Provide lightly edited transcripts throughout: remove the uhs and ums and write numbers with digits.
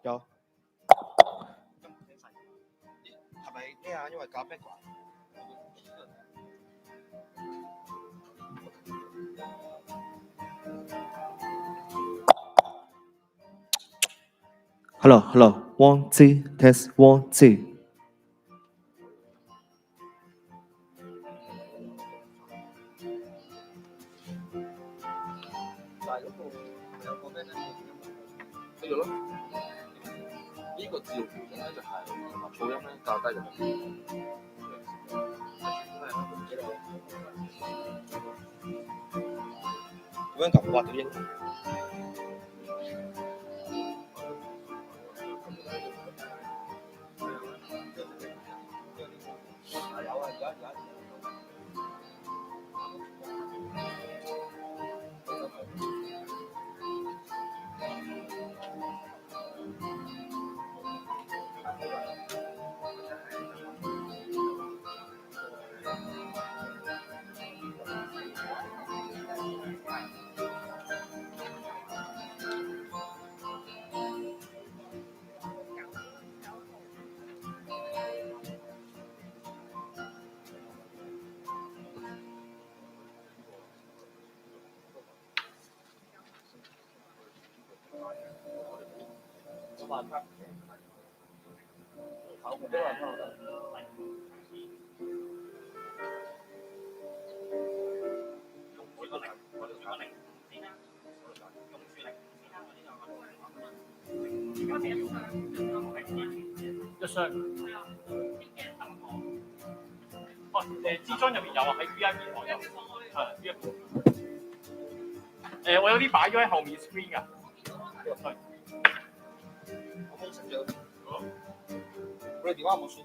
有。係咪咩啊？因為搞 background。Hello，one two test one two。但係嗰個有個咩咧？呢個咯，呢個字調整咧就係同埋噪音咧較低就係。點樣撳畫到英？有啊，有。一箱。哦，支裝入面有啊，喺 VIP 台有。我有啲擺咗喺後面 screen 㗎。我冇食咗。我哋電話冇輸。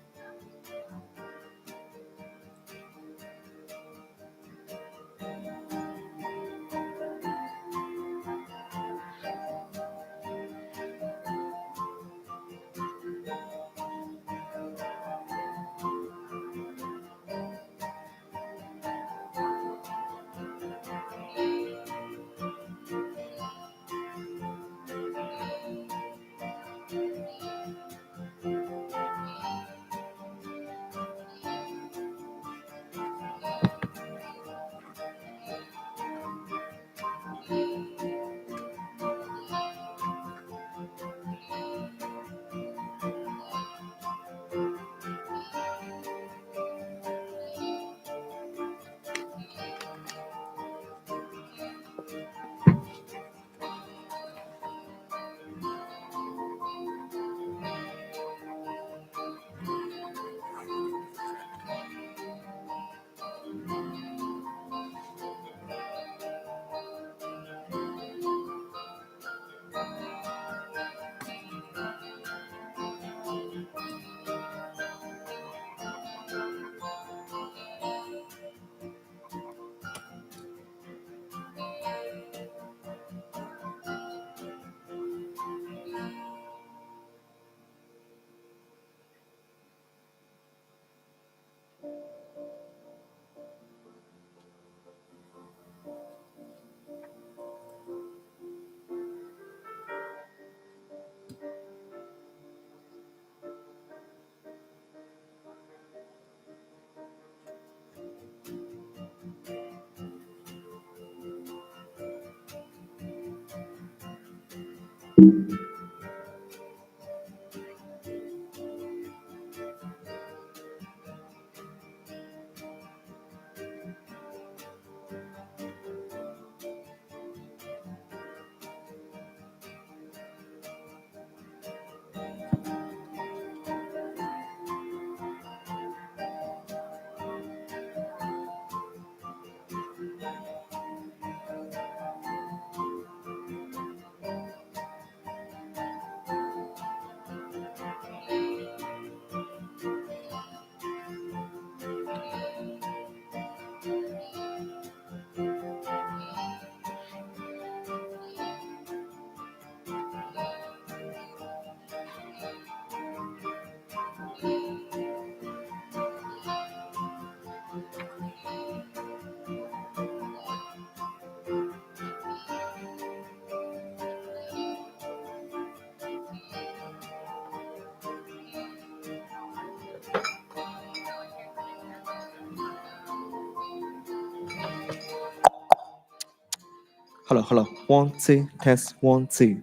Hello, 1 2 test 1 2。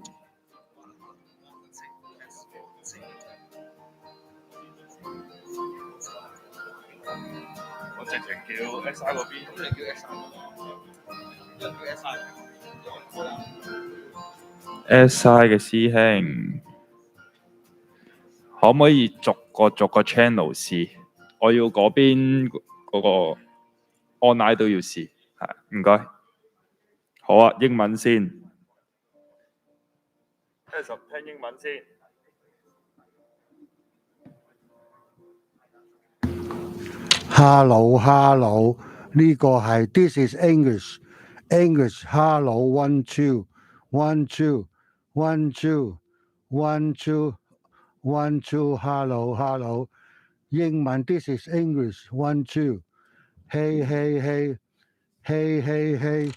我直情叫 SI 嗰邊，咁你叫 SI，又叫 SI， SI 嘅師兄，可唔可以逐個 channel 試？我要嗰邊嗰個 online 都要試，係唔該。好啊，英文先。聽英文先。Hello，呢個係 This is English。Hello one two one two one two one two one two hello。英文 This is English one two。Hey hey hey hey hey hey。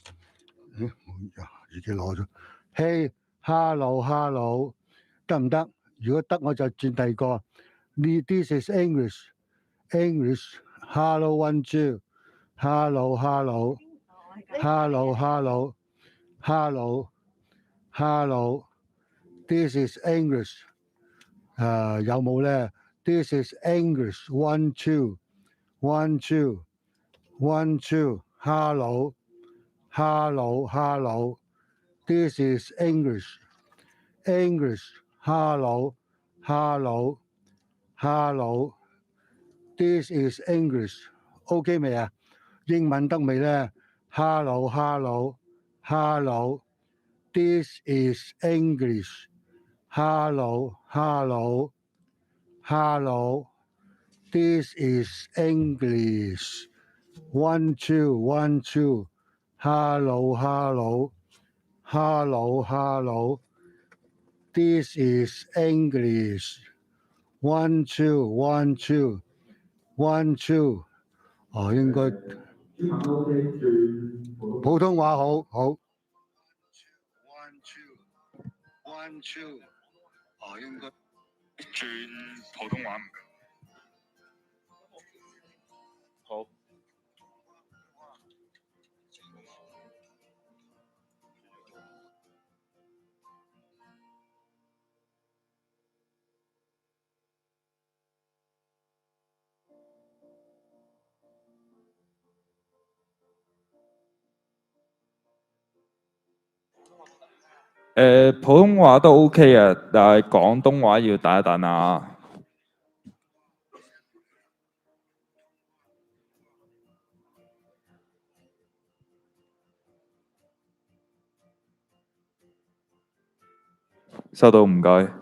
自己攞咗。Hey hello，得唔得？如果得我就轉第二個。This is English。Hello one two hello This is English。有冇咧？ This is English. 1, 2, 1, 2, 1, 2. Hello, hello, hello. This is English. English. Hello, hello, hello. This is English. OK 未啊？英文得未呢？ Hello, hello, hello. This is English. Hello, hello, hello. This is English. 1, 2, 1, 2. Hello, hello, hello, hello. This is English. 1, 2, 1, 2, 1, 2. 應該普通話好好。1, 2, 1, 2. 應該轉普通話唔該。好。普通話都 OK 啊，但係廣東話要等一等啊。收到，唔該。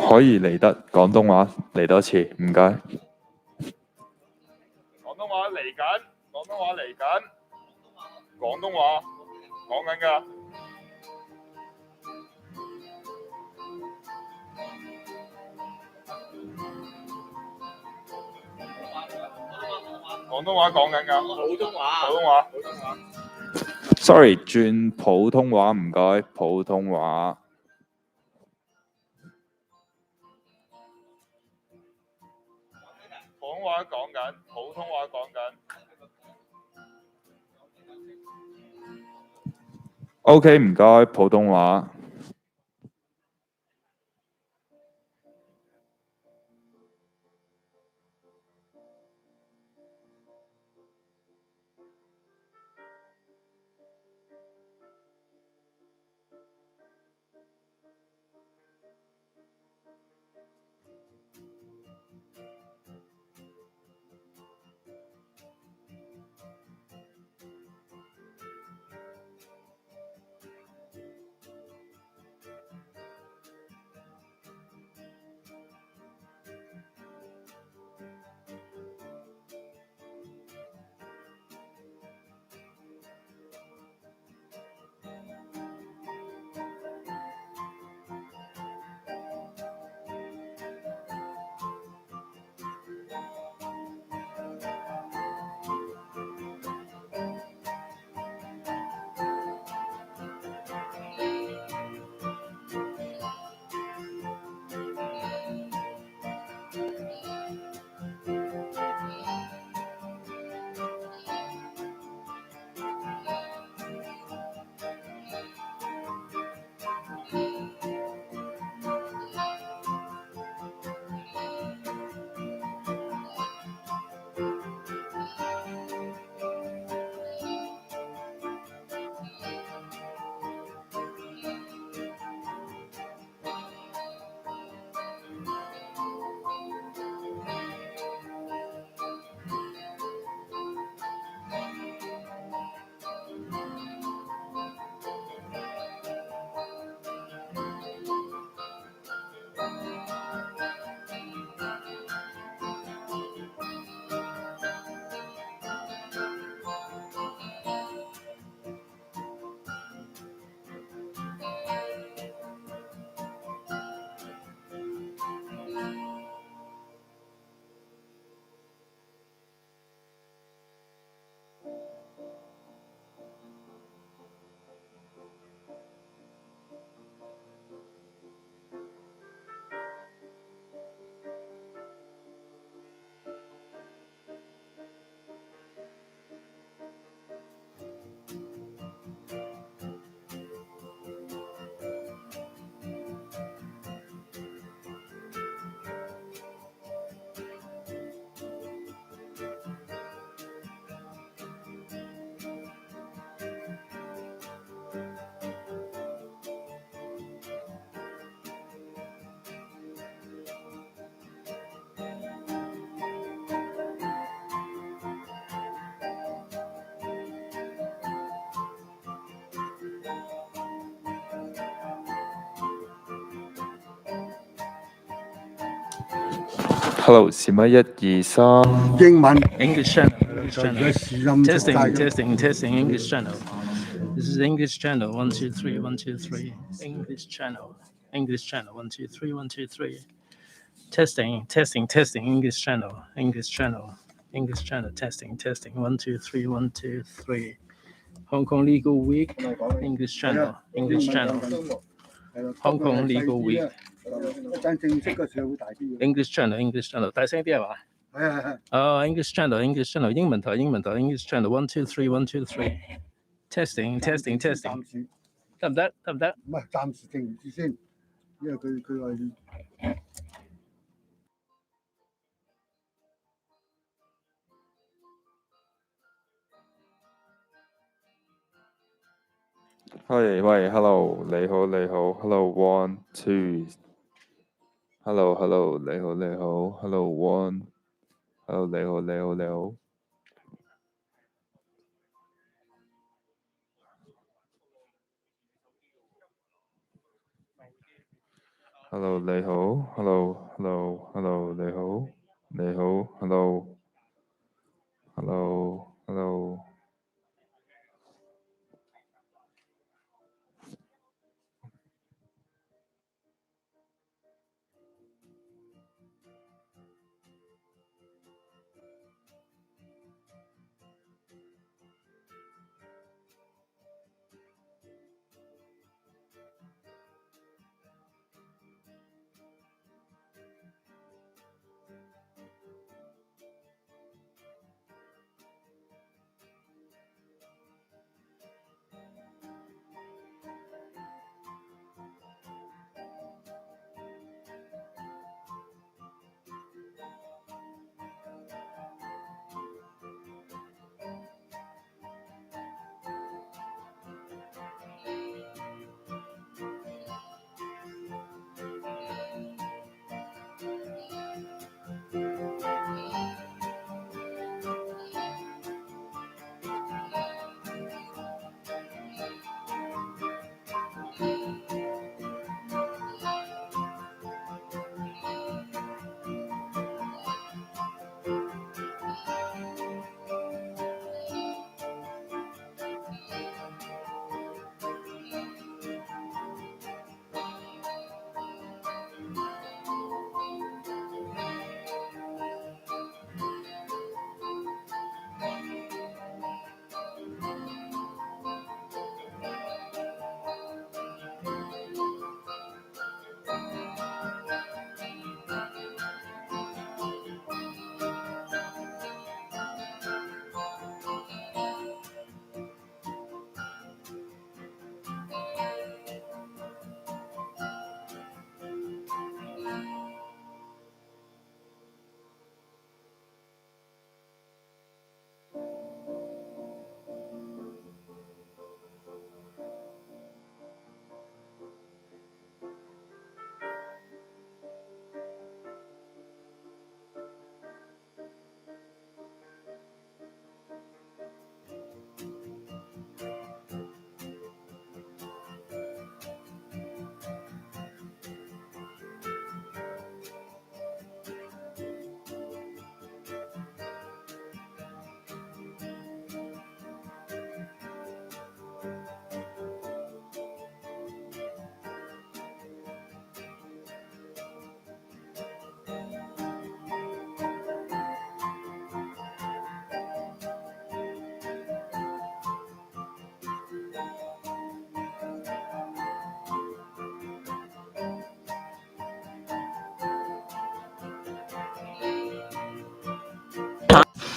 可以嚟得廣東話嚟多次，唔該。廣東話嚟緊，廣東話嚟緊，廣東話講緊㗎。廣東話講緊㗎。普通話。普通話。普通話。Sorry，轉普通話唔該，普通話。廣東話講緊，普通話講緊。OK，唔該，普通話。Hello，什麼123？英文 English channel. English 而 channel. 家試音出晒 Testing. English channel. This is English channel. 1 2 3 1 2 3. English channel. English channel. 1 2 3 1 2 3. Testing. English channel. English channel. English channel. Testing. 1 2 3 1 2 3. Hong Kong Legal Week. English channel. English channel. Hong Kong Legal Week. 一陣正式嗰時會大啲嘅。English channel. 大聲啲係嘛？English channel. 英文台。English channel. 1 2 3 1 2 3. Testing. 暫時得唔得？唔係暫時靜住先，因為佢話。喂，hello，你好，hello，1 2，hello，你好，hello，1，hello，你好。Hello，你好，hello，你好，hello。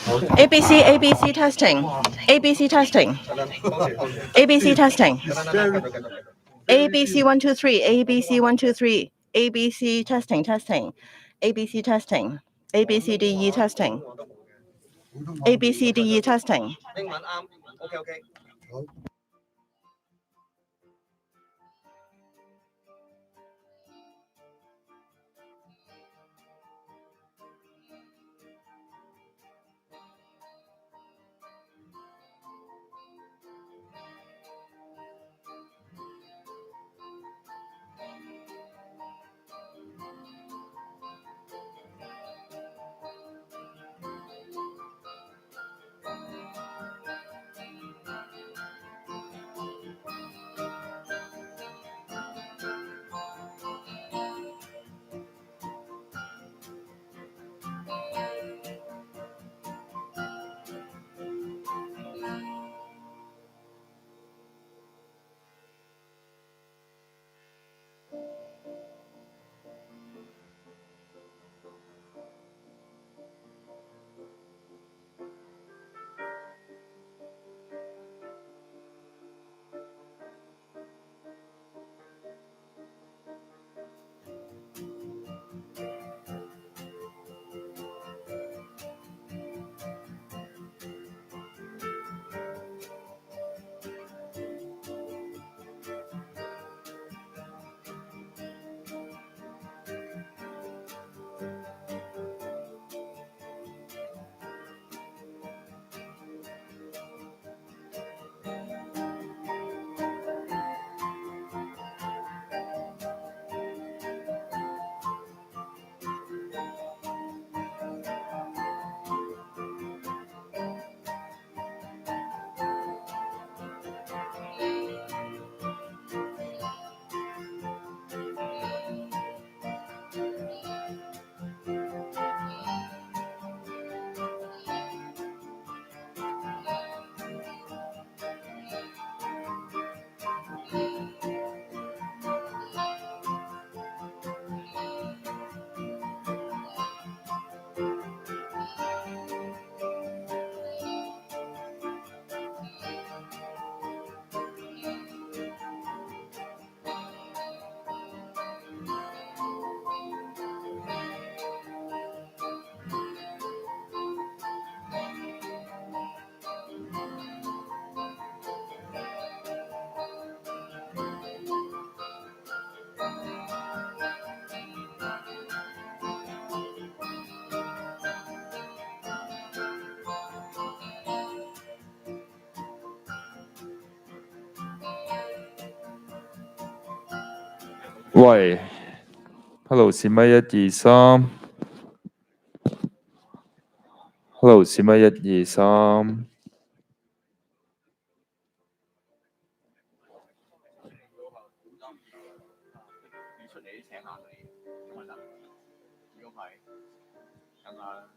ABC ABC testing ABC testing ABC testing ABC 1 2 3 ABC 1 2 3 ABC testing testing ABC testing ABCDE testing ABCDE testing 英文啱，OK OK。喂，Hello，試咪1 2 3。Hello，試咪1 2 3。出嚟請下你，咁咪得。如果唔係，咁啊。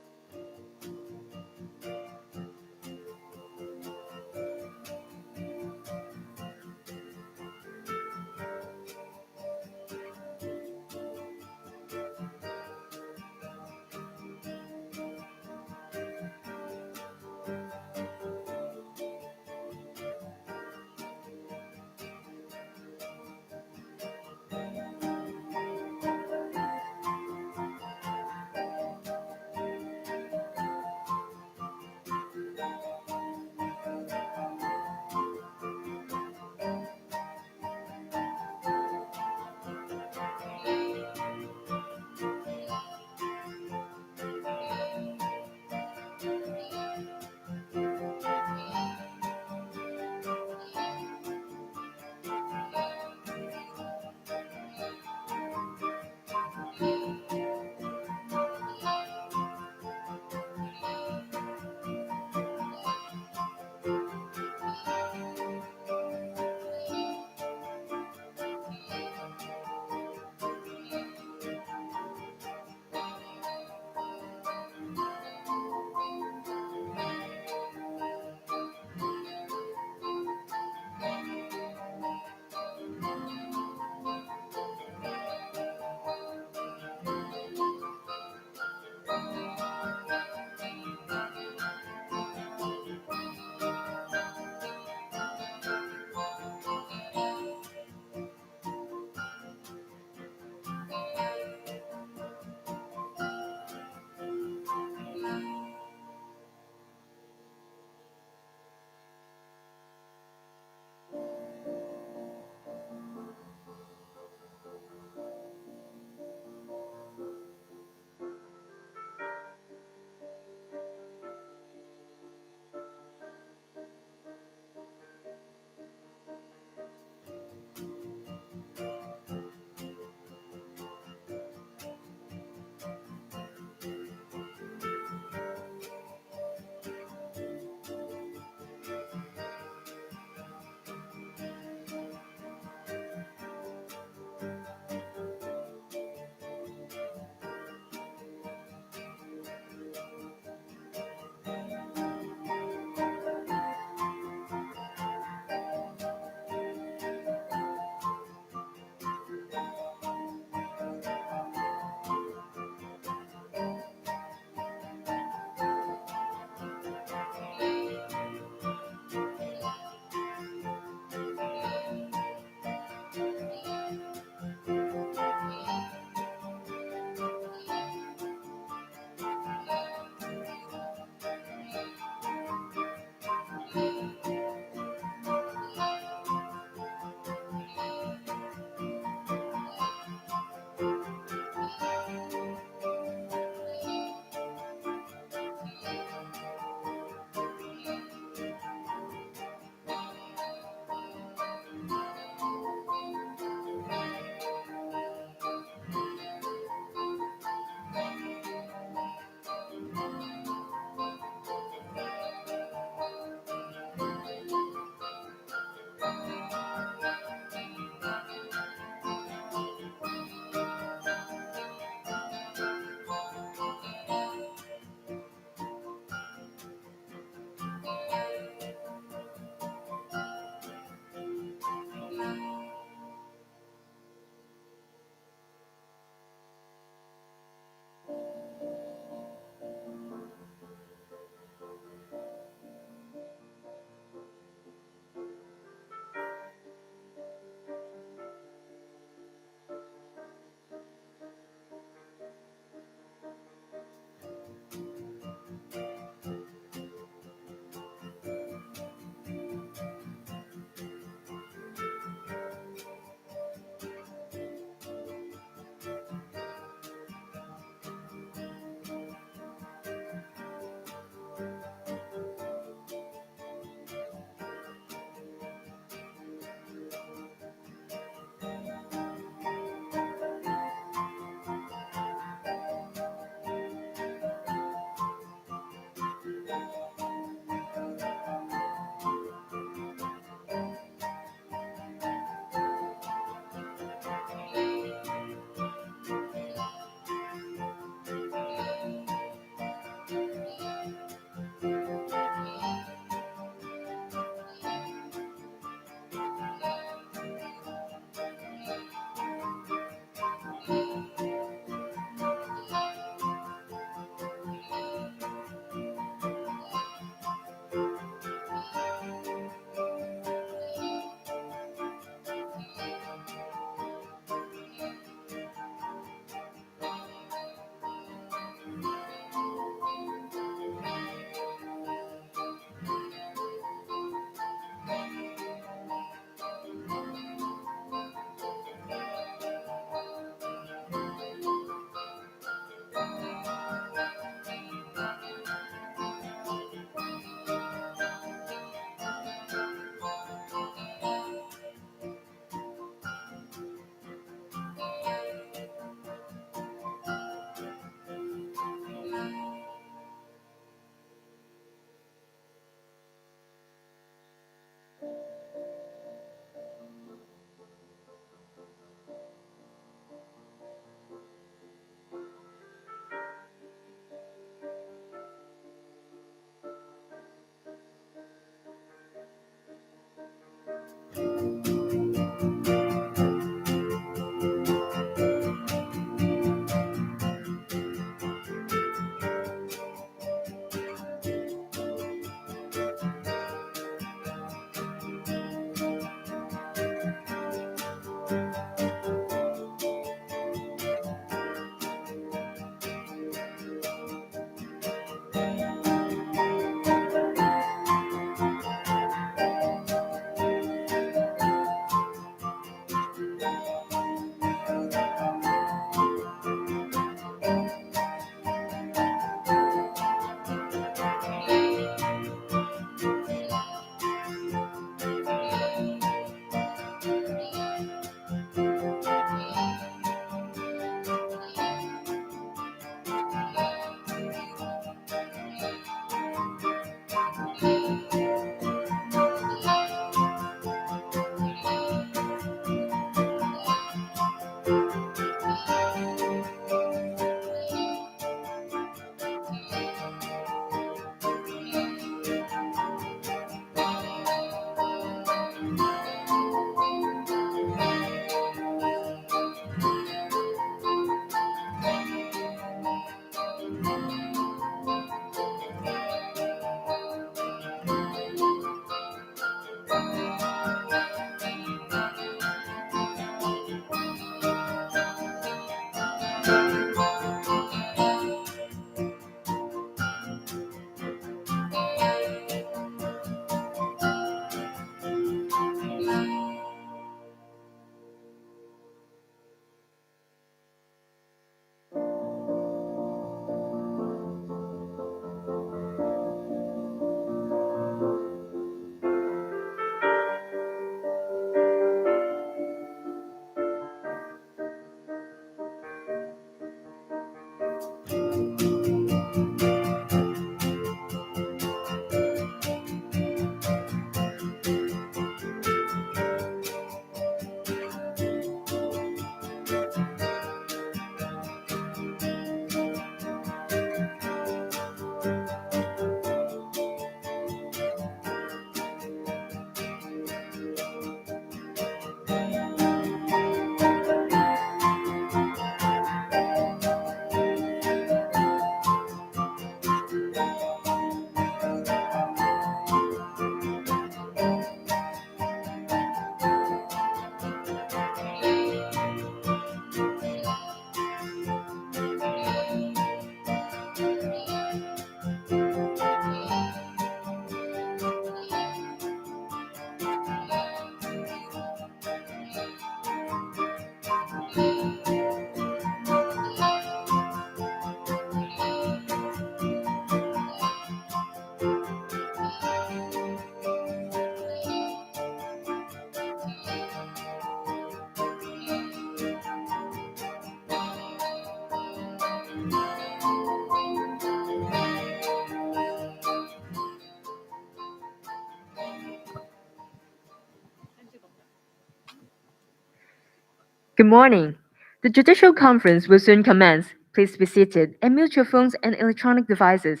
Good morning. The Judicial Conference will soon commence. Please be seated and mute your phones and electronic devices.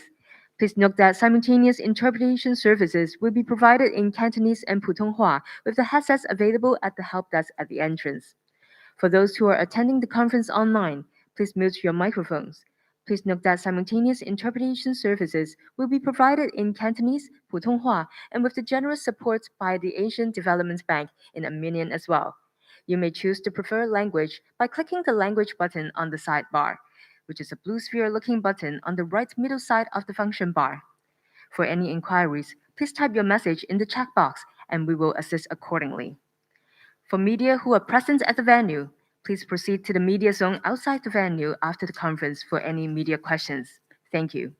Please note that simultaneous interpretation services will be provided in Cantonese and Putonghua with the headsets available at the help desk at the entrance. For those who are attending the conference online, please mute your microphones. Please note that simultaneous interpretation services will be provided in Cantonese, Putonghua, and with the generous support by the Asian Development Bank in Armenian as well. You may choose the preferred language by clicking the language button on the sidebar, which is a blue sphere-looking button on the right middle side of the function bar. For any inquiries, please type your message in the chat box and we will assist accordingly. For media who are present at the venue, please proceed to the media zone outside the venue after the conference for any media questions. Thank you.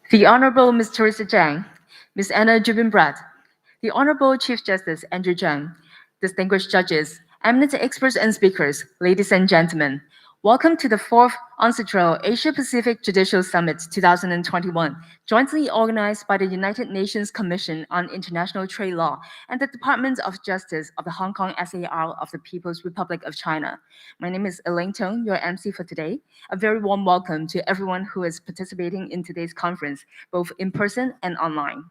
The Honorable Ms. Teresa Zhang, Ms. Anna Jubin-Brett, the Honorable Chief Justice Andrew Zhang, distinguished judges, eminent experts and speakers, ladies and gentlemen, welcome to the 4th UNCITRAL Asia-Pacific Judicial Summit 2021, jointly organized by the United Nations Commission on International Trade Law and the Department of Justice of the Hong Kong SAR of the People's Republic of China. My name is Elaine Tong, your MC for today. A very warm welcome to everyone who is participating in today's conference, both in person and online.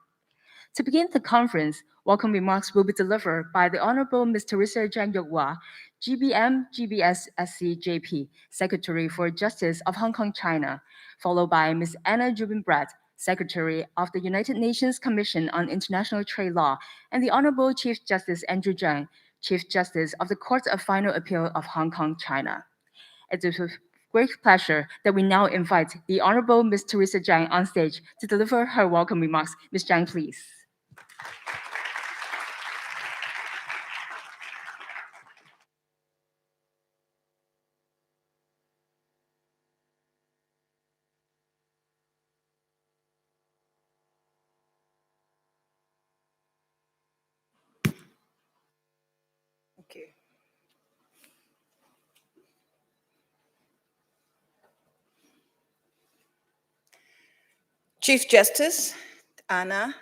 To begin the conference, welcome remarks will be delivered by the Honorable Ms. Teresa Zhang Yokhua, GBM GBS SC JP, Secretary for Justice of Hong Kong, China, followed by Ms. Anna Jubin-Brett, Secretary of the United Nations Commission on International Trade Law, and the Honorable Chief Justice Andrew Zhang, Chief Justice of the Court of Final Appeal of Hong Kong, China. It is with great pleasure that we now invite the Honorable Ms. Teresa Zhang on stage to deliver her welcome remarks. Ms. Zhang, please. Okay. Chief Justice Anna,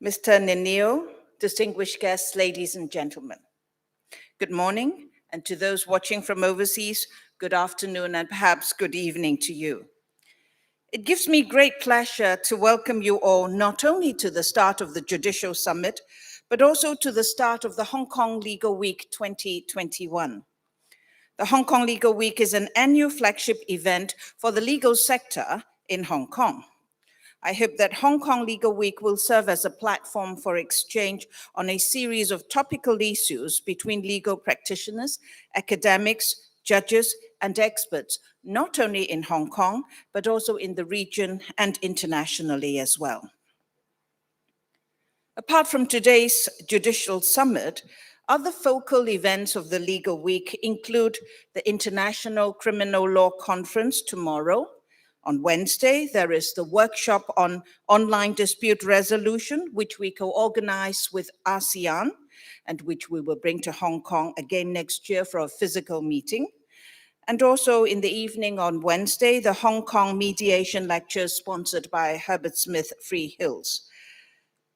Mr. Nenio, distinguished guests, ladies and gentlemen. Good morning, and to those watching from overseas, good afternoon and perhaps good evening to you. It gives me great pleasure to welcome you all not only to the start of the Judicial Summit, but also to the start of the Hong Kong Legal Week 2021. The Hong Kong Legal Week is an annual flagship event for the legal sector in Hong Kong. I hope that Hong Kong Legal Week will serve as a platform for exchange on a series of topical issues between legal practitioners, academics, judges, and experts, not only in Hong Kong, but also in the region and internationally as well. Apart from today's Judicial Summit, other focal events of the Legal Week include the International Criminal Law Conference tomorrow. On Wednesday, there is the workshop on online dispute resolution, which we co-organize with ASEAN, and which we will bring to Hong Kong again next year for a physical meeting. And also in the evening on Wednesday, the Hong Kong mediation lecture sponsored by Herbert Smith Freehills.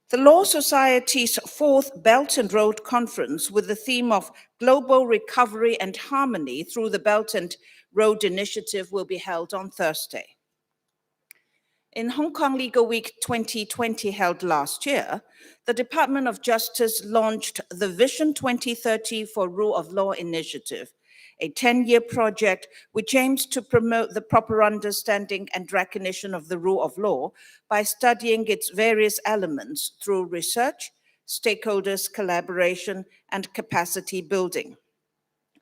The Law Society's 4th Belt and Road Conference with the theme of Global Recovery and Harmony through the Belt and Road Initiative will be held on Thursday. In Hong Kong Legal Week 2020 held last year, the Department of Justice launched the Vision 2030 for Rule of Law initiative, a 10-year project which aims to promote the proper understanding and recognition of the rule of law by studying its various elements through research, stakeholders' collaboration, and capacity building,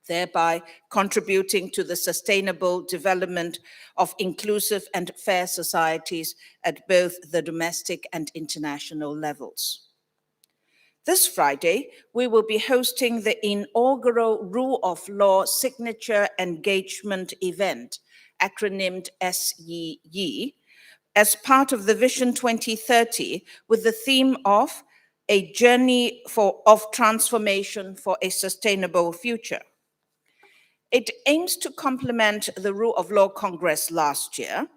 thereby contributing to the sustainable development of inclusive and fair societies at both the domestic and international levels. This Friday, we will be hosting the inaugural Rule of Law Signature Engagement Event, acronymed SEE, as part of the Vision 2030 with the theme of a journey of transformation for a sustainable future. It aims to complement the Rule of Law Congress last year,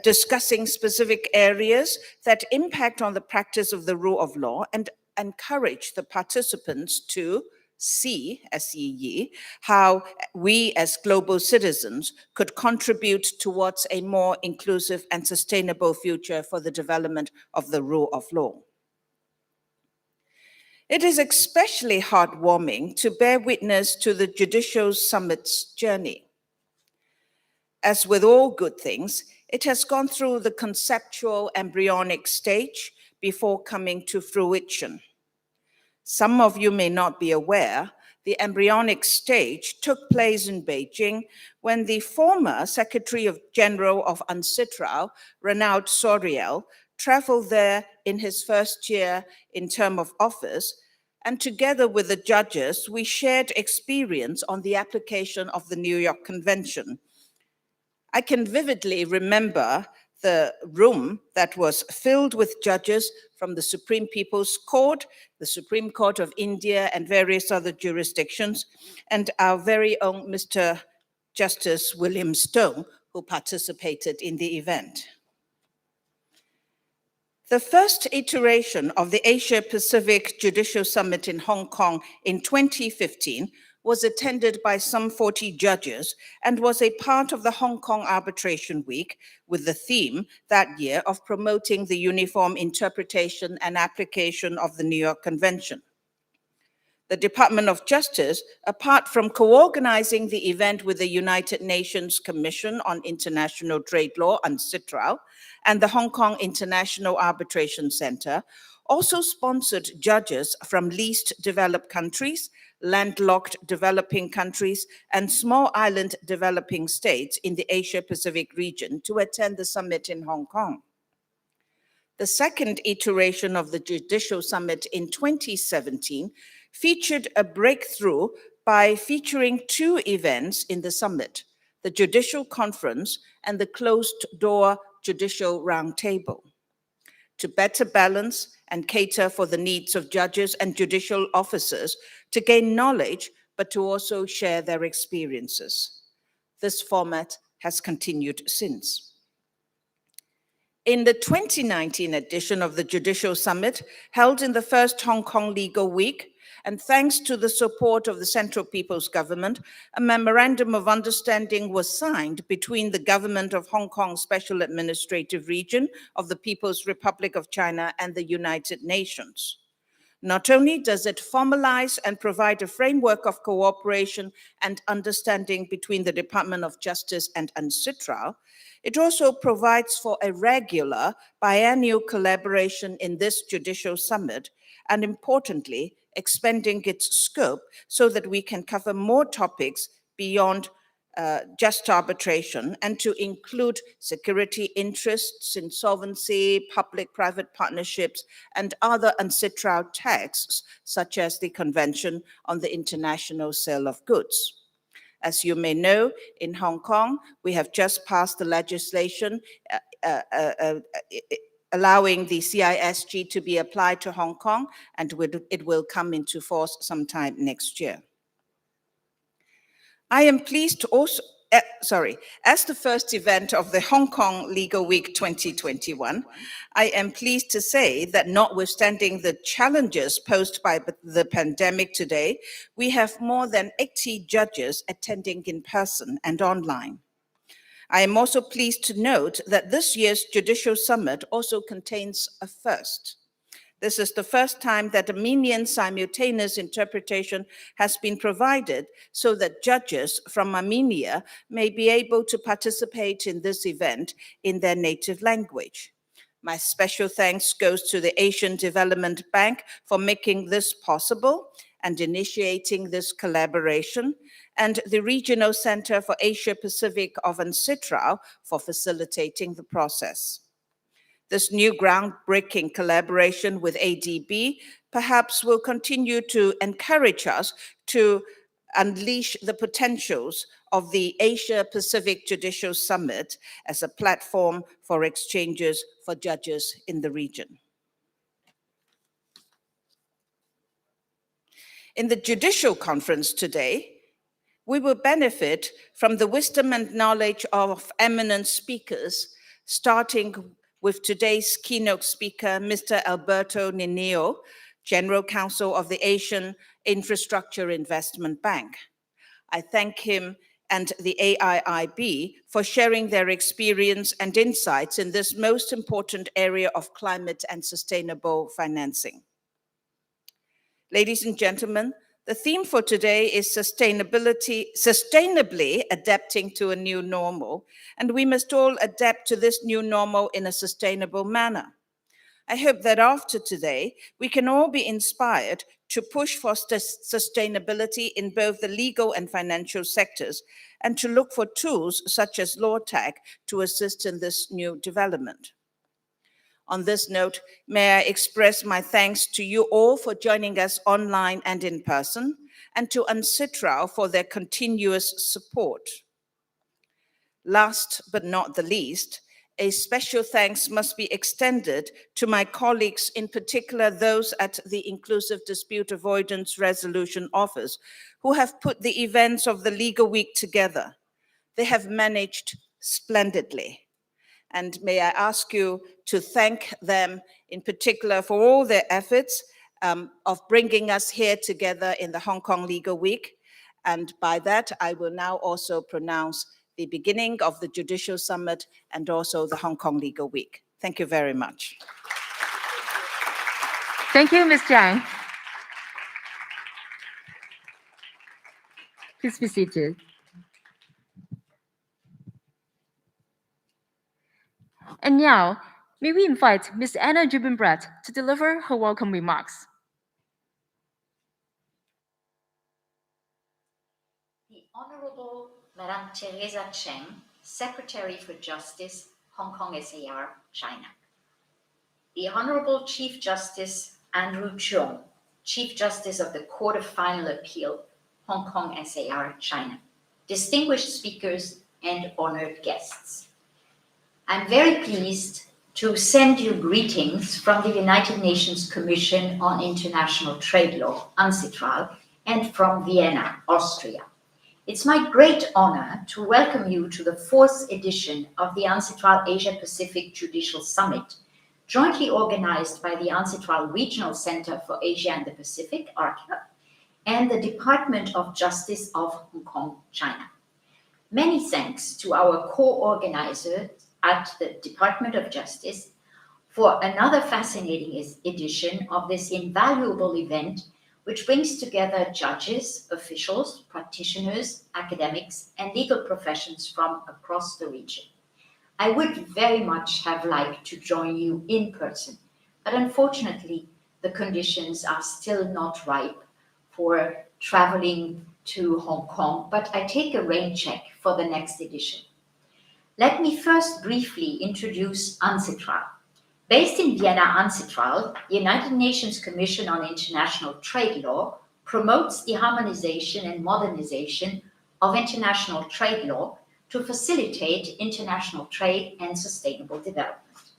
discussing specific areas that impact on the practice of the rule of law and encourage the participants to see, SEE, how we as global citizens could contribute towards a more inclusive and sustainable future for the development of the rule of law. It is especially heartwarming to bear witness to the Judicial Summit's journey. As with all good things, it has gone through the conceptual embryonic stage before coming to fruition. Some of you may not be aware, the embryonic stage took place in Beijing when the former Secretary General of UNCITRAL, Renaud Soriel, traveled there in his first year in term of office, and together with the judges, we shared experience on the application of the New York Convention. I can vividly remember the room that was filled with judges from the Supreme People's Court, the Supreme Court of India, and various other jurisdictions, and our very own Mr. Justice William Stone, who participated in the event. The first iteration of the Asia-Pacific Judicial Summit in Hong Kong in 2015 was attended by some 40 judges and was a part of the Hong Kong Arbitration Week with the theme that year of promoting the uniform interpretation and application of the New York Convention. The Department of Justice, apart from co-organizing the event with the United Nations Commission on International Trade Law, UNCITRAL, and the Hong Kong International Arbitration Center, also sponsored judges from least developed countries, landlocked developing countries, and small island developing states in the Asia-Pacific region to attend the summit in Hong Kong. The second iteration of the Judicial Summit in 2017 featured a breakthrough by featuring two events in the summit, the Judicial Conference and the closed-door Judicial Roundtable. To better balance and cater for the needs of judges and judicial officers to gain knowledge, but to also share their experiences. This format has continued since. In the 2019 edition of the Judicial Summit, held in the first Hong Kong Legal Week, and thanks to the support of the Central People's Government, a memorandum of understanding was signed between the Government of Hong Kong Special Administrative Region of the People's Republic of China and the United Nations. Not only does it formalize and provide a framework of cooperation and understanding between the Department of Justice and UNCITRAL, it also provides for a regular biannual collaboration in this judicial summit, and importantly, expanding its scope so that we can cover more topics beyond just arbitration and to include security interests, insolvency, public-private partnerships, and other UNCITRAL texts, such as the Convention on the International Sale of Goods. As you may know, in Hong Kong, we have just passed the legislation allowing the CISG to be applied to Hong Kong, and it will come into force sometime next year. I am pleased to also, as the first event of the Hong Kong Legal Week 2021, I am pleased to say that notwithstanding the challenges posed by the pandemic today, we have more than 80 judges attending in person and online. I am also pleased to note that this year's Judicial Summit also contains a first. This is the first time that Armenian simultaneous interpretation has been provided so that judges from Armenia may be able to participate in this event in their native language. My special thanks goes to the Asian Development Bank for making this possible and initiating this collaboration, and the Regional Center for Asia Pacific of UNCITRAL for facilitating the process. This new groundbreaking collaboration with ADB perhaps will continue to encourage us to unleash the potentials of the Asia-Pacific Judicial Summit as a platform for exchanges for judges in the region. In the Judicial Conference today, we will benefit from the wisdom and knowledge of eminent speakers, starting with today's keynote speaker, Mr. Alberto Ninio, General Counsel of the Asian Infrastructure Investment Bank. I thank him and the AIIB for sharing their experience and insights in this most important area of climate and sustainable financing. Ladies and gentlemen, the theme for today is sustainably adapting to a new normal, and we must all adapt to this new normal in a sustainable manner. I hope that after today, we can all be inspired to push for sustainability in both the legal and financial sectors, and to look for tools such as LawTech to assist in this new development. On this note, may I express my thanks to you all for joining us online and in person, and to UNCITRAL for their continuous support. Last but not the least, a special thanks must be extended to my colleagues, in particular those at the Inclusive Dispute Avoidance Resolution Office, who have put the events of the Legal Week together. They have managed splendidly. And may I ask you to thank them in particular for all their efforts of bringing us here together in the Hong Kong Legal Week. And by that, I will now also pronounce the beginning of the Judicial Summit and also the Hong Kong Legal Week. Thank you very much. Thank you, Ms. Jiang. Please be seated. And now, may we invite Ms. Anna Jubenbrat to deliver her welcome remarks. The Honorable Madame Teresa Cheng, Secretary for Justice, Hong Kong SAR, China. The Honorable Chief Justice Andrew Cheung, Chief Justice of the Court of Final Appeal, Hong Kong SAR, China. Distinguished speakers and honored guests. I'm very pleased to send you greetings from the United Nations Commission on International Trade Law, UNCITRAL, and from Vienna, Austria. It's my great honor to welcome you to the 4th edition of the UNCITRAL Asia-Pacific Judicial Summit, jointly organized by the UNCITRAL Regional Center for Asia and the Pacific, ARCA, and the Department of Justice of Hong Kong, China. Many thanks to our co-organizers at the Department of Justice for another fascinating edition of this invaluable event, which brings together judges, officials, practitioners, academics, and legal professions from across the region. I would very much have liked to join you in person, but unfortunately, the conditions are still not ripe for traveling to Hong Kong, but I take a rain check for the next edition. Let me first briefly introduce UNCITRAL. Based in Vienna, UNCITRAL, the United Nations Commission on International Trade Law, promotes the harmonization and modernization of international trade law to facilitate international trade and sustainable development.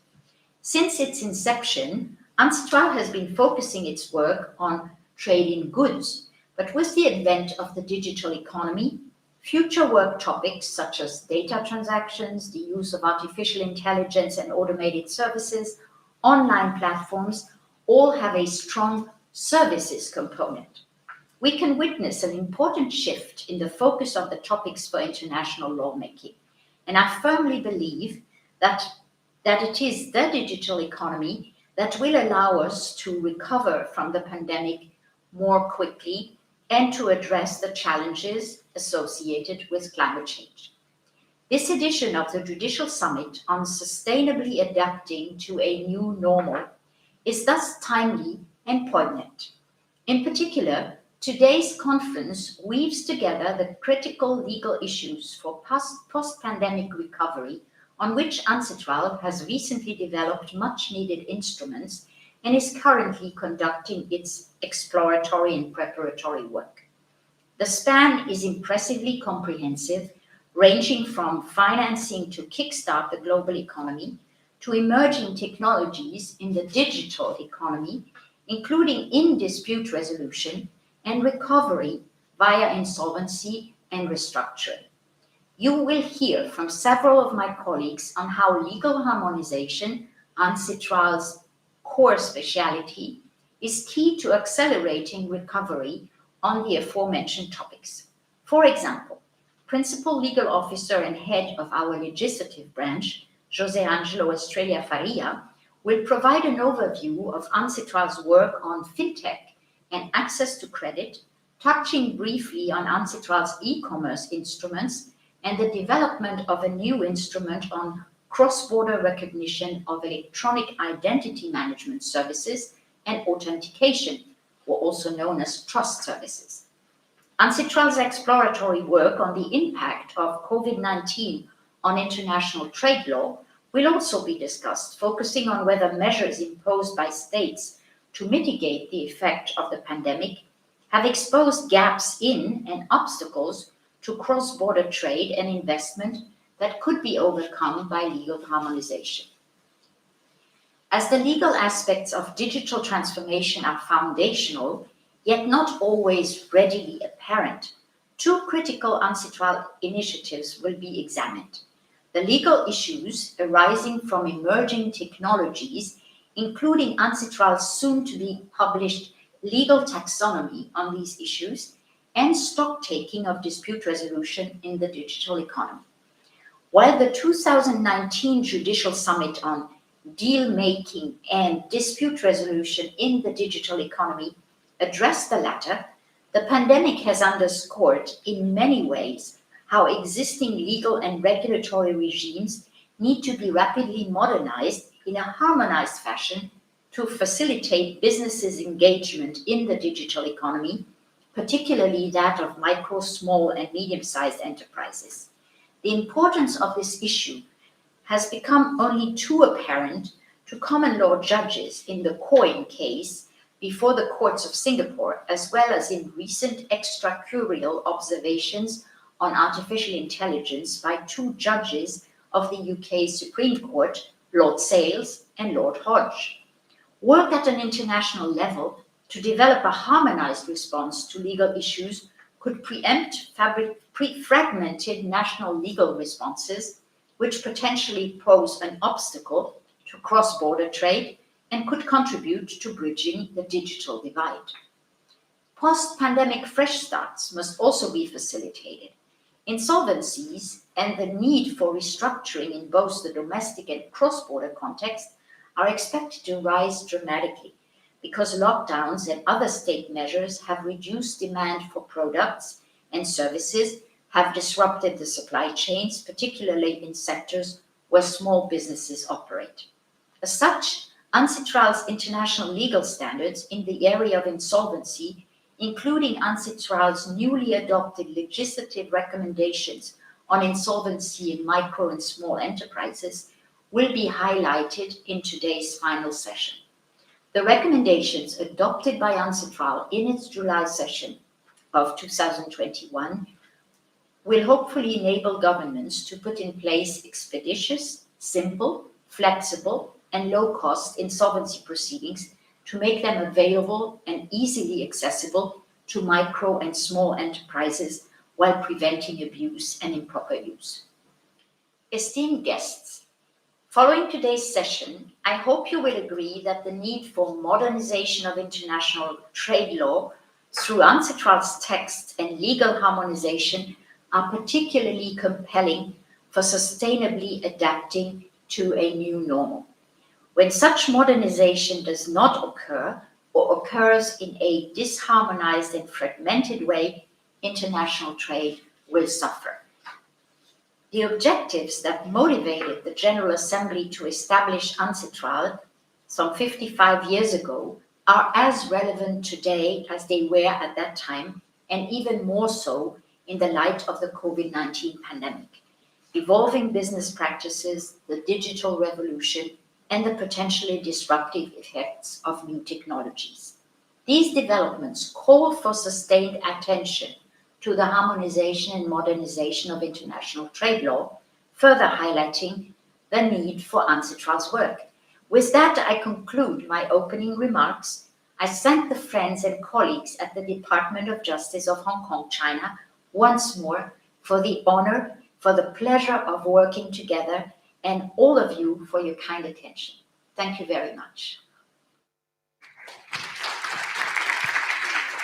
Since its inception, UNCITRAL has been focusing its work on trade in goods, but with the advent of the digital economy, future work topics such as data transactions, the use of artificial intelligence and automated services, online platforms, all have a strong services component. We can witness an important shift in the focus of the topics for international lawmaking, and I firmly believe that it is the digital economy that will allow us to recover from the pandemic more quickly and to address the challenges associated with climate change. This edition of the Judicial Summit on sustainably adapting to a new normal is thus timely and poignant. In particular, today's conference weaves together the critical legal issues for post-pandemic recovery on which UNCITRAL has recently developed much-needed instruments and is currently conducting its exploratory and preparatory work. The span is impressively comprehensive, ranging from financing to kickstart the global economy to emerging technologies in the digital economy, including in-dispute resolution and recovery via insolvency and restructuring. You will hear from several of my colleagues on how legal harmonization, UNCITRAL's core speciality, is key to accelerating recovery on the aforementioned topics. For example, Principal Legal Officer and Head of our legislative branch, José Angelo Estrella Faria, will provide an overview of UNCITRAL's work on fintech and access to credit, touching briefly on UNCITRAL's e-commerce instruments and the development of a new instrument on cross-border recognition of electronic identity management services and authentication, or also known as trust services. UNCITRAL's exploratory work on the impact of COVID-19 on international trade law will also be discussed, focusing on whether measures imposed by states to mitigate the effect of the pandemic have exposed gaps in and obstacles to cross-border trade and investment that could be overcome by legal harmonization. As the legal aspects of digital transformation are foundational, yet not always readily apparent, two critical UNCITRAL initiatives will be examined. The legal issues arising from emerging technologies, including UNCITRAL's soon-to-be published legal taxonomy on these issues, and stock-taking of dispute resolution in the digital economy. While the 2019 Judicial Summit on deal-making and dispute resolution in the digital economy addressed the latter, The pandemic has underscored in many ways how existing legal and regulatory regimes need to be rapidly modernized in a harmonized fashion to facilitate businesses' engagement in the digital economy, particularly that of micro, small, and medium-sized enterprises. The importance of this issue has become only too apparent to common law judges in the Coin case before the courts of Singapore, as well as in recent extracurrial observations on artificial intelligence by two judges of the UK Supreme Court, Lord Sales and Lord Hodge. Work at an international level to develop a harmonized response to legal issues could preempt fragmented national legal responses, which potentially pose an obstacle to cross-border trade and could contribute to bridging the digital divide. Post-pandemic fresh starts must also be facilitated. Insolvencies and the need for restructuring in both the domestic and cross-border context are expected to rise dramatically because lockdowns and other state measures have reduced demand for products and services, have disrupted the supply chains, particularly in sectors where small businesses operate. As such, UNCITRAL's international legal standards in the area of insolvency, including UNCITRAL's newly adopted legislative recommendations on insolvency in micro and small enterprises, will be highlighted in today's final session. The recommendations adopted by UNCITRAL in its July session of 2021 will hopefully enable governments to put in place expeditious, simple, flexible, and low-cost insolvency proceedings to make them available and easily accessible to micro and small enterprises while preventing abuse and improper use. Esteemed guests, following today's session, I hope you will agree that the need for modernization of international trade law through UNCITRAL's text and legal harmonization are particularly compelling for sustainably adapting to a new normal. When such modernization does not occur or occurs in a disharmonized and fragmented way, international trade will suffer. The objectives that motivated the General Assembly to establish UNCITRAL some 55 years ago are as relevant today as they were at that time, and even more so in the light of the COVID-19 pandemic, evolving business practices, the digital revolution, and the potentially disruptive effects of new technologies. These developments call for sustained attention to the harmonization and modernization of international trade law, further highlighting the need for UNCITRAL's work. With that, I conclude my opening remarks. I thank the friends and colleagues at the Department of Justice of Hong Kong, China, once more for the honor, for the pleasure of working together, and all of you for your kind attention. Thank you very much.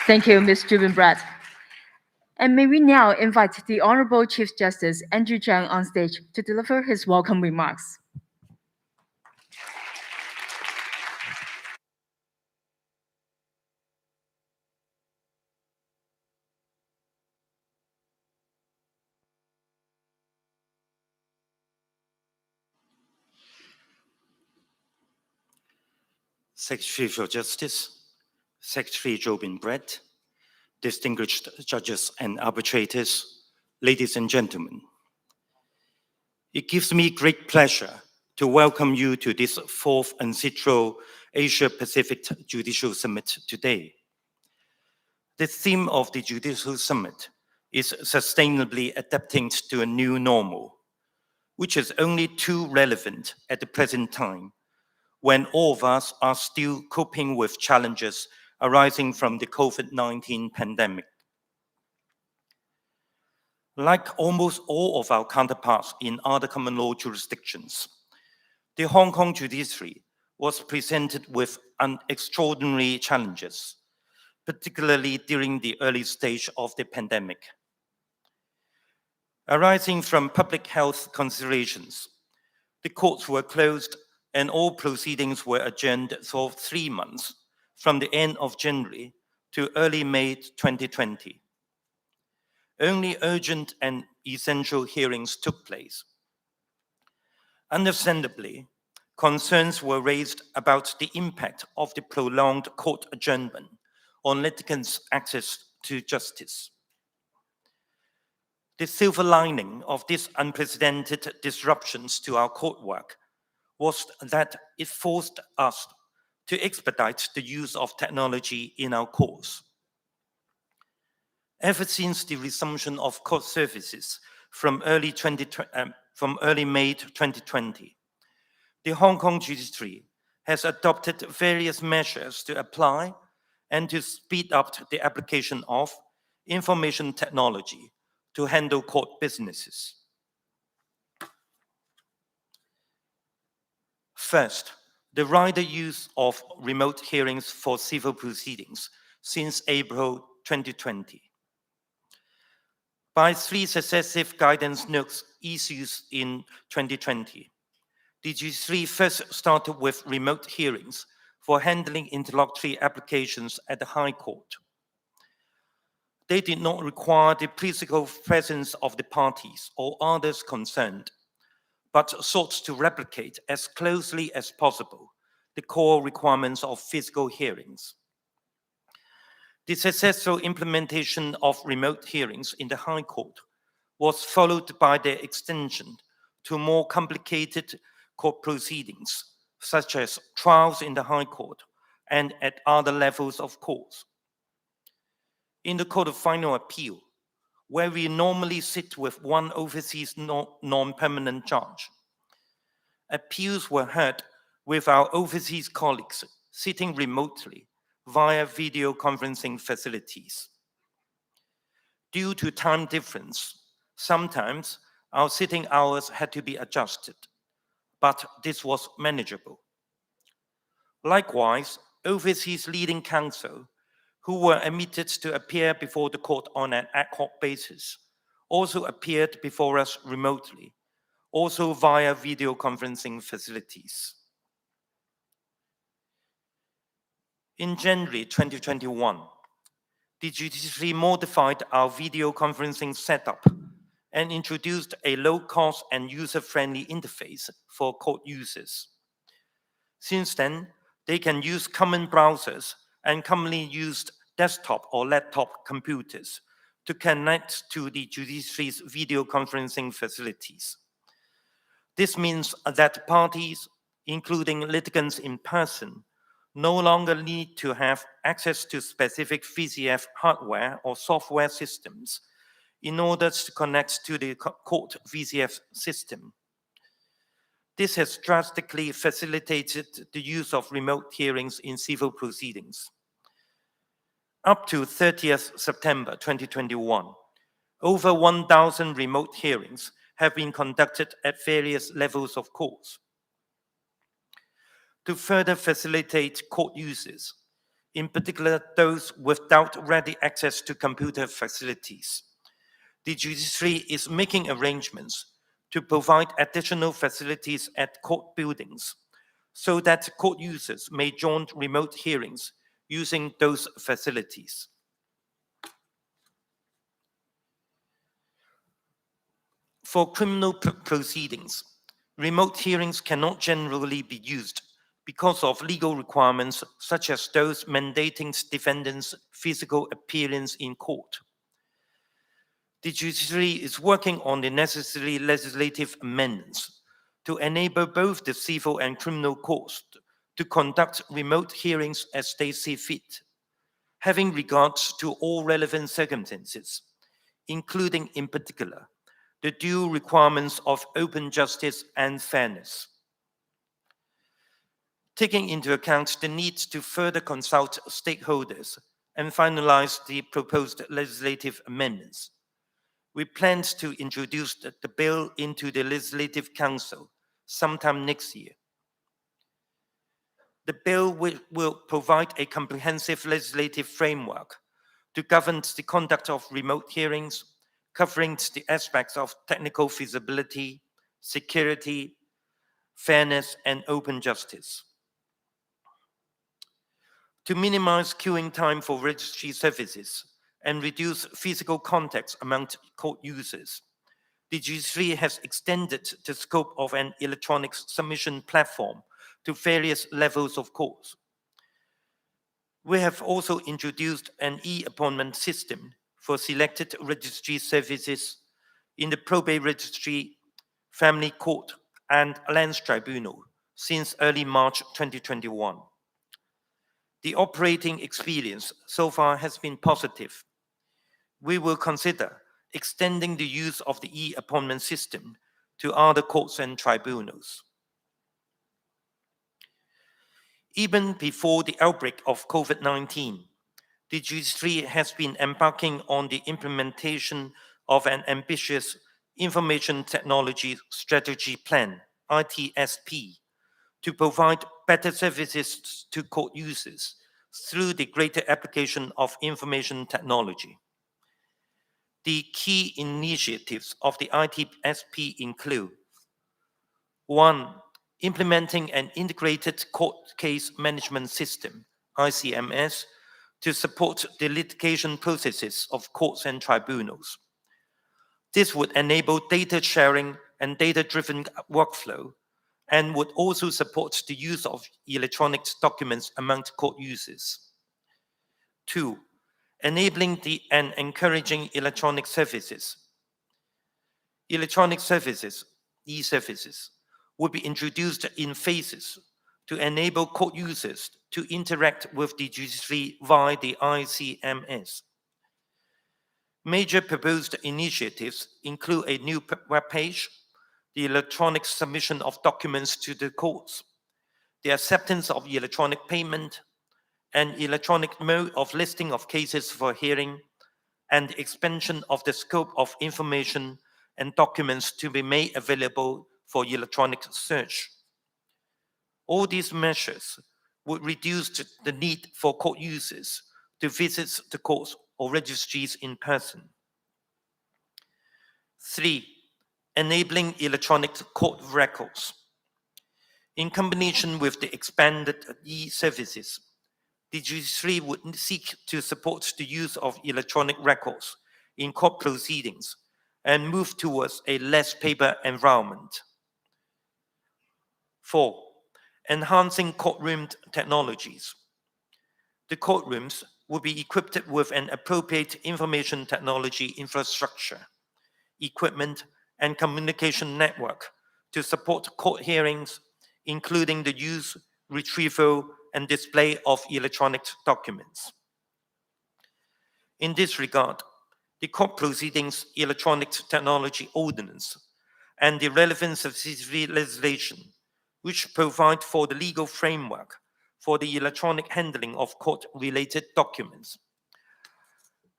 Thank you, Ms. Jubenbrad. And may we now invite the Honorable Chief Justice Andrew Chang on stage to deliver his welcome remarks. Secretary for Justice, Secretary Jubenbrad, distinguished judges and arbitrators, ladies and gentlemen. It gives me great pleasure to welcome you to this fourth UNCITRAL Asia-Pacific Judicial Summit today. The theme of the Judicial Summit is sustainably adapting to a new normal, which is only too relevant at the present time when all of us are still coping with challenges arising from the COVID-19 pandemic. Like almost all of our counterparts in other common law jurisdictions, the Hong Kong judiciary was presented with extraordinary challenges, particularly during the early stage of the pandemic. Arising from public health considerations, the courts were closed and all proceedings were adjourned for 3 months, from the end of January to early May 2020. Only urgent and essential hearings took place. Understandably, concerns were raised about the impact of the prolonged court adjournment on litigants' access to justice. The silver lining of these unprecedented disruptions to our court work was that it forced us to expedite the use of technology in our courts. Ever since the resumption of court services from early May 2020, the Hong Kong judiciary has adopted various measures to apply and to speed up the application of information technology to handle court businesses. First, the wider use of remote hearings for civil proceedings since April 2020. By 3 successive guidance notes issued in 2020, the judiciary first started with remote hearings for handling interlocutory applications at the High Court. They did not require the physical presence of the parties or others concerned, but sought to replicate as closely as possible the core requirements of physical hearings. The successful implementation of remote hearings in the High Court was followed by their extension to more complicated court proceedings, such as trials in the High Court and at other levels of courts. In the Court of Final Appeal, where we normally sit with one overseas non-permanent judge, appeals were heard with our overseas colleagues sitting remotely via video conferencing facilities. Due to time difference, sometimes our sitting hours had to be adjusted, but this was manageable. Likewise, overseas leading counsel, who were admitted to appear before the court on an ad hoc basis, also appeared before us remotely, also via video conferencing facilities. In January 2021, the judiciary modified our video conferencing setup and introduced a low-cost and user-friendly interface for court users. Since then, they can use common browsers and commonly used desktop or laptop computers to connect to the judiciary's video conferencing facilities. This means that parties, including litigants in person, no longer need to have access to specific VCF hardware or software systems in order to connect to the court VCF system. This has drastically facilitated the use of remote hearings in civil proceedings. Up to 30th September 2021, over 1,000 remote hearings have been conducted at various levels of courts. To further facilitate court users, in particular those without ready access to computer facilities, the judiciary is making arrangements to provide additional facilities at court buildings so that court users may join remote hearings using those facilities. For criminal proceedings, remote hearings cannot generally be used because of legal requirements such as those mandating defendants' physical appearance in court. The judiciary is working on the necessary legislative amendments to enable both the civil and criminal courts to conduct remote hearings as they see fit, having regards to all relevant circumstances, including in particular the due requirements of open justice and fairness. Taking into account the need to further consult stakeholders and finalize the proposed legislative amendments, we plan to introduce the bill into the Legislative Council sometime next year. The bill will provide a comprehensive legislative framework to govern the conduct of remote hearings, covering the aspects of technical feasibility, security, fairness, and open justice. To minimize queuing time for registry services and reduce physical contacts among court users, the judiciary has extended the scope of an electronic submission platform to various levels of courts. We have also introduced an e-appointment system for selected registry services in the probate registry, family court, and lands tribunal since early March 2021. The operating experience so far has been positive. We will consider extending the use of the e-appointment system to other courts and tribunals. Even before the outbreak of COVID-19, the judiciary has been embarking on the implementation of an ambitious Information Technology Strategy Plan, ITSP, to provide better services to court users through the greater application of information technology. The key initiatives of the ITSP include: 1. Implementing an integrated court case management system, ICMS, to support the litigation processes of courts and tribunals. This would enable data sharing and data-driven workflow, and would also support the use of electronic documents among court users. 2. Enabling and encouraging electronic services. Electronic services, e-services, will be introduced in phases to enable court users to interact with the judiciary via the ICMS. Major proposed initiatives include a new web page, the electronic submission of documents to the courts, the acceptance of electronic payment, an electronic mode of listing of cases for hearing, and the expansion of the scope of information and documents to be made available for electronic search. All these measures would reduce the need for court users to visit the courts or registries in person. 3. Enabling electronic court records. In combination with the expanded e-services, the judiciary would seek to support the use of electronic records in court proceedings and move towards a less paper environment. 4. Enhancing courtroom technologies. The courtrooms will be equipped with an appropriate information technology infrastructure, equipment, and communication network to support court hearings, including the use, retrieval, and display of electronic documents. In this regard, the Court Proceedings Electronic Technology Ordinance and the relevant subsidiary legislation, which provide for the legal framework for the electronic handling of court-related documents,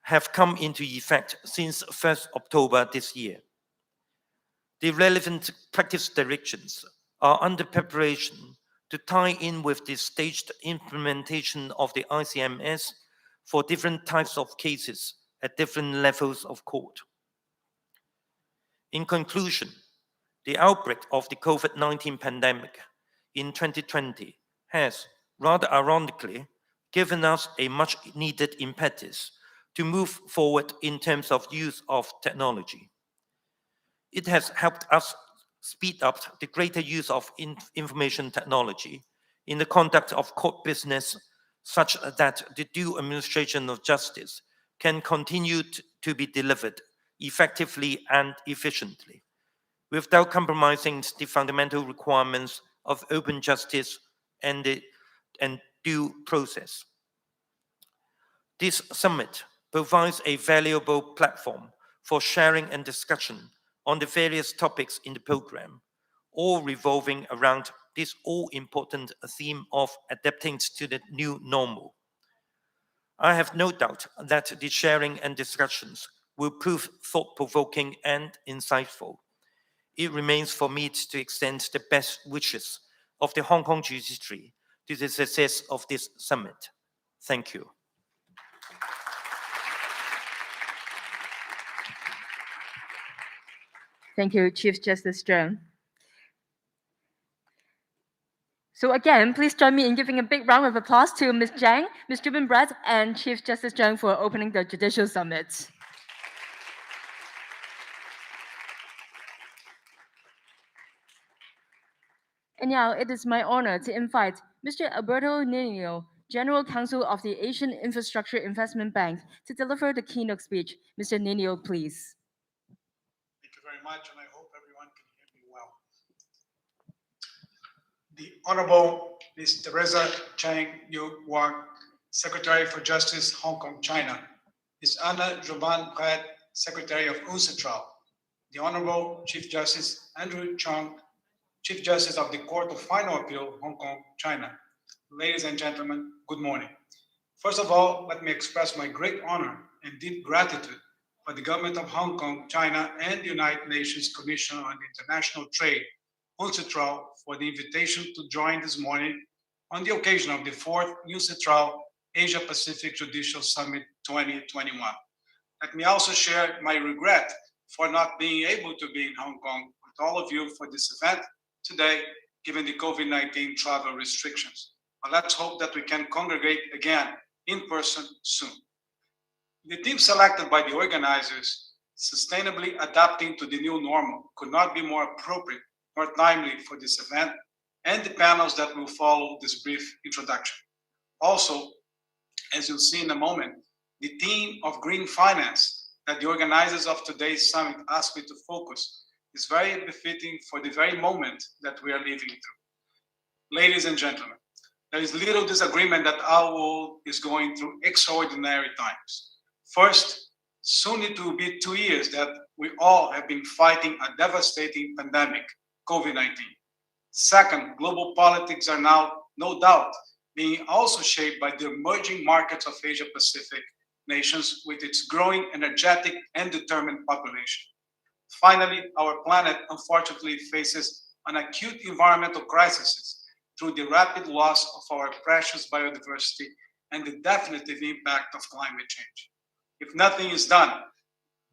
have come into effect since 1st October this year. The relevant practice directions are under preparation to tie in with the staged implementation of the ICMS for different types of cases at different levels of court. In conclusion, the outbreak of the COVID-19 pandemic in 2020 has, rather ironically, given us a much-needed impetus to move forward in terms of use of technology. It has helped us speed up the greater use of information technology in the conduct of court business, such that the due administration of justice can continue to be delivered effectively and efficiently, without compromising the fundamental requirements of open justice and due process. This summit provides a valuable platform for sharing and discussion on the various topics in the program, all revolving around this all-important theme of adapting to the new normal. I have no doubt that the sharing and discussions will prove thought-provoking and insightful. It remains for me to extend the best wishes of the Hong Kong judiciary to the success of this summit. Thank you. Thank you, Chief Justice Zhang. So again, please join me in giving a big round of applause to Ms. Zhang, Ms. Jubin Brett, and Chief Justice Zhang for opening the Judicial Summit. And now it is my honor to invite Mr. Alberto Nino, General Counsel of the Asian Infrastructure Investment Bank, to deliver the keynote speech. Mr. Nino, please. Thank you very much, and I hope everyone can hear me well. The Honorable Ms. Teresa Chang Yu-Wang, Secretary for Justice, Hong Kong, China. Ms. Anna Jovan Pratt, Secretary of UNCITRAL. The Honorable Chief Justice Andrew Chung, Chief Justice of the Court of Final Appeal, Hong Kong, China. Ladies and gentlemen, good morning. First of all, let me express my great honor and deep gratitude for the government of Hong Kong, China, and the United Nations Commission on International Trade, UNCITRAL, for the invitation to join this morning on the occasion of the 4th UNCITRAL Asia Pacific Judicial Summit 2021. Let me also share my regret for not being able to be in Hong Kong with all of you for this event today, given the COVID-19 travel restrictions. But let's hope that we can congregate again in person soon. The team selected by the organizers, Sustainably Adapting to the New Normal, could not be more appropriate or timely for this event and the panels that will follow this brief introduction. Also, as you'll see in a moment, the theme of green finance that the organizers of today's summit asked me to focus is very befitting for the very moment that we are living through. Ladies and gentlemen, there is little disagreement that our world is going through extraordinary times. First, soon it will be 2 years that we all have been fighting a devastating pandemic, COVID-19. Second, global politics are now, no doubt, being also shaped by the emerging markets of Asia Pacific nations with its growing, energetic, and determined population. Finally, our planet unfortunately faces an acute environmental crisis through the rapid loss of our precious biodiversity and the definitive impact of climate change. If nothing is done,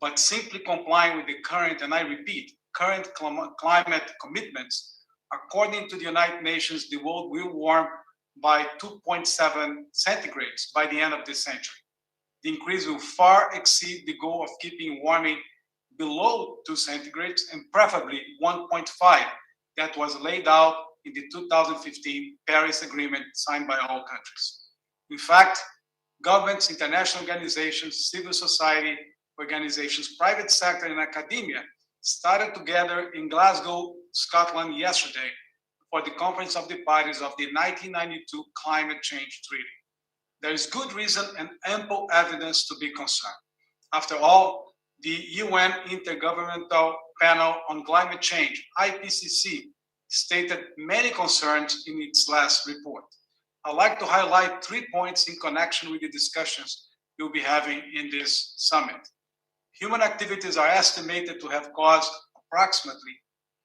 but simply complying with the current, and I repeat, current climate commitments, according to the United Nations, the world will warm by 2.7 centigrades by the end of this century. The increase will far exceed the goal of keeping warming below 2 centigrades and preferably 1.5 that was laid out in the 2015 Paris Agreement signed by all countries. In fact, governments, international organizations, civil society organizations, private sector, and academia started together in Glasgow, Scotland yesterday for the Conference of the Parties of the 1992 Climate Change Treaty. There is good reason and ample evidence to be concerned. After all, the UN Intergovernmental Panel on Climate Change, IPCC, stated many concerns in its last report. I'd like to highlight 3 points in connection with the discussions we'll be having in this summit. Human activities are estimated to have caused approximately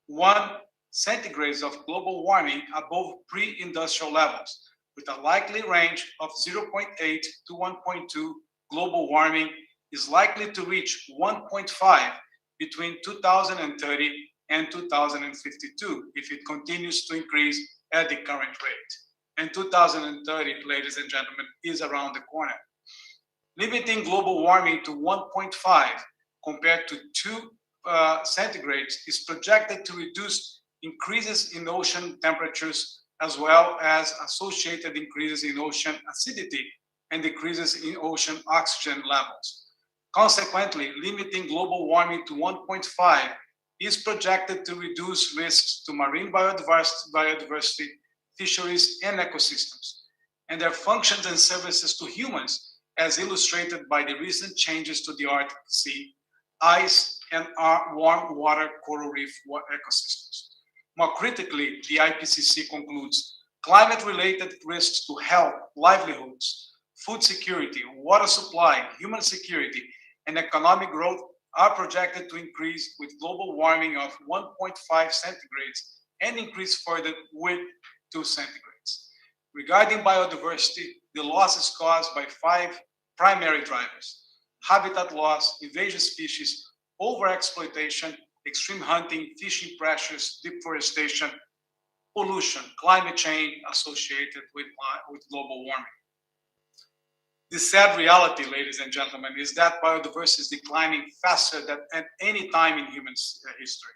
1 centigrade of global warming above pre-industrial levels, with a likely range of 0.8 to 1.2. Global warming is likely to reach 1.5 between 2030 and 2052 if it continues to increase at the current rate. And 2030, ladies and gentlemen, is around the corner. Limiting global warming to 1.5 compared to 2 centigrades is projected to reduce increases in ocean temperatures as well as associated increases in ocean acidity and decreases in ocean oxygen levels. Consequently, limiting global warming to 1.5 is projected to reduce risks to marine biodiversity, fisheries, and ecosystems, and their functions and services to humans, as illustrated by the recent changes to the Arctic Sea, ice, and warm water coral reef ecosystems. More critically, the IPCC concludes, climate-related risks to health, livelihoods, food security, water supply, human security, and economic growth are projected to increase with global warming of 1.5 centigrades and increase further with 2 centigrades. Regarding biodiversity, the loss is caused by 5 primary drivers: habitat loss, invasive species, overexploitation, extreme hunting, fishing pressures, deforestation, pollution, climate change associated with global warming. The sad reality, ladies and gentlemen, is that biodiversity is declining faster than at any time in human history.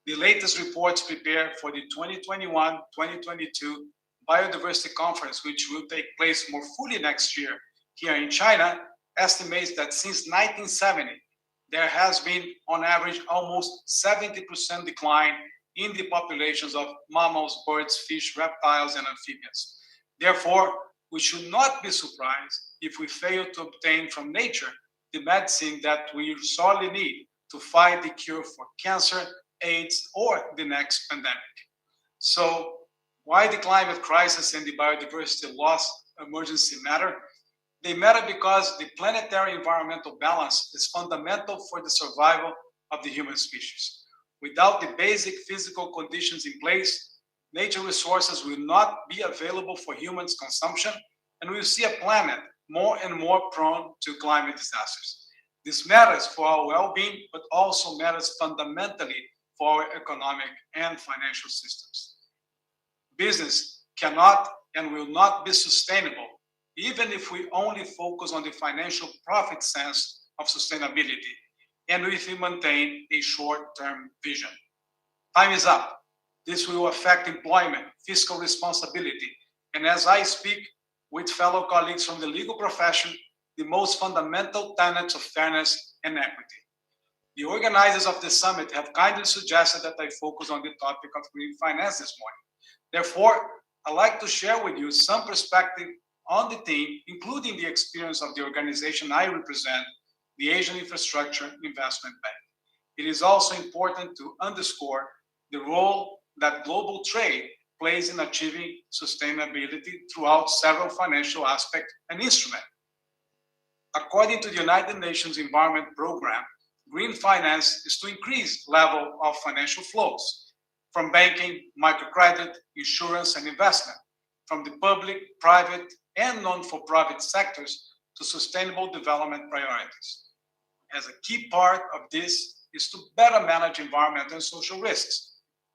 The latest reports prepared for the 2021-2022 Biodiversity Conference, which will take place more fully next year here in China, estimates that since 1970, there has been, on average, almost 70% decline in the populations of mammals, birds, fish, reptiles, and amphibians. Therefore, we should not be surprised if we fail to obtain from nature the medicine that we sorely need to fight the cure for cancer, AIDS, or the next pandemic. So, why the climate crisis and the biodiversity loss emergency matter? They matter because the planetary environmental balance is fundamental for the survival of the human species. Without the basic physical conditions in place, nature resources will not be available for humans' consumption, and we will see a planet more and more prone to climate disasters. This matters for our well-being, but also matters fundamentally for our economic and financial systems. Business cannot and will not be sustainable, even if we only focus on the financial profit sense of sustainability, and if we maintain a short-term vision. Time is up. This will affect employment, fiscal responsibility, and as I speak with fellow colleagues from the legal profession, the most fundamental tenets of fairness and equity. The organizers of the summit have kindly suggested that I focus on the topic of green finance this morning. Therefore, I'd like to share with you some perspective on the theme, including the experience of the organization I represent, the Asian Infrastructure Investment Bank. It is also important to underscore the role that global trade plays in achieving sustainability throughout several financial aspects and instruments. According to the United Nations Environment Programme, green finance is to increase level of financial flows from banking, microcredit, insurance, and investment, from the public, private, and non-for-profit sectors to sustainable development priorities. As a key part of this is to better manage environmental and social risks,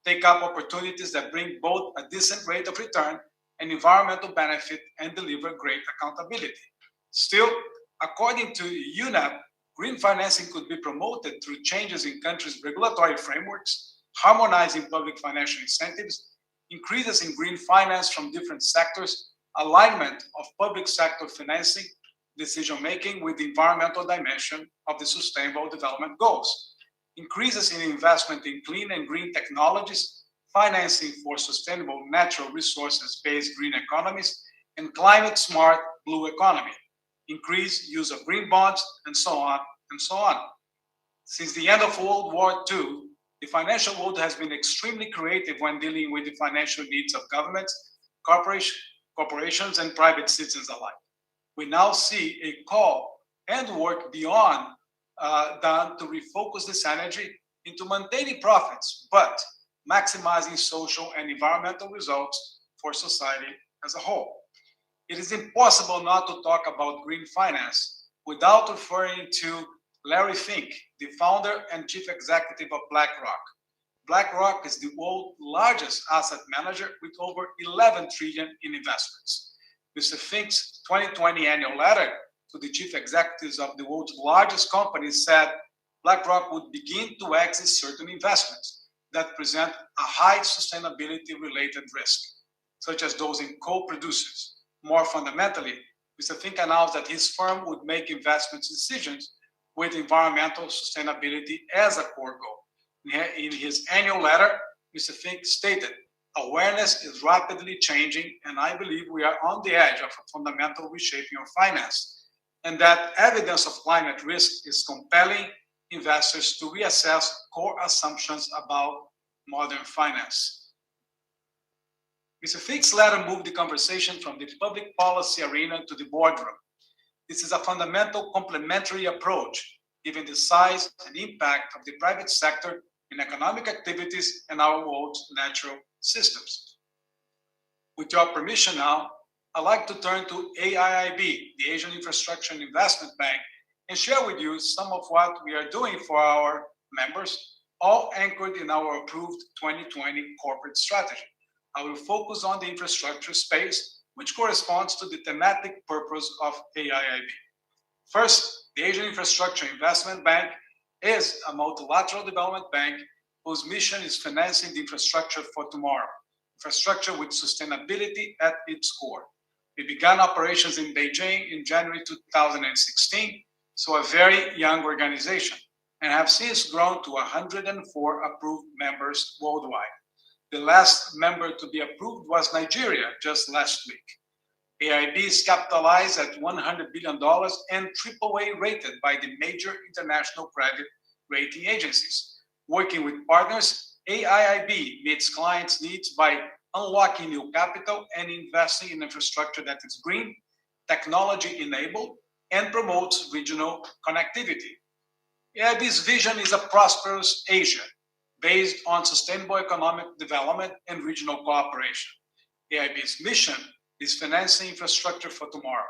take up opportunities that bring both a decent rate of return and environmental benefit, and deliver great accountability. Still, according to UNEP, green financing could be promoted through changes in countries' regulatory frameworks, harmonizing public financial incentives, increases in green finance from different sectors, alignment of public sector financing, decision-making with the environmental dimension of the Sustainable Development Goals, increases in investment in clean and green technologies, financing for sustainable natural resources-based green economies, and climate-smart blue economy, increased use of green bonds, and so on and so on. Since the end of World War II, the financial world has been extremely creative when dealing with the financial needs of governments, corporations, and private citizens alike. We now see a call and work beyond done to refocus this energy into maintaining profits, but maximizing social and environmental results for society as a whole. It is impossible not to talk about green finance without referring to Larry Fink, the founder and chief executive of BlackRock. BlackRock is the world's largest asset manager with over 11 trillion in investments. Mr. Fink's 2020 annual letter to the chief executives of the world's largest companies said BlackRock would begin to exit certain investments that present a high sustainability-related risk, such as those in coal producers. More fundamentally, Mr. Fink announced that his firm would make investment decisions with environmental sustainability as a core goal. In his annual letter, Mr. Fink stated, "Awareness is rapidly changing, and I believe we are on the edge of a fundamental reshaping of finance, and that evidence of climate risk is compelling investors to reassess core assumptions about modern finance." Mr. Fink's letter moved the conversation from the public policy arena to the boardroom. This is a fundamental complementary approach, given the size and impact of the private sector in economic activities and our world's natural systems. With your permission now, I'd like to turn to AIIB, the Asian Infrastructure and Investment Bank, and share with you some of what we are doing for our members, all anchored in our approved 2020 corporate strategy. I will focus on the infrastructure space, which corresponds to the thematic purpose of AIIB. First, the Asian Infrastructure Investment Bank is a multilateral development bank whose mission is financing the infrastructure for tomorrow, infrastructure with sustainability at its core. We began operations in Beijing in January 2016, so a very young organization, and have since grown to 104 approved members worldwide. The last member to be approved was Nigeria just last week. AIB is capitalized at $100 billion and AAA rated by the major international credit rating agencies. Working with partners, AIIB meets clients' needs by unlocking new capital and investing in infrastructure that is green, technology-enabled, and promotes regional connectivity. AIB's vision is a prosperous Asia based on sustainable economic development and regional cooperation. AIB's mission is financing infrastructure for tomorrow.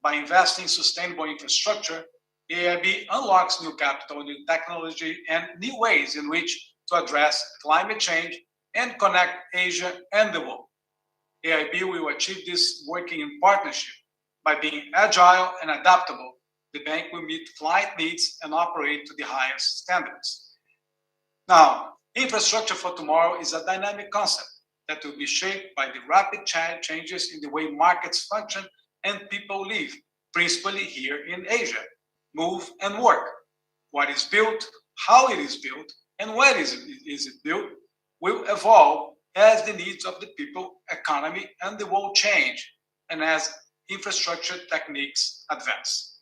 By investing in sustainable infrastructure, AIB unlocks new capital, new technology, and new ways in which to address climate change and connect Asia and the world. AIB will achieve this working in partnership. By being agile and adaptable, the bank will meet client needs and operate to the highest standards. Now, infrastructure for tomorrow is a dynamic concept that will be shaped by the rapid changes in the way markets function and people live, principally here in Asia, move and work. What is built, how it is built, and where is it built will evolve as the needs of the people, economy, and the world change, and as infrastructure techniques advance.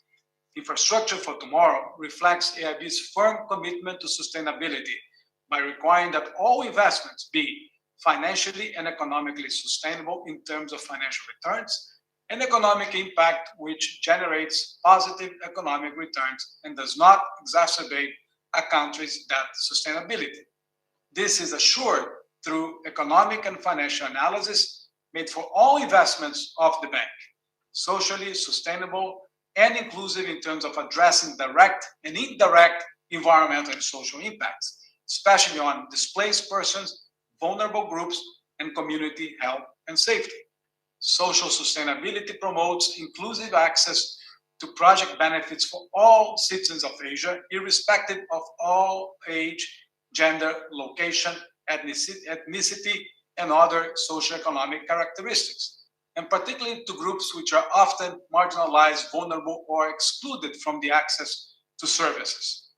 Infrastructure for tomorrow reflects AIB's firm commitment to sustainability by requiring that all investments be financially and economically sustainable in terms of financial returns and economic impact, which generates positive economic returns and does not exacerbate a country's debt sustainability. This is assured through economic and financial analysis made for all investments of the bank, socially sustainable and inclusive in terms of addressing direct and indirect environmental and social impacts, especially on displaced persons, vulnerable groups, and community health and safety. Social sustainability promotes inclusive access to project benefits for all citizens of Asia, irrespective of all age, gender, location, ethnicity, and other socioeconomic characteristics, and particularly to groups which are often marginalized, vulnerable, or excluded from the access to services.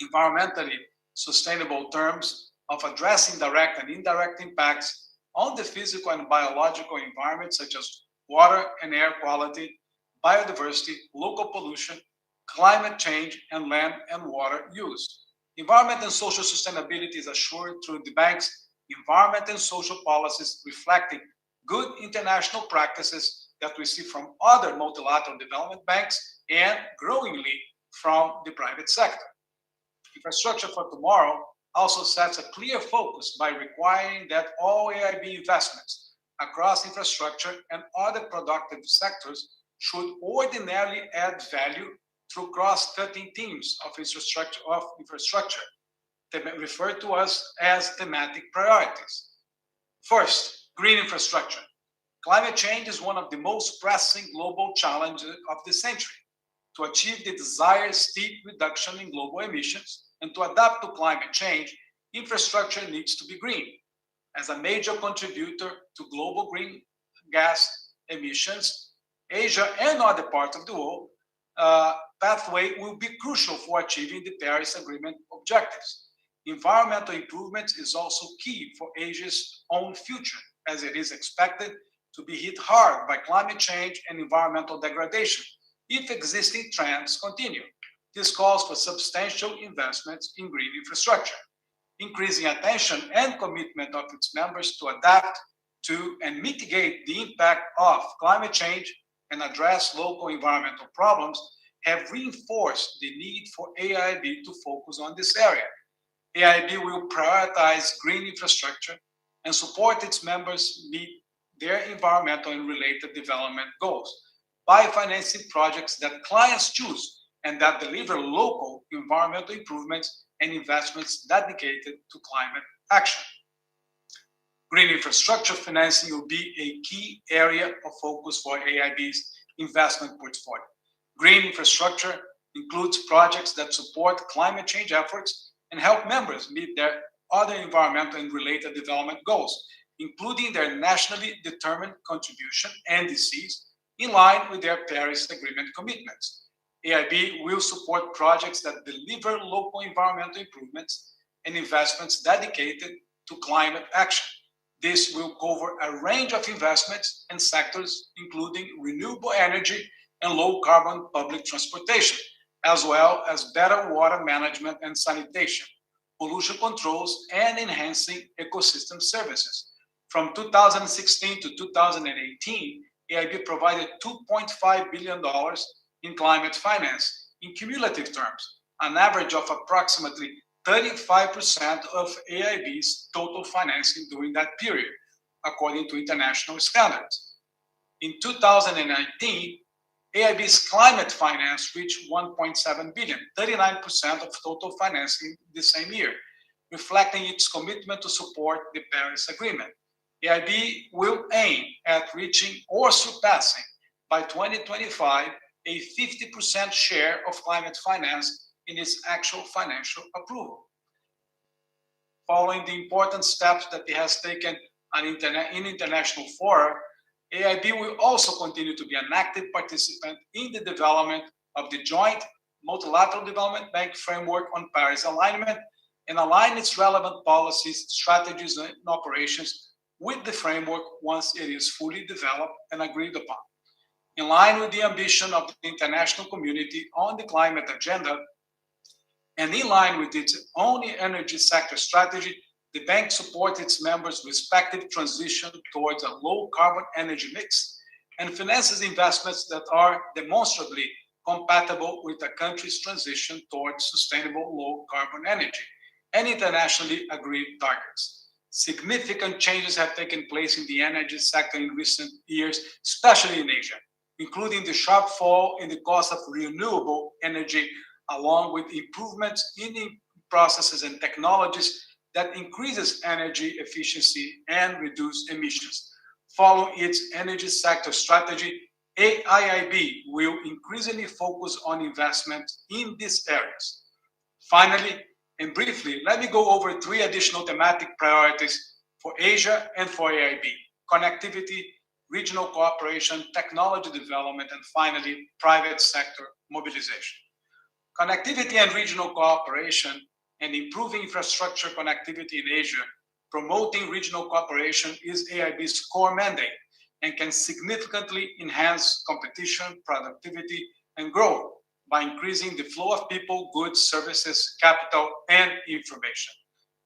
Environmentally sustainable terms of addressing direct and indirect impacts on the physical and biological environment, such as water and air quality, biodiversity, local pollution, climate change, and land and water use. Environment and social sustainability is assured through the bank's environment and social policies reflecting good international practices that we see from other multilateral development banks and growingly from the private sector. Infrastructure for tomorrow also sets a clear focus by requiring that all AIB investments across infrastructure and other productive sectors should ordinarily add value through cross-cutting themes of infrastructure, referred to us as thematic priorities. First, green infrastructure. Climate change is one of the most pressing global challenges of the century. To achieve the desired steep reduction in global emissions and to adapt to climate change, infrastructure needs to be green. As a major contributor to global green gas emissions, Asia and other parts of the world, pathway will be crucial for achieving the Paris Agreement objectives. Environmental improvement is also key for Asia's own future, as it is expected to be hit hard by climate change and environmental degradation if existing trends continue. This calls for substantial investments in green infrastructure, increasing attention and commitment of its members to adapt to and mitigate the impact of climate change and address local environmental problems have reinforced the need for AIB to focus on this area. AIB will prioritize green infrastructure and support its members meet their environmental and related development goals by financing projects that clients choose and that deliver local environmental improvements and investments dedicated to climate action. Green infrastructure financing will be a key area of focus for AIB's investment portfolio. Green infrastructure includes projects that support climate change efforts and help members meet their other environmental and related development goals, including their nationally determined contribution, NDCs, in line with their Paris Agreement commitments. AIB will support projects that deliver local environmental improvements and investments dedicated to climate action. This will cover a range of investments and sectors, including renewable energy and low-carbon public transportation, as well as better water management and sanitation, pollution controls, and enhancing ecosystem services. From 2016 to 2018, AIB provided $2.5 billion in climate finance in cumulative terms, an average of approximately 35% of AIB's total financing during that period, according to international standards. In 2019, AIB's climate finance reached $1.7 billion, 39% of total financing the same year, reflecting its commitment to support the Paris Agreement. AIB will aim at reaching or surpassing by 2025 a 50% share of climate finance in its actual financial approval. Following the important steps that it has taken in international fora, AIB will also continue to be an active participant in the development of the joint multilateral development bank framework on Paris alignment and align its relevant policies, strategies, and operations with the framework once it is fully developed and agreed upon. In line with the ambition of the international community on the climate agenda, and in line with its own energy sector strategy, the bank supports its members' respective transition towards a low-carbon energy mix and finances investments that are demonstrably compatible with a country's transition towards sustainable low-carbon energy and internationally agreed targets. Significant changes have taken place in the energy sector in recent years, especially in Asia, including the sharp fall in the cost of renewable energy, along with improvements in the processes and technologies that increases energy efficiency and reduce emissions. Following its energy sector strategy, AIIB will increasingly focus on investment in these areas. Finally, and briefly, let me go over 3 additional thematic priorities for Asia and for AIB: connectivity, regional cooperation, technology development, and finally, private sector mobilization. Connectivity and regional cooperation and improving infrastructure connectivity in Asia, promoting regional cooperation is AIB's core mandate and can significantly enhance competition, productivity, and growth by increasing the flow of people, goods, services, capital, and information.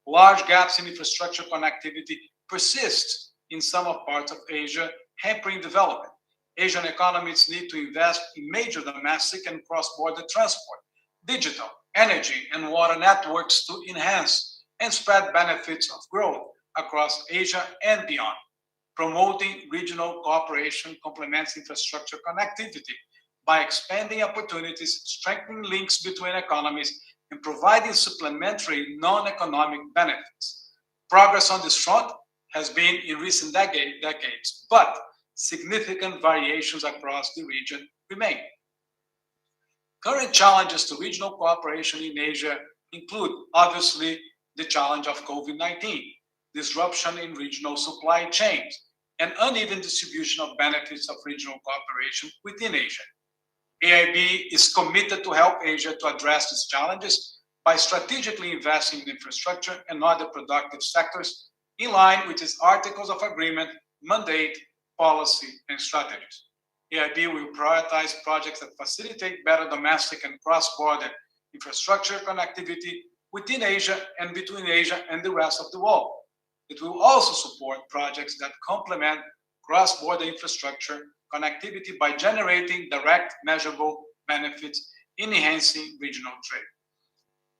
Large gaps in infrastructure connectivity persist in some parts of Asia, hampering development. Asian economies need to invest in major domestic and cross-border transport, digital, energy, and water networks to enhance and spread benefits of growth across Asia and beyond. Promoting regional cooperation complements infrastructure connectivity by expanding opportunities, strengthening links between economies, and providing supplementary non-economic benefits. Progress on this front has been in recent decades, but significant variations across the region remain. Current challenges to regional cooperation in Asia include, obviously, the challenge of COVID-19, disruption in regional supply chains, and uneven distribution of benefits of regional cooperation within Asia. AIB is committed to help Asia to address these challenges by strategically investing in infrastructure and other productive sectors in line with its Articles of Agreement, mandate, policy, and strategies. AIB will prioritize projects that facilitate better domestic and cross-border infrastructure connectivity within Asia and between Asia and the rest of the world. It will also support projects that complement cross-border infrastructure connectivity by generating direct, measurable benefits in enhancing regional trade.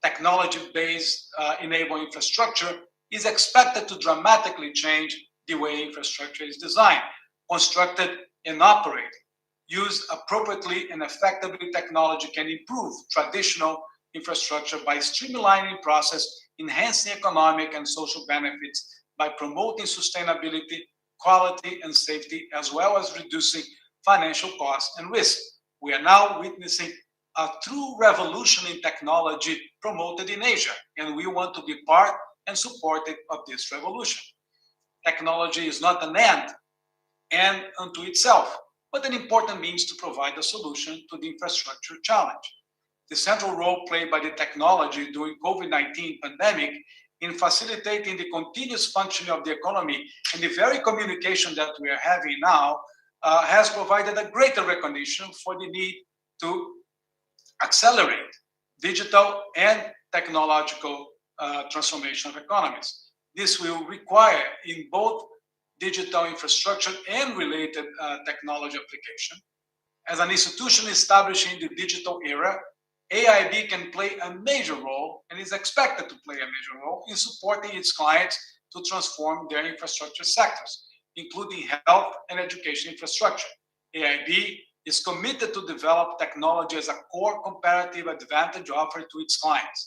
Technology-based enabling infrastructure is expected to dramatically change the way infrastructure is designed, constructed, and operated. Used appropriately and effectively, technology can improve traditional infrastructure by streamlining process, enhancing economic and social benefits by promoting sustainability, quality, and safety, as well as reducing financial costs and risk. We are now witnessing a true revolution in technology promoted in Asia, and we want to be part and supportive of this revolution. Technology is not an end unto itself, but an important means to provide a solution to the infrastructure challenge. The central role played by the technology during COVID-19 pandemic in facilitating the continuous functioning of the economy and the very communication that we are having now has provided a greater recognition for the need to accelerate digital and technological transformation of economies. This will require in both digital infrastructure and related technology application. As an institution established in the digital era, AIB can play a major role and is expected to play a major role in supporting its clients to transform their infrastructure sectors, including health and education infrastructure. AIB is committed to develop technology as a core comparative advantage offered to its clients.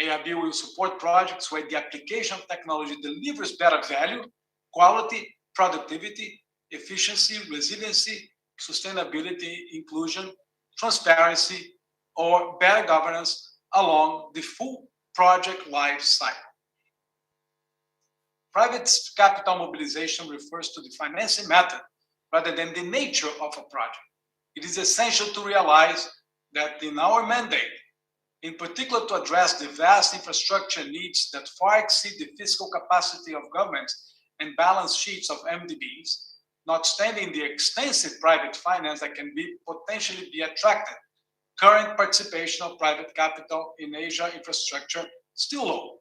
AIB will support projects where the application of technology delivers better value, quality, productivity, efficiency, resiliency, sustainability, inclusion, transparency, or better governance along the full project life cycle. Private capital mobilization refers to the financing method rather than the nature of a project. It is essential to realize that in our mandate, in particular to address the vast infrastructure needs that far exceed the fiscal capacity of governments and balance sheets of MDBs, notwithstanding the extensive private finance that can potentially be attracted, current participation of private capital in Asia infrastructure still low.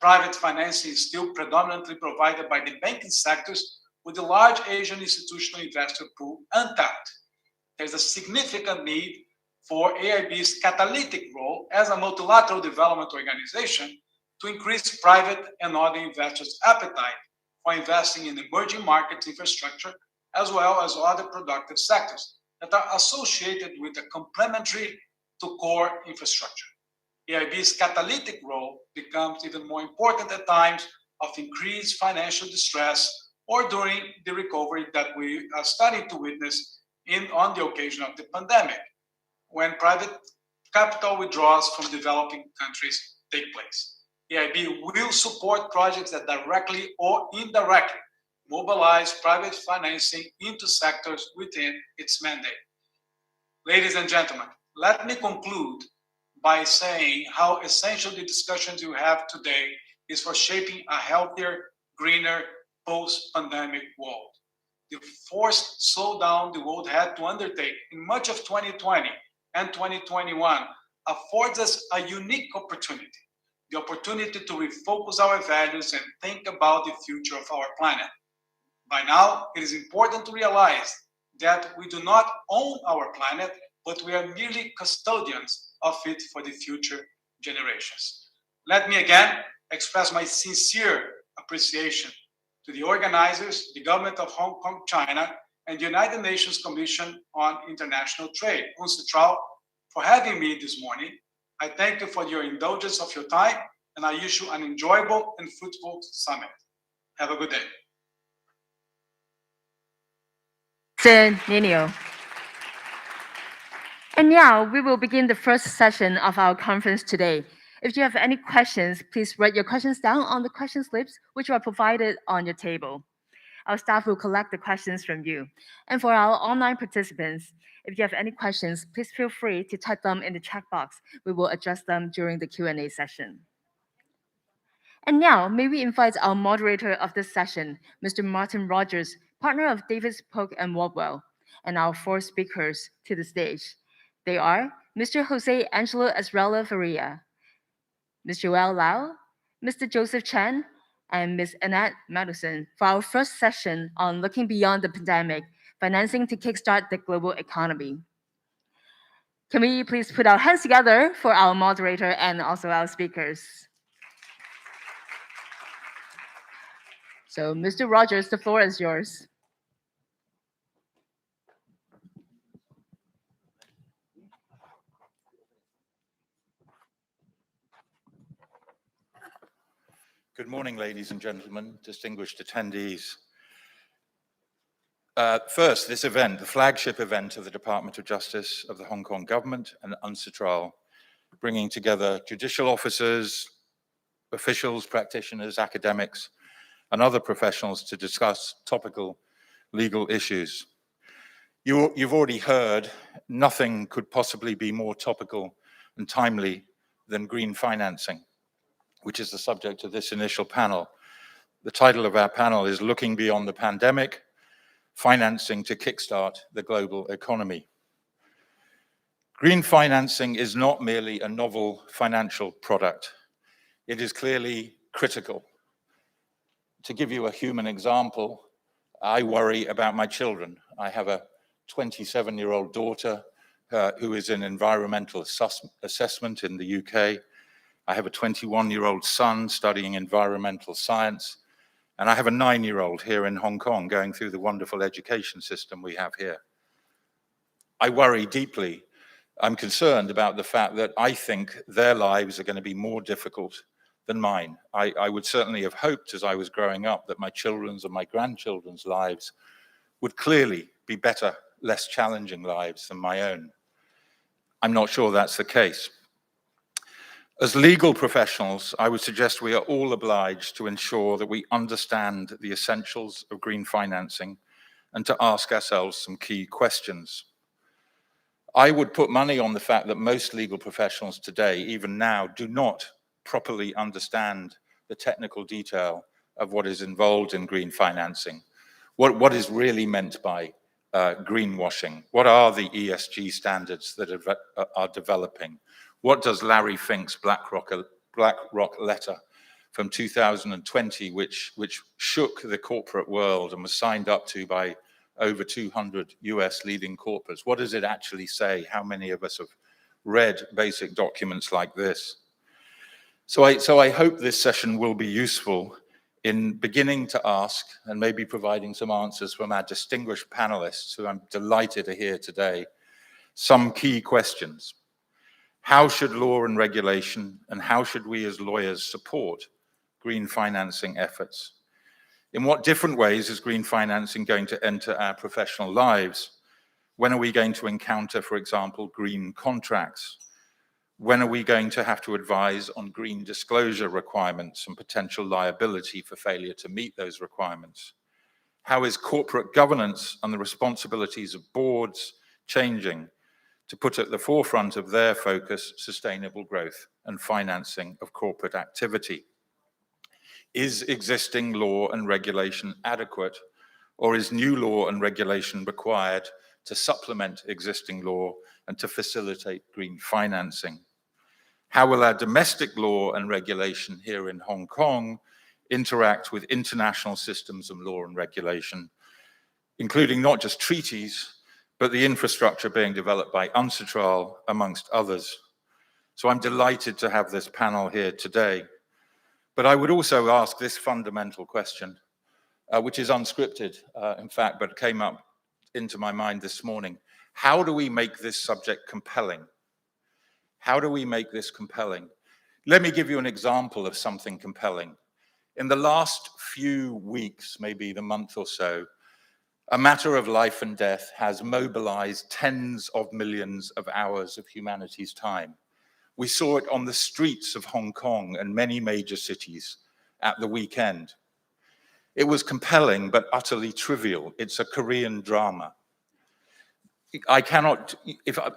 Private financing is still predominantly provided by the banking sectors, with the large Asian institutional investor pool untapped. There's a significant need for AIB's catalytic role as a multilateral development organization to increase private and other investors' appetite for investing in emerging market infrastructure, as well as other productive sectors that are associated with a complementary to core infrastructure. AIB's catalytic role becomes even more important at times of increased financial distress or during the recovery that we are starting to witness on the occasion of the pandemic, when private capital withdrawals from developing countries take place. AIB will support projects that directly or indirectly mobilize private financing into sectors within its mandate. Ladies and gentlemen, let me conclude by saying how essential the discussions you have today is for shaping a healthier, greener, post-pandemic world. The forced slowdown the world had to undertake in much of 2020 and 2021 affords us a unique opportunity, the opportunity to refocus our values and think about the future of our planet. By now, it is important to realize that we do not own our planet, but we are merely custodians of it for the future generations. Let me again express my sincere appreciation to the organizers, the government of Hong Kong, China, and the United Nations Commission on International Trade, UNCITRAL, for having me this morning. I thank you for your indulgence of your time, and I wish you an enjoyable and fruitful summit. Have a good day. Nino. And now we will begin the first session of our conference today. If you have any questions, please write your questions down on the question slips, which are provided on your table. Our staff will collect the questions from you. And for our online participants, if you have any questions, please feel free to type them in the chat box. We will address them during the Q&A session. And now, may we invite our moderator of this session, Mr. Martin Rogers, partner of Davis Polk & Wardwell, and our four speakers to the stage. They are Mr. Jose Angelo Azrella Faria, Ms. Joelle Lau, Mr. Joseph Chen, and Ms. Annette Madison for our first session on Looking Beyond the Pandemic, Financing to Kickstart the Global Economy. Can we please put our hands together for our moderator and also our speakers? So, Mr. Rogers, the floor is yours. Good morning, ladies and gentlemen, distinguished attendees. First, this event, the flagship event of the Department of Justice of the Hong Kong government and UNCITRAL, bringing together judicial officers, officials, practitioners, academics, and other professionals to discuss topical legal issues. You've already heard nothing could possibly be more topical and timely than green financing, which is the subject of this initial panel. The title of our panel is Looking Beyond the Pandemic, Financing to Kickstart the Global Economy. Green financing is not merely a novel financial product. It is clearly critical. To give you a human example, I worry about my children. I have a 27-year-old daughter who is in environmental assessment in the UK. I have a 21-year-old son studying environmental science, and I have a 9-year-old here in Hong Kong going through the wonderful education system we have here. I worry deeply. I'm concerned about the fact that I think their lives are going to be more difficult than mine. I would certainly have hoped as I was growing up that my children's and my grandchildren's lives would clearly be better, less challenging lives than my own. I'm not sure that's the case. As legal professionals, I would suggest we are all obliged to ensure that we understand the essentials of green financing and to ask ourselves some key questions. I would put money on the fact that most legal professionals today, even now, do not properly understand the technical detail of what is involved in green financing. What is really meant by greenwashing? What are the ESG standards that are developing? What does Larry Fink's BlackRock letter from 2020, which shook the corporate world and was signed up to by over 200 US leading corporates, what does it actually say? How many of us have read basic documents like this? So I hope this session will be useful in beginning to ask and maybe providing some answers from our distinguished panelists, who I'm delighted to hear today, some key questions. How should law and regulation, and how should we as lawyers support green financing efforts? In what different ways is green financing going to enter our professional lives? When are we going to encounter, for example, green contracts? When are we going to have to advise on green disclosure requirements and potential liability for failure to meet those requirements? How is corporate governance and the responsibilities of boards changing to put at the forefront of their focus sustainable growth and financing of corporate activity? Is existing law and regulation adequate, or is new law and regulation required to supplement existing law and to facilitate green financing? How will our domestic law and regulation here in Hong Kong interact with international systems of law and regulation, including not just treaties, but the infrastructure being developed by UNCITRAL, amongst others? So I'm delighted to have this panel here today. But I would also ask this fundamental question, which is unscripted, in fact, but came up into my mind this morning. How do we make this subject compelling? How do we make this compelling? Let me give you an example of something compelling. In the last few weeks, maybe the month or so, a matter of life and death has mobilized tens of millions of hours of humanity's time. We saw it on the streets of Hong Kong and many major cities at the weekend. It was compelling, but utterly trivial. It's a Korean drama. I cannot,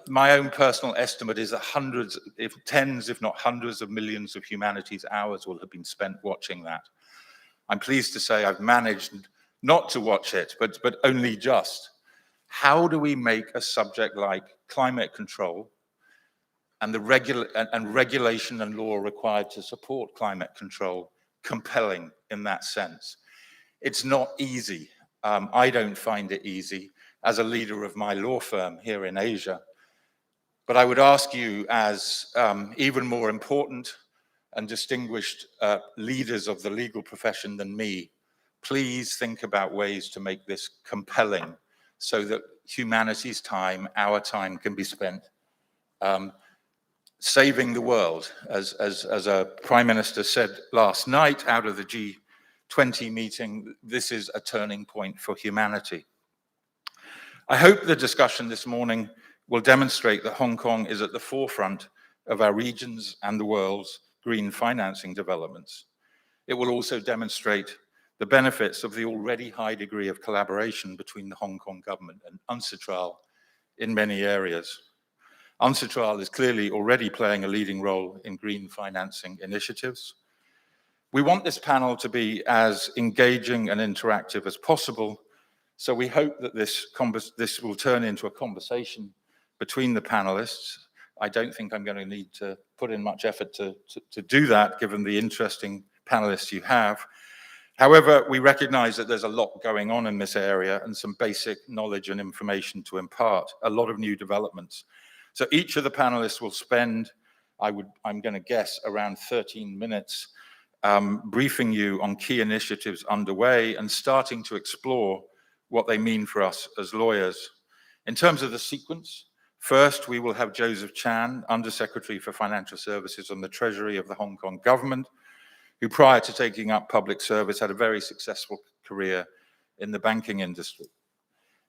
my own personal estimate is that hundreds, tens, if not hundreds of millions of humanity's hours will have been spent watching that. I'm pleased to say I've managed not to watch it, but only just. How do we make a subject like climate control and the regulation and law required to support climate control compelling in that sense? It's not easy. I don't find it easy as a leader of my law firm here in Asia. But I would ask you, as even more important and distinguished leaders of the legal profession than me, please think about ways to make this compelling so that humanity's time, our time, can be spent saving the world, as a Prime Minister said last night out of the G20 meeting. This is a turning point for humanity. I hope the discussion this morning will demonstrate that Hong Kong is at the forefront of our region's and the world's green financing developments. It will also demonstrate the benefits of the already high degree of collaboration between the Hong Kong government and UNCITRAL in many areas. UNCITRAL is clearly already playing a leading role in green financing initiatives. We want this panel to be as engaging and interactive as possible, so we hope that this will turn into a conversation between the panelists. I don't think I'm going to need to put in much effort to do that, given the interesting panelists you have. However, we recognize that there's a lot going on in this area and some basic knowledge and information to impart, a lot of new developments. So each of the panelists will spend, I'm going to guess, around 13 minutes briefing you on key initiatives underway and starting to explore what they mean for us as lawyers. In terms of the sequence, first we will have Joseph Chan, Undersecretary for Financial Services on the Treasury of the Hong Kong Government, who prior to taking up public service had a very successful career in the banking industry.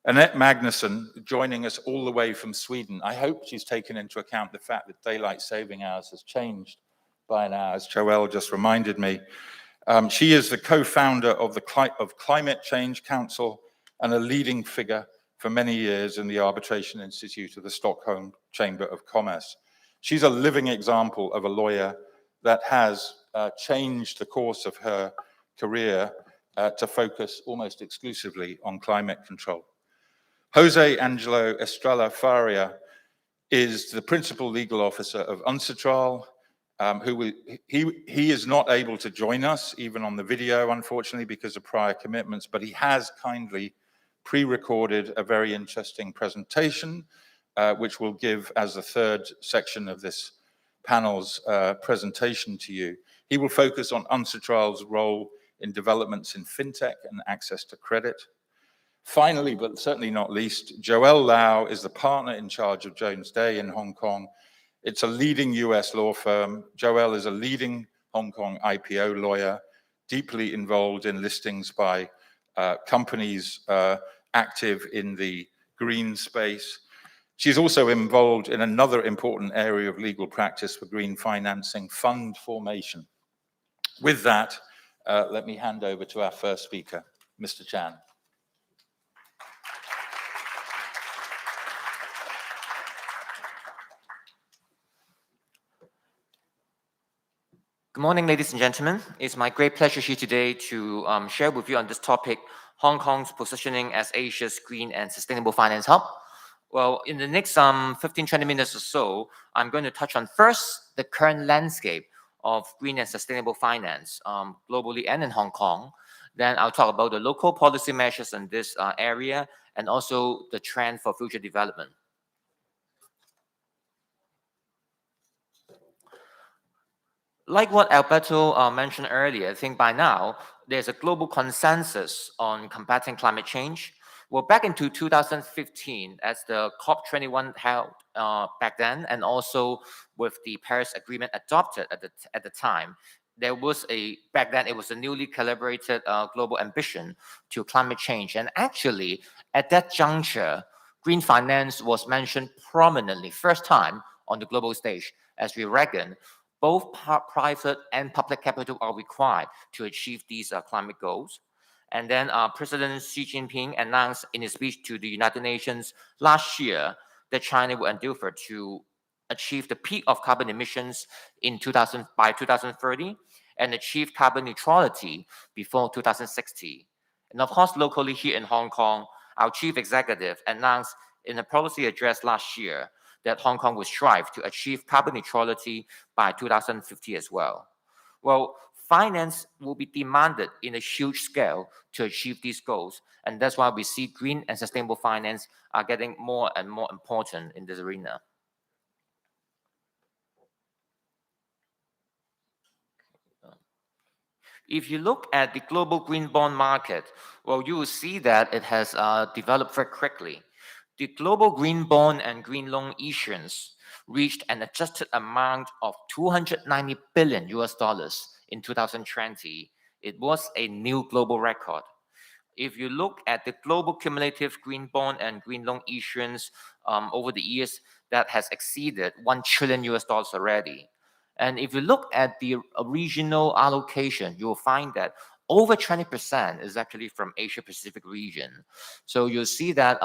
Annette Magnusson, joining us all the way from Sweden. I hope she's taken into account the fact that daylight saving hours has changed by an hour, as Joelle just reminded me. She is the co-founder of Climate Change Council and a leading figure for many years in the Arbitration Institute of the Stockholm Chamber of Commerce. She's a living example of a lawyer that has changed the course of her career to focus almost exclusively on climate control. Jose Angelo Estrella Faria is the principal legal officer of UNCITRAL. He is not able to join us, even on the video, unfortunately, because of prior commitments, but he has kindly pre-recorded a very interesting presentation, which we'll give as the third section of this panel's presentation to you. He will focus on UNCITRAL's role in developments in fintech and access to credit. Finally, but certainly not least, Joelle Lau is the partner in charge of Jones Day in Hong Kong. It's a leading US law firm. Joelle is a leading Hong Kong IPO lawyer, deeply involved in listings by companies active in the green space. She's also involved in another important area of legal practice for green financing, fund formation. With that, let me hand over to our first speaker, Mr. Chan. Good morning, ladies and gentlemen. It's my great pleasure here today to share with you on this topic, Hong Kong's positioning as Asia's green and sustainable finance hub. Well, in the next 15-20 minutes or so, I'm going to touch on first the current landscape of green and sustainable finance globally and in Hong Kong. Then I'll talk about the local policy measures in this area and also the trend for future development. Like what Alberto mentioned earlier, I think by now, there's a global consensus on combating climate change. Well, back into 2015, as the COP21 held back then, and also with the Paris Agreement adopted at the time, there was back then, it was a newly calibrated global ambition to climate change. And actually, at that juncture, green finance was mentioned prominently, first time on the global stage, as we reckon both private and public capital are required to achieve these climate goals. And then President Xi Jinping announced in his speech to the United Nations last year that China will endeavor to achieve the peak of carbon emissions by 2030 and achieve carbon neutrality before 2060. And of course, locally here in Hong Kong, our chief executive announced in a policy address last year that Hong Kong will strive to achieve carbon neutrality by 2050 as well. Well, finance will be demanded in a huge scale to achieve these goals. And that's why we see green and sustainable finance are getting more and more important in this arena. If you look at the global green bond market, well, you will see that it has developed very quickly. The global green bond and green loan issuance reached an adjusted amount of $290 billion in 2020. It was a new global record. If you look at the global cumulative green bond and green loan issuance over the years, that has exceeded $1 trillion already. And if you look at the regional allocation, you'll find that over 20% is actually from Asia Pacific region. So you'll see that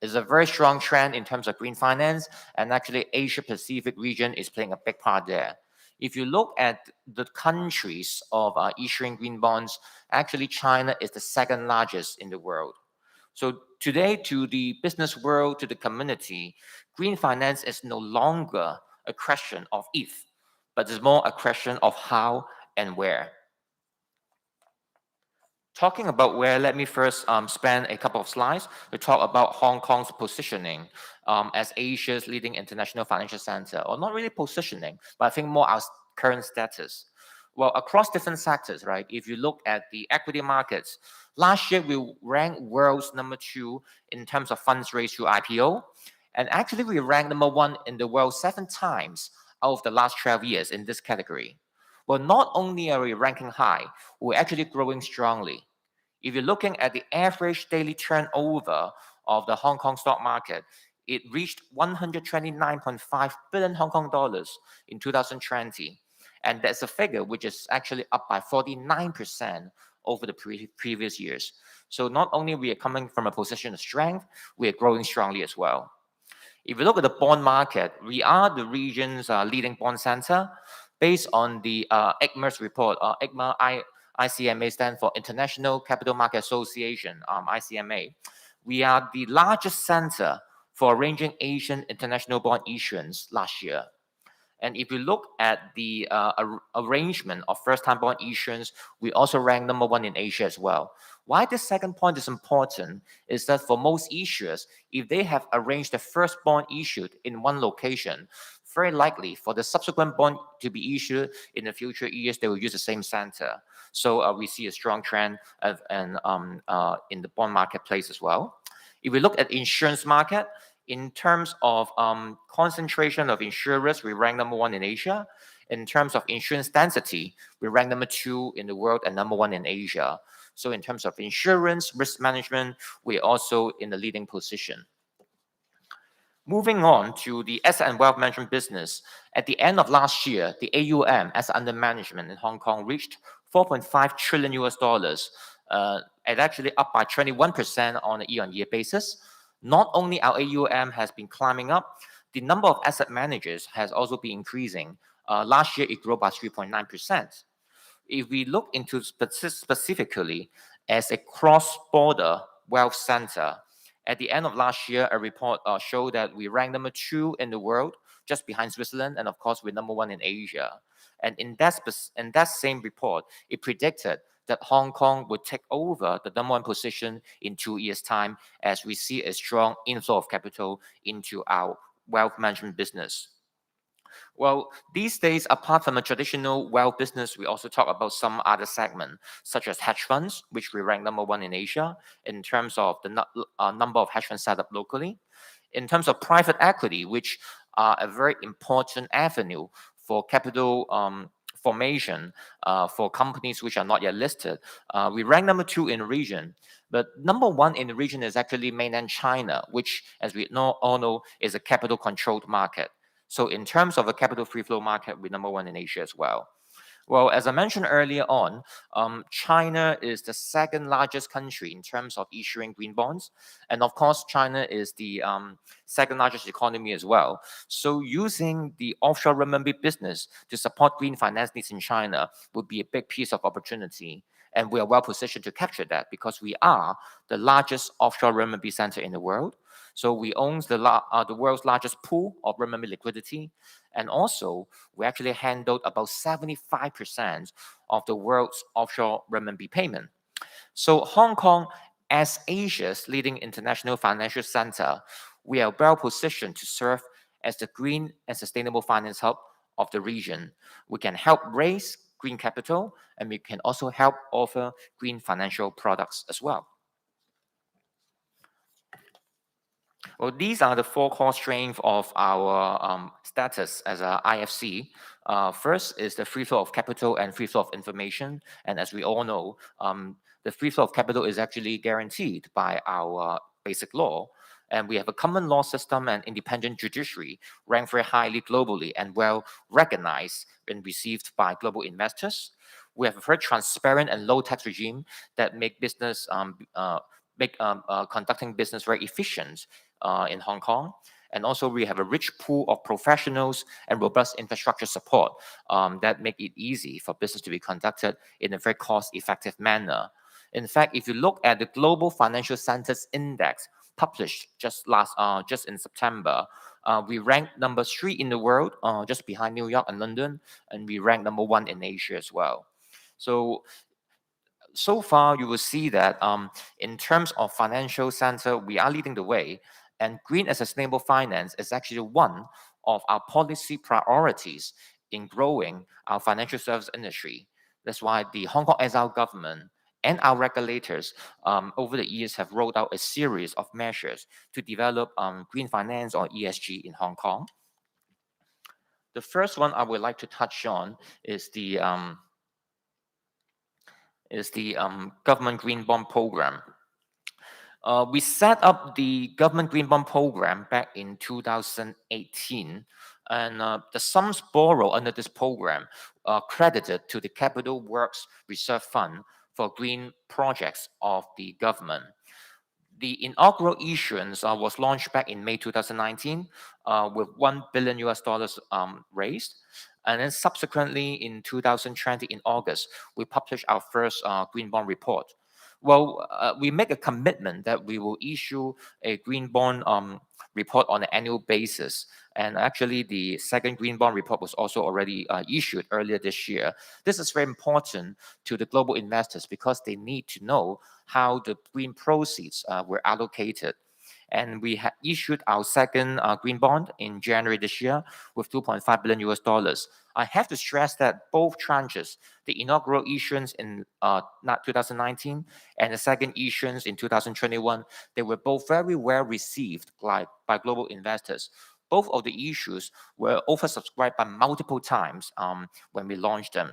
is a very strong trend in terms of green finance, and actually Asia Pacific region is playing a big part there. If you look at the countries of issuing green bonds, actually China is the second largest in the world. So today, to the business world, to the community, green finance is no longer a question of if, but it's more a question of how and where. Talking about where, let me first spend a couple of slides to talk about Hong Kong's positioning as Asia's leading international financial center, or not really positioning, but I think more our current status. Well, across different sectors, right? If you look at the equity markets, last year we ranked world's number 2 in terms of funds raised through IPO, and actually we ranked number 1 in the world 7 times out of the last 12 years in this category. Well, not only are we ranking high, we're actually growing strongly. If you're looking at the average daily turnover of the Hong Kong stock market, it reached 129.5 billion Hong Kong dollars in 2020. And that's a figure which is actually up by 49% over the previous years. So not only we are coming from a position of strength, we are growing strongly as well. If you look at the bond market, we are the region's leading bond center. Based on the ICMA's report, ICMA stands for International Capital Market Association, ICMA. We are the largest center for arranging Asian international bond issuance last year. And if you look at the arrangement of first-time bond issuance, we also rank number 1 in Asia as well. Why this second point is important is that for most issuers, if they have arranged the first bond issued in one location, very likely for the subsequent bond to be issued in the future years, they will use the same center. So we see a strong trend in the bond marketplace as well. If we look at insurance market, in terms of concentration of insurers, we rank number 1 in Asia. In terms of insurance density, we rank number 2 in the world and number 1 in Asia. So in terms of insurance, risk management, we're also in the leading position. Moving on to the asset and wealth management business, at the end of last year, the AUM, asset under management in Hong Kong, reached $4.5 trillion. It actually up by 21% on a year-on-year basis. Not only our AUM has been climbing up, the number of asset managers has also been increasing. Last year, it grew by 3.9%. If we look into specifically as a cross-border wealth center, at the end of last year, a report showed that we ranked number 2 in the world, just behind Switzerland, and of course, we're number 1 in Asia. And in that same report, it predicted that Hong Kong would take over the number 1 position in 2 years' time, as we see a strong inflow of capital into our wealth management business. Well, these days, apart from the traditional wealth business, we also talk about some other segments, such as hedge funds, which we rank number 1 in Asia in terms of the number of hedge funds set up locally. In terms of private equity, which are a very important avenue for capital formation for companies which are not yet listed, we rank number 2 in the region. But number 1 in the region is actually mainland China, which, as we all know, is a capital-controlled market. So in terms of a capital free flow market, we're number 1 in Asia as well. Well, as I mentioned earlier on, China is the second largest country in terms of issuing green bonds. And of course, China is the second largest economy as well. So using the offshore renminbi business to support green finance needs in China would be a big piece of opportunity. And we are well positioned to capture that because we are the largest offshore renminbi center in the world. So we own the world's largest pool of renminbi liquidity. And also, we actually handled about 75% of the world's offshore renminbi payment. So Hong Kong, as Asia's leading international financial center, we are well positioned to serve as the green and sustainable finance hub of the region. We can help raise green capital, and we can also help offer green financial products as well. Well, these are the four core strengths of our status as a IFC. First is the free flow of capital and free flow of information. And as we all know, the free flow of capital is actually guaranteed by our basic law. And we have a common law system and independent judiciary ranked very highly globally and well recognized and received by global investors. We have a very transparent and low tax regime that make business conducting business very efficient in Hong Kong. And also we have a rich pool of professionals and robust infrastructure support that make it easy for business to be conducted in a very cost-effective manner. In fact, if you look at the Global Financial Centers Index published just in September, we ranked number 3 in the world, just behind New York and London, and we ranked number 1 in Asia as well. So far, you will see that in terms of financial center, we are leading the way, and green and sustainable finance is actually one of our policy priorities in growing our financial service industry. That's why the Hong Kong Exile government and our regulators over the years have rolled out a series of measures to develop green finance or ESG in Hong Kong. The first one I would like to touch on is the government green bond program. We set up the government green bond program back in 2018, and the sums borrowed under this program are credited to the Capital Works Reserve Fund for green projects of the government. The inaugural issuance was launched back in May 2019 with $1 billion raised. And then subsequently in 2020, in August, we published our first green bond report. Well, we make a commitment that we will issue a green bond report on an annual basis. And actually, the second green bond report was also already issued earlier this year. This is very important to the global investors because they need to know how the green proceeds were allocated. And we have issued our second green bond in January this year with $2.5 billion. I have to stress that both tranches, the inaugural issuance in 2019 and the second issuance in 2021, they were both very well received by global investors. Both of the issues were oversubscribed by multiple times when we launched them.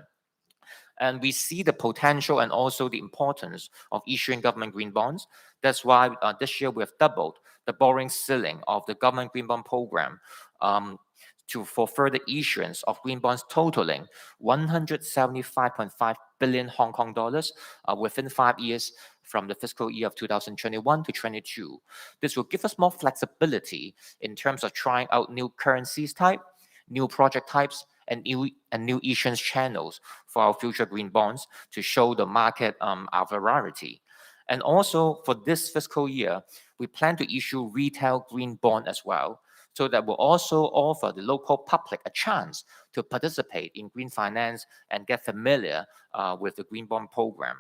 And we see the potential and also the importance of issuing government green bonds. That's why this year we have doubled the borrowing ceiling of the government green bond program for further issuance of green bonds totaling 175.5 billion Hong Kong dollars within 5 years from the fiscal year of 2021 to 22. This will give us more flexibility in terms of trying out new currencies type, new project types, and new issuance channels for our future green bonds to show the market our variety. And also for this fiscal year, we plan to issue retail green bond as well, so that will also offer the local public a chance to participate in green finance and get familiar with the green bond program.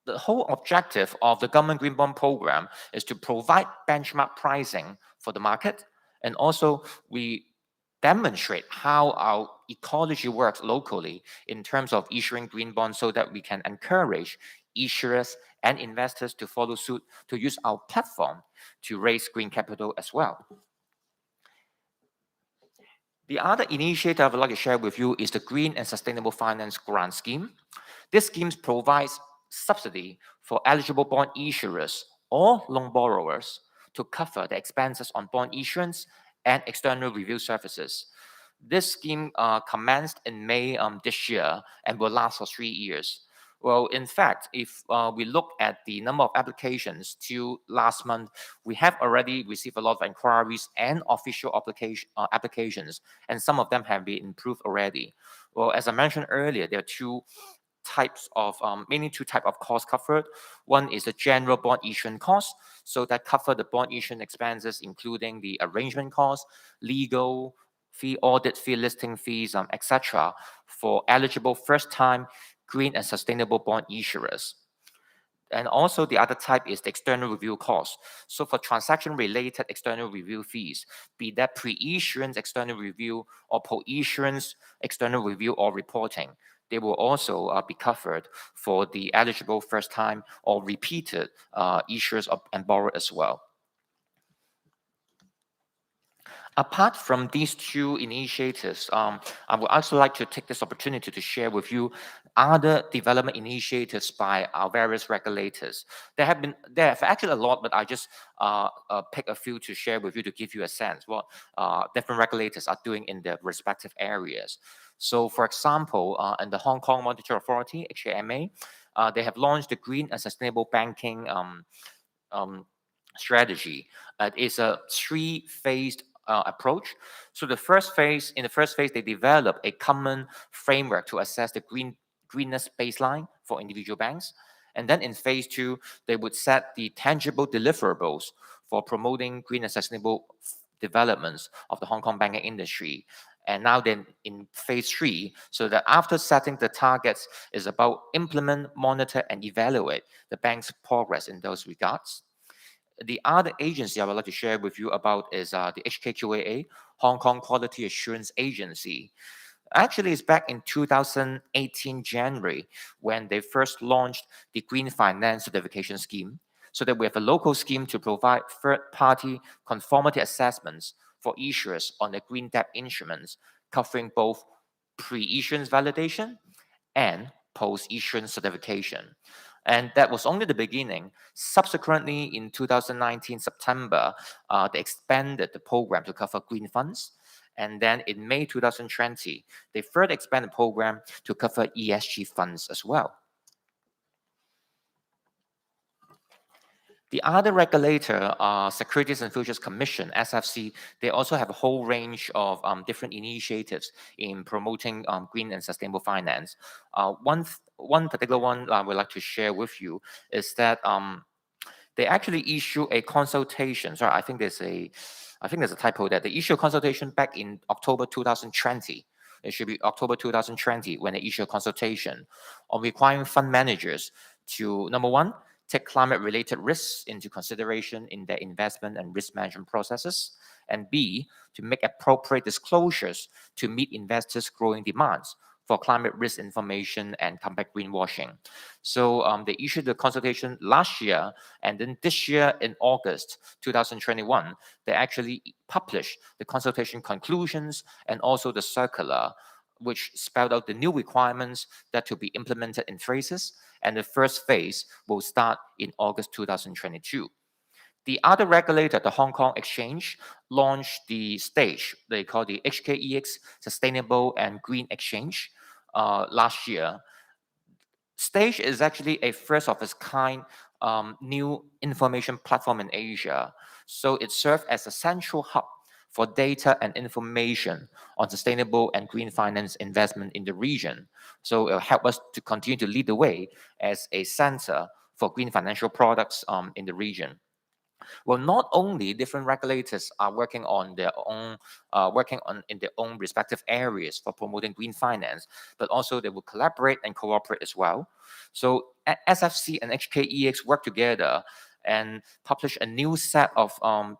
The whole objective of the government green bond program is to provide benchmark pricing for the market, and also we demonstrate how our ecology works locally in terms of issuing green bonds so that we can encourage issuers and investors to follow suit to use our platform to raise green capital as well. The other initiative I would like to share with you is the Green and Sustainable Finance Grant Scheme. This scheme provides subsidy for eligible bond issuers or loan borrowers to cover the expenses on bond issuance and external review services. This scheme commenced in May this year and will last for 3 years. Well, in fact, if we look at the number of applications till last month, we have already received a lot of inquiries and official applications, and some of them have been improved already. Well, as I mentioned earlier, there are mainly two types of costs covered. One is the general bond issuance cost, so that cover the bond issuance expenses, including the arrangement costs, legal fee, audit fee, listing fees, etc., for eligible first-time green and sustainable bond issuers. And also the other type is the external review cost. So for transaction-related external review fees, be that pre-issuance external review or post-issuance external review or reporting, they will also be covered for the eligible first-time or repeated issuers and borrowers as well. Apart from these two initiatives, I would also like to take this opportunity to share with you other development initiatives by our various regulators. There have actually a lot, but I just pick a few to share with you to give you a sense what different regulators are doing in their respective areas. So, for example, in the Hong Kong Monetary Authority (HKMA), they have launched the Green and Sustainable Banking strategy. It's a three-phased approach. So in the first phase, they develop a common framework to assess the greenness baseline for individual banks. And then in phase 2, they would set the tangible deliverables for promoting green and sustainable developments of the Hong Kong banking industry. And now then in phase 3, so that after setting the targets is about implement, monitor, and evaluate the bank's progress in those regards. The other agency I would like to share with you about is the HKQAA, Hong Kong Quality Assurance Agency. Actually, it's back in 2018 January when they first launched the Green Finance Certification Scheme, so that we have a local scheme to provide third-party conformity assessments for issuers on the green debt instruments, covering both pre-issuance validation and post-issuance certification. And that was only the beginning. Subsequently, in 2019 September, they expanded the program to cover green funds. And then in May 2020, they further expanded the program to cover ESG funds as well. The other regulator, Securities and Futures Commission, SFC, they also have a whole range of different initiatives in promoting green and sustainable finance. One particular one I would like to share with you is that they actually issue a consultation. Sorry, I think there's a typo there. They issue a consultation back in October 2020. It should be October 2020 when they issue a consultation on requiring fund managers to, number one, take climate-related risks into consideration in their investment and risk management processes, and B, to make appropriate disclosures to meet investors' growing demands for climate risk information and combat greenwashing. So they issued the consultation last year, and then this year in August 2021, they actually published the consultation conclusions and also the circular, which spelled out the new requirements that to be implemented in phases, and the first phase will start in August 2022. The other regulator, the Hong Kong Exchange, launched the stage they call the HKEX Sustainable and Green Exchange last year. Stage is actually a first of its kind new information platform in Asia. So it serves as a central hub for data and information on sustainable and green finance investment in the region. So it will help us to continue to lead the way as a center for green financial products in the region. Well, not only different regulators are working on their own, in their own respective areas for promoting green finance, but also they will collaborate and cooperate as well. So SFC and HKEX work together and publish a new set of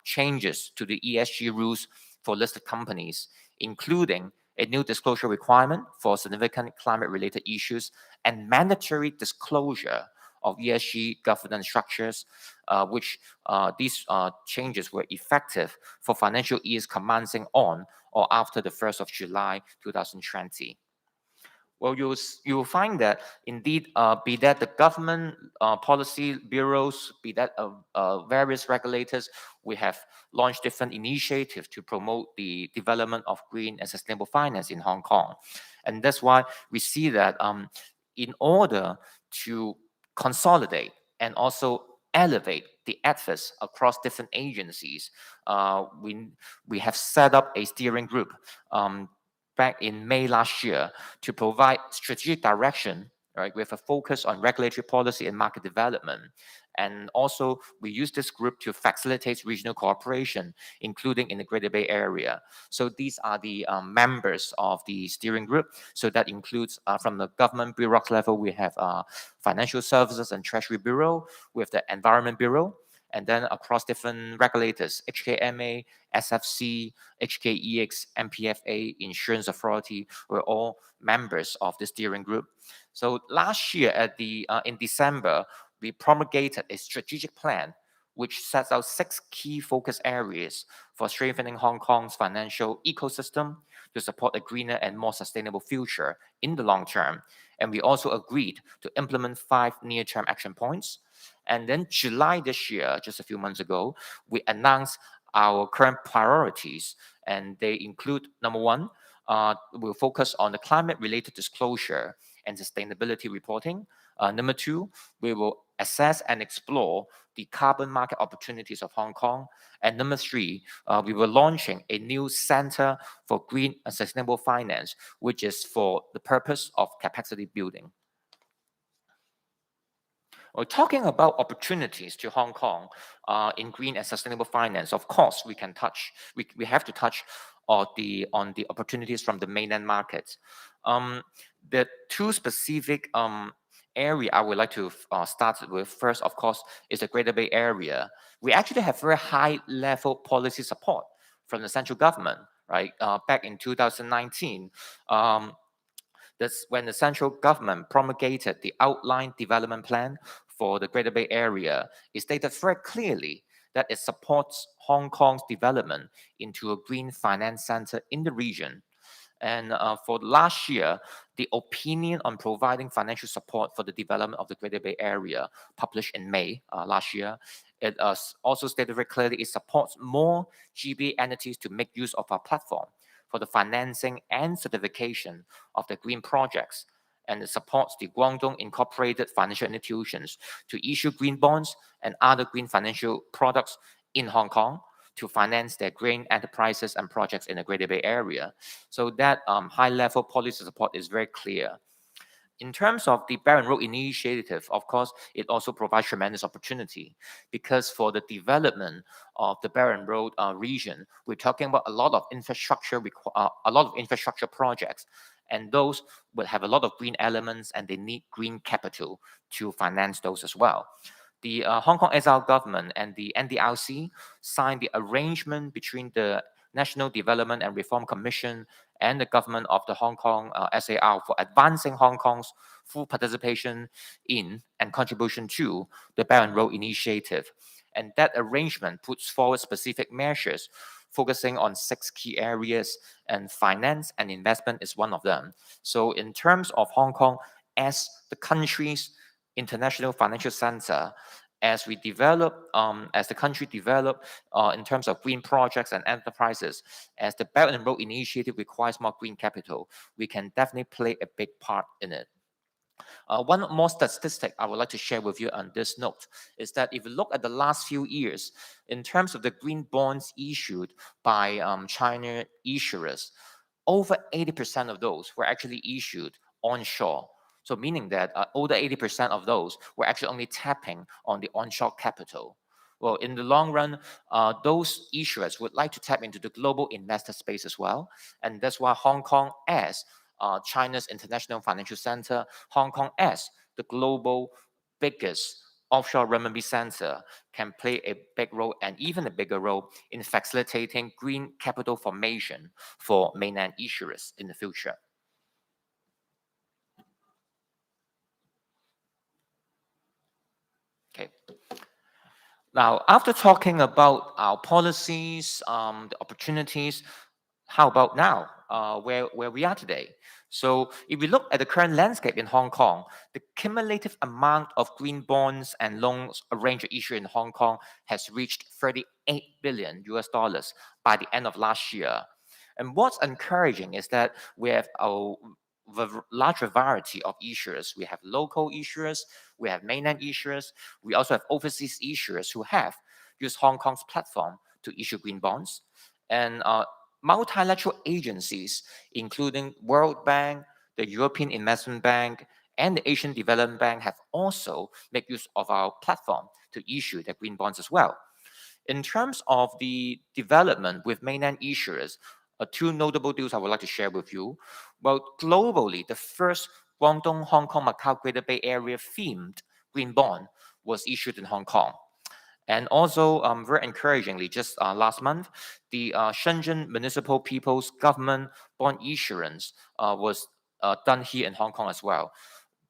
changes to the ESG rules for listed companies, including a new disclosure requirement for significant climate-related issues and mandatory disclosure of ESG governance structures, which these changes were effective for financial years commencing on or after the 1st of July 2020. Well, you'll find that indeed, be that the government policy bureaus, be that various regulators, we have launched different initiatives to promote the development of green and sustainable finance in Hong Kong. And that's why we see that in order to consolidate and also elevate the efforts across different agencies, we have set up a steering group back in May last year to provide strategic direction, right, with a focus on regulatory policy and market development. And also, we use this group to facilitate regional cooperation, including in the Greater Bay Area. So these are the members of the steering group. So that includes from the government bureaucracy level, we have Financial Services and Treasury Bureau, we have the Environment Bureau, and then across different regulators, HKMA, SFC, HKEX, MPFA, Insurance Authority, were all members of the steering group. So last year in December, we promulgated a strategic plan which sets out 6 key focus areas for strengthening Hong Kong's financial ecosystem to support a greener and more sustainable future in the long term. And we also agreed to implement 5 near-term action points. And then July this year, just a few months ago, we announced our current priorities, and they include, number 1, we'll focus on the climate-related disclosure and sustainability reporting. Number 2, we will assess and explore the carbon market opportunities of Hong Kong. And number 3, we were launching a new Center for Green and Sustainable Finance, which is for the purpose of capacity building. We're talking about opportunities to Hong Kong in green and sustainable finance. Of course, we have to touch on the opportunities from the mainland markets. The 2 specific area I would like to start with first, of course, is the Greater Bay Area. We actually have very high-level policy support from the central government, right? Back in 2019, that's when the central government promulgated the outline development plan for the Greater Bay Area. It stated very clearly that it supports Hong Kong's development into a green finance center in the region. And for last year, the opinion on providing financial support for the development of the Greater Bay Area, published in May last year, it also stated very clearly it supports more GBA entities to make use of our platform for the financing and certification of the green projects. And it supports the Guangdong Incorporated Financial Institutions to issue green bonds and other green financial products in Hong Kong to finance their green enterprises and projects in the Greater Bay Area. So that high-level policy support is very clear. In terms of the Belt and Road Initiative, of course, it also provides tremendous opportunity because for the development of the Belt and Road region, we're talking about a lot of infrastructure projects, and those will have a lot of green elements, and they need green capital to finance those as well. The Hong Kong SAR government and the NDRC signed the arrangement between the National Development and Reform Commission and the government of the Hong Kong SAR for advancing Hong Kong's full participation in and contribution to the Belt and Road Initiative. And that arrangement puts forward specific measures focusing on 6 key areas, and finance and investment is one of them. So in terms of Hong Kong as the country's international financial center, as we develop, as the country develop in terms of green projects and enterprises, as the Belt and Road Initiative requires more green capital, we can definitely play a big part in it. One more statistic I would like to share with you on this note is that if you look at the last few years, in terms of the green bonds issued by China issuers, over 80% of those were actually issued onshore. So meaning that over 80% of those were actually only tapping on the onshore capital. Well, in the long run, those issuers would like to tap into the global investor space as well. And that's why Hong Kong as China's international financial center, Hong Kong as the global biggest offshore renminbi center can play a big role and even a bigger role in facilitating green capital formation for mainland issuers in the future. Okay. Now, after talking about our policies, the opportunities, how about now, where we are today? So if we look at the current landscape in Hong Kong, the cumulative amount of green bonds and loans arranged to issue in Hong Kong has reached $38 billion by the end of last year. And what's encouraging is that we have a larger variety of issuers. We have local issuers, we have mainland issuers, we also have overseas issuers who have used Hong Kong's platform to issue green bonds. And multilateral agencies, including World Bank, the European Investment Bank, and the Asian Development Bank have also made use of our platform to issue their green bonds as well. In terms of the development with mainland issuers, 2 notable deals I would like to share with you. Well, globally, the first Guangdong, Hong Kong, Macau, Greater Bay Area themed green bond was issued in Hong Kong. And also, very encouragingly, just last month, the Shenzhen Municipal People's Government bond issuance was done here in Hong Kong as well.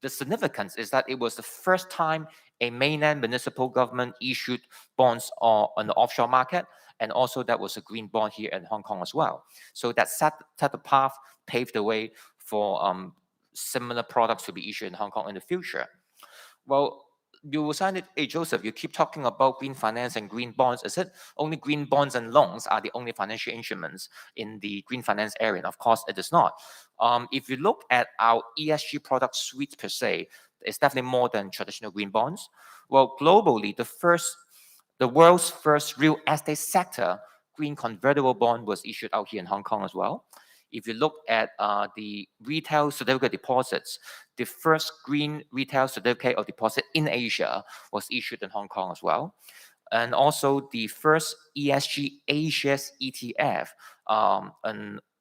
The significance is that it was the first time a mainland municipal government issued bonds on the offshore market, and also that was a green bond here in Hong Kong as well. So that set the path, paved the way for similar products to be issued in Hong Kong in the future. Well, you will say, hey Joseph, you keep talking about green finance and green bonds. Is it only green bonds and loans are the only financial instruments in the green finance area? And of course, it is not. If you look at our ESG product suite per se, it's definitely more than traditional green bonds. Well, globally, the world's first real estate sector green convertible bond was issued out here in Hong Kong as well. If you look at the retail certificate deposits, the first green retail certificate of deposit in Asia was issued in Hong Kong as well. And also the first ESG A-shares ETF on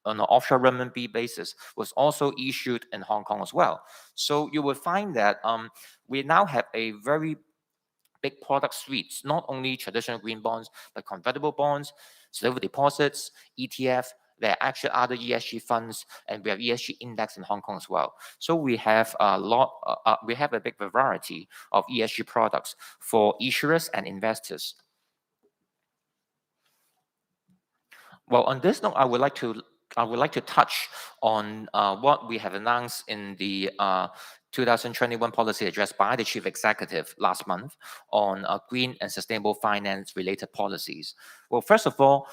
an offshore renminbi basis was also issued in Hong Kong as well. So you will find that we now have a very big product suites, not only traditional green bonds, but convertible bonds, certificate deposits, ETF. There are actually other ESG funds, and we have ESG index in Hong Kong as well. So we have we have a big variety of ESG products for issuers and investors. Well, on this note, I would like to touch on what we have announced in the 2021 policy address by the Chief Executive last month on green and sustainable finance related policies. Well, first of all,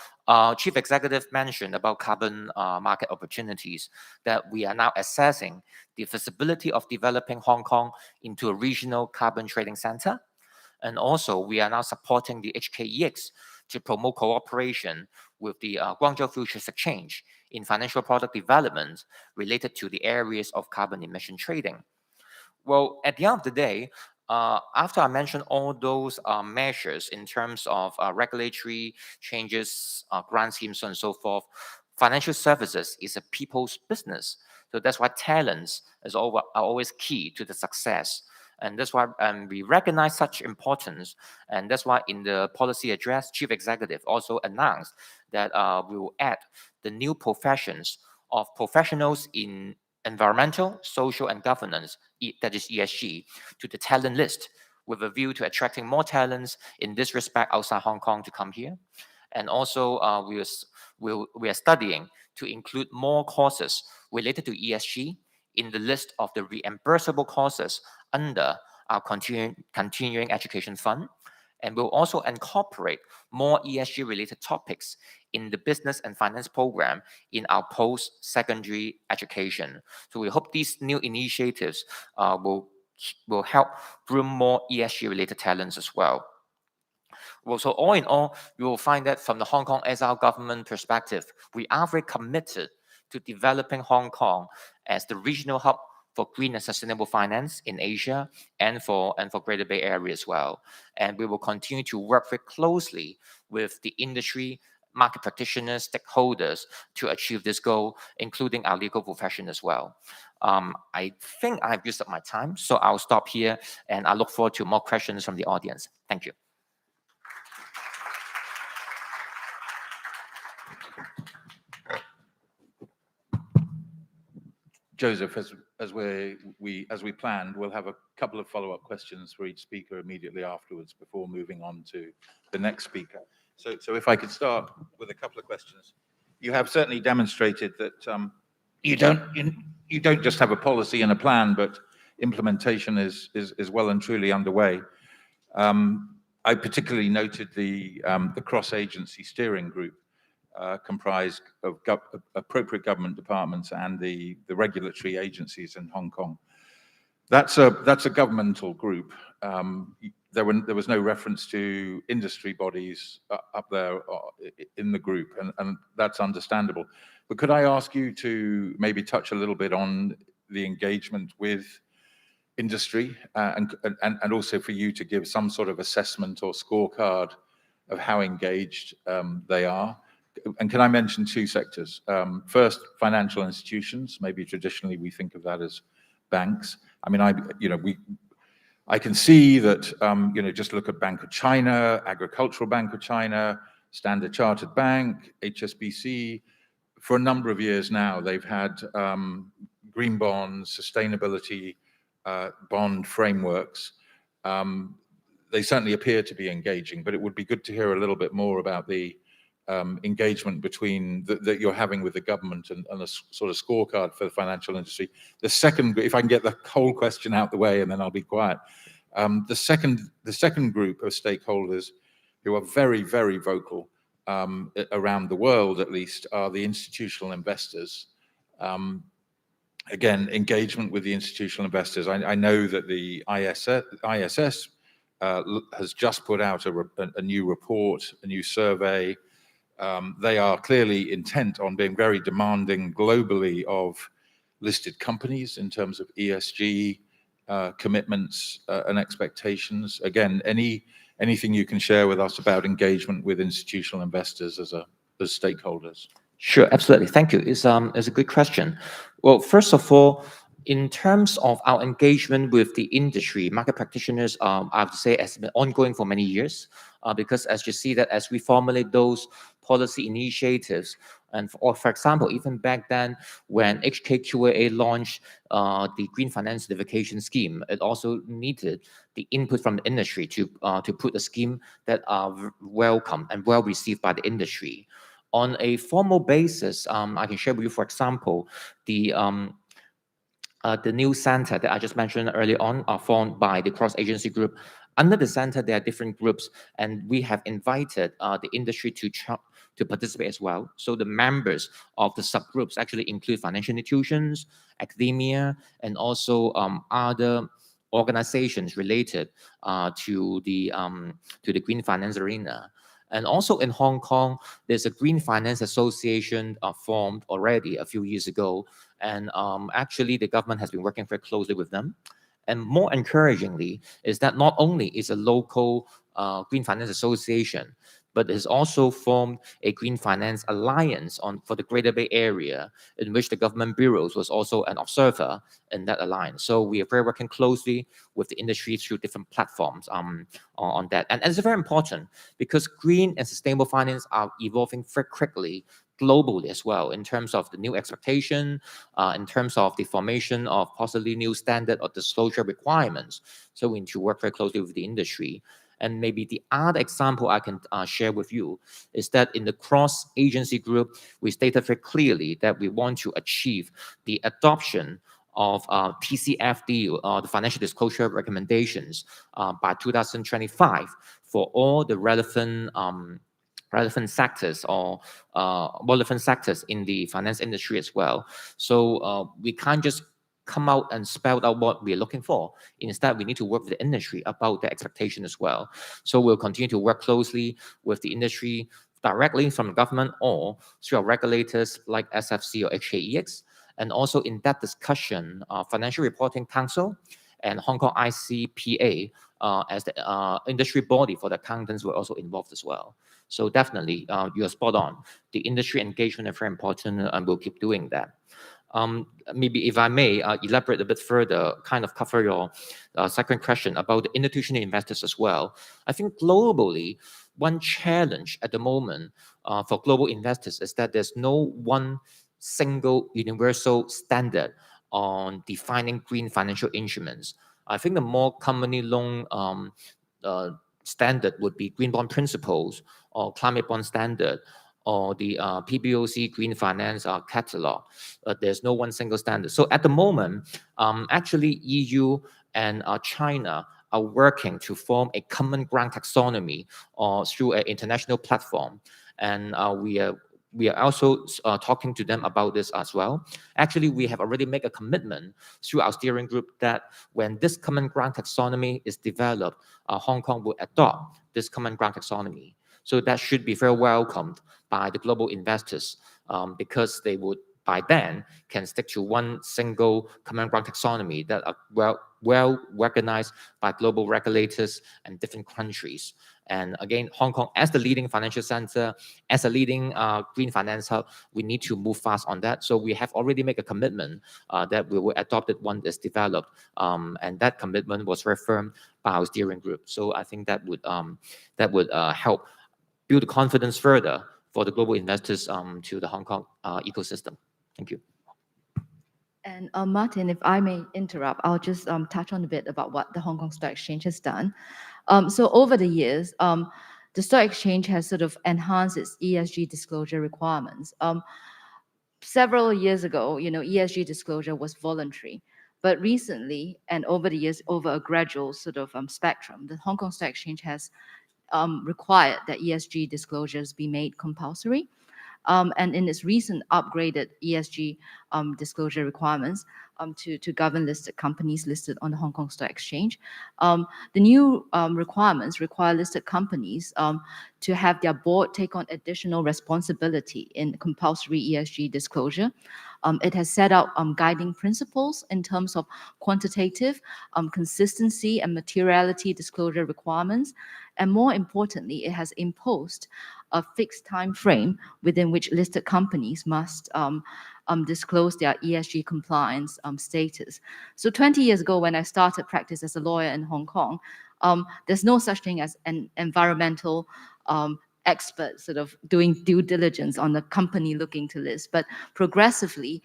Chief Executive mentioned about carbon market opportunities, that we are now assessing the feasibility of developing Hong Kong into a regional carbon trading center. And also, we are now supporting the HKEX to promote cooperation with the Guangzhou Futures Exchange in financial product development related to the areas of carbon emission trading. Well, at the end of the day, after I mentioned all those measures in terms of regulatory changes, grant schemes, and so forth, financial services is a people's business. So that's why talents are always key to the success. And that's why we recognize such importance. And that's why in the policy address, Chief Executive also announced that we will add the new professions of professionals in environmental, social, and governance, that is ESG, to the talent list, with a view to attracting more talents in this respect outside Hong Kong to come here. And also, we are studying to include more courses related to ESG in the list of the reimbursable courses under our continuing education fund. And we'll also incorporate more ESG-related topics in the business and finance program in our post-secondary education. So we hope these new initiatives will help groom more ESG-related talents as well. Well, so all in all, you will find that from the Hong Kong SR government perspective, we are very committed to developing Hong Kong as the regional hub for green and sustainable finance in Asia and for Greater Bay Area as well. And we will continue to work very closely with the industry, market practitioners, stakeholders to achieve this goal, including our legal profession as well. I think I've used up my time, so I'll stop here, and I look forward to more questions from the audience. Thank you. Joseph, as we planned, we'll have a couple of follow-up questions for each speaker immediately afterwards before moving on to the next speaker. So if I could start with a couple of questions. You have certainly demonstrated that you don't just have a policy and a plan, but implementation is well and truly underway. I particularly noted the cross-agency steering group comprised of appropriate government departments and the regulatory agencies in Hong Kong. That's a governmental group. There was no reference to industry bodies up there in the group, and that's understandable. But could I ask you to maybe touch a little bit on the engagement with industry, and also for you to give some sort of assessment or scorecard of how engaged they are? And can I mention two sectors? First, financial institutions. Maybe traditionally we think of that as banks. I mean, I can see that, just look at Bank of China, Agricultural Bank of China, Standard Chartered Bank, HSBC. For a number of years now, they've had green bonds, sustainability bond frameworks. They certainly appear to be engaging, but it would be good to hear a little bit more about the engagement between that you're having with the government and a sort of scorecard for the financial industry. The second, if I can get the whole question out the way, and then I'll be quiet. The second group of stakeholders who are very, very vocal around the world, at least, are the institutional investors. Again, engagement with the institutional investors. I know that the ISS has just put out a new report, a new survey. They are clearly intent on being very demanding globally of listed companies in terms of ESG commitments and expectations. Again, anything you can share with us about engagement with institutional investors as stakeholders? Sure, absolutely. Thank you. It's a good question. Well, first of all, in terms of our engagement with the industry, market practitioners, I have to say, has been ongoing for many years, because as you see that as we formulate those policy initiatives, and for example, even back then when HKQAA launched the Green Finance Certification Scheme, it also needed the input from the industry to put a scheme that are welcome and well received by the industry. On a formal basis, I can share with you, for example, the new center that I just mentioned earlier on are formed by the cross-agency group. Under the center, there are different groups, and we have invited the industry to participate as well. So the members of the subgroups actually include financial institutions, academia, and also other organizations related to the green finance arena. And also in Hong Kong, there's a Green Finance Association formed already a few years ago. And actually, the government has been working very closely with them. And more encouragingly is that not only is a local Green Finance Association, but has also formed a Green Finance Alliance for the Greater Bay Area, in which the government bureaus was also an observer in that alliance. So we are very working closely with the industry through different platforms on that. And it's very important because green and sustainable finance are evolving very quickly globally as well, in terms of the new expectation, in terms of the formation of possibly new standard or disclosure requirements. So we need to work very closely with the industry. And maybe the other example I can share with you is that in the cross-agency group, we stated very clearly that we want to achieve the adoption of TCFD, the financial disclosure recommendations, by 2025 for all the relevant sectors or relevant sectors in the finance industry as well. So we can't just come out and spell out what we're looking for. Instead, we need to work with the industry about the expectation as well. So we'll continue to work closely with the industry directly from the government or through our regulators like SFC or HKEX. And also in that discussion, Financial Reporting Council and Hong Kong ICPA as the industry body for the accountants were also involved as well. So definitely, you're spot on. The industry engagement is very important, and we'll keep doing that. Maybe if I may elaborate a bit further, kind of cover your second question about the institutional investors as well. I think globally, one challenge at the moment for global investors is that there's no one single universal standard on defining green financial instruments. I think the more commonly known standard would be green bond principles or climate bond standard, or the PBOC Green Finance Catalog. There's no one single standard. So at the moment, actually EU and China are working to form a common ground taxonomy through an international platform. And we are also talking to them about this as well. Actually, we have already made a commitment through our steering group that when this common ground taxonomy is developed, Hong Kong will adopt this common ground taxonomy. So that should be very welcomed by the global investors, because they would by then can stick to one single common ground taxonomy that are well recognized by global regulators and different countries. And again, Hong Kong as the leading financial center, as a leading green finance hub, we need to move fast on that. So we have already made a commitment that we will adopt it once it's developed. And that commitment was very firm by our steering group. So I think that would help build confidence further for the global investors to the Hong Kong ecosystem. Thank you. And Martin, if I may interrupt, I'll just touch on a bit about what the Hong Kong Stock Exchange has done. So over the years, the Stock Exchange has sort of enhanced its ESG disclosure requirements. Several years ago, ESG disclosure was voluntary. But recently, and over the years, over a gradual sort of spectrum, the Hong Kong Stock Exchange has required that ESG disclosures be made compulsory. And in its recent upgraded ESG disclosure requirements to govern listed companies listed on the Hong Kong Stock Exchange, the new requirements require listed companies to have their board take on additional responsibility in compulsory ESG disclosure. It has set out guiding principles in terms of quantitative, consistency and materiality disclosure requirements. And more importantly, it has imposed a fixed time frame within which listed companies must disclose their ESG compliance status. So 20 years ago, when I started practice as a lawyer in Hong Kong, there's no such thing as an environmental expert sort of doing due diligence on the company looking to list. But progressively,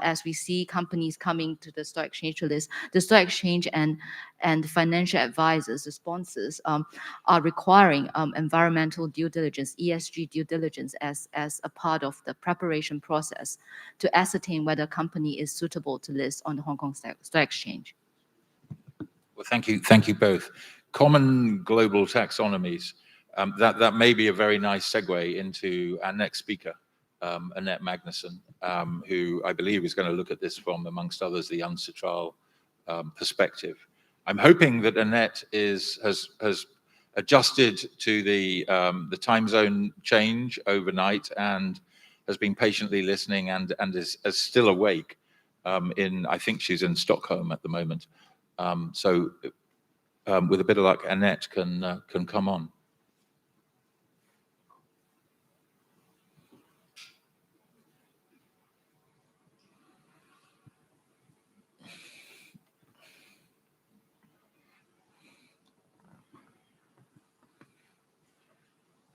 as we see companies coming to the stock exchange to list, the stock exchange and financial advisors, the sponsors, are requiring environmental due diligence, ESG due diligence as a part of the preparation process to ascertain whether a company is suitable to list on the Hong Kong Stock Exchange. Well, thank you both. Common global taxonomies. That may be a very nice segue into our next speaker, Annette Magnuson, who I believe is going to look at this from, amongst others, the UNCITRAL perspective. I'm hoping that Annette has adjusted to the time zone change overnight and has been patiently listening and is still awake. I think she's in Stockholm at the moment. So with a bit of luck, Annette can come on.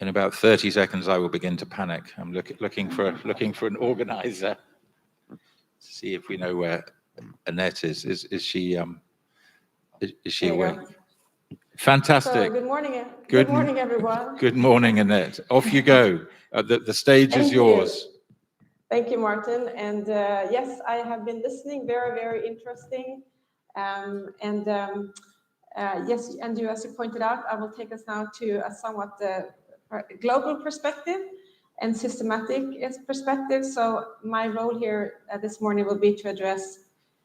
In about 30 seconds, I will begin to panic. I'm looking for an organizer. See if we know where Annette is. Is she awake? Fantastic. So, good morning. Good morning, everyone. Good morning, Annette. Off you go. The stage is yours. Thank you, Martin. And yes, I have been listening. Very, very interesting. Yes, and as you pointed out, I will take us now to a somewhat global perspective and systematic perspective. So my role here this morning will be to address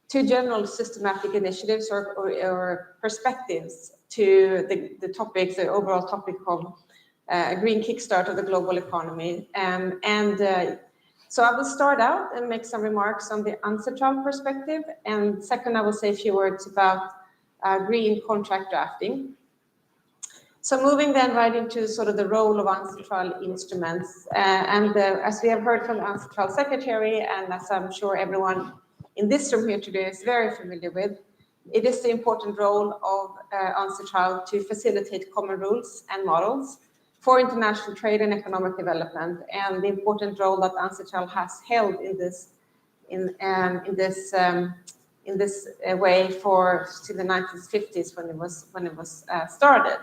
two general systematic initiatives or perspectives to the topics, the overall topic of a green kickstart of the global economy. So I will start out and make some remarks on the UNCITRAL perspective. And second, I will say a few words about green contract drafting. So moving then right into sort of the role of UNCITRAL instruments. As we have heard from the UNCITRAL Secretary, and as I'm sure everyone in this room here today is very familiar with, it is the important role of UNCITRAL to facilitate common rules and models for international trade and economic development, and the important role that UNCITRAL has held in this way since the 1950s when it was started.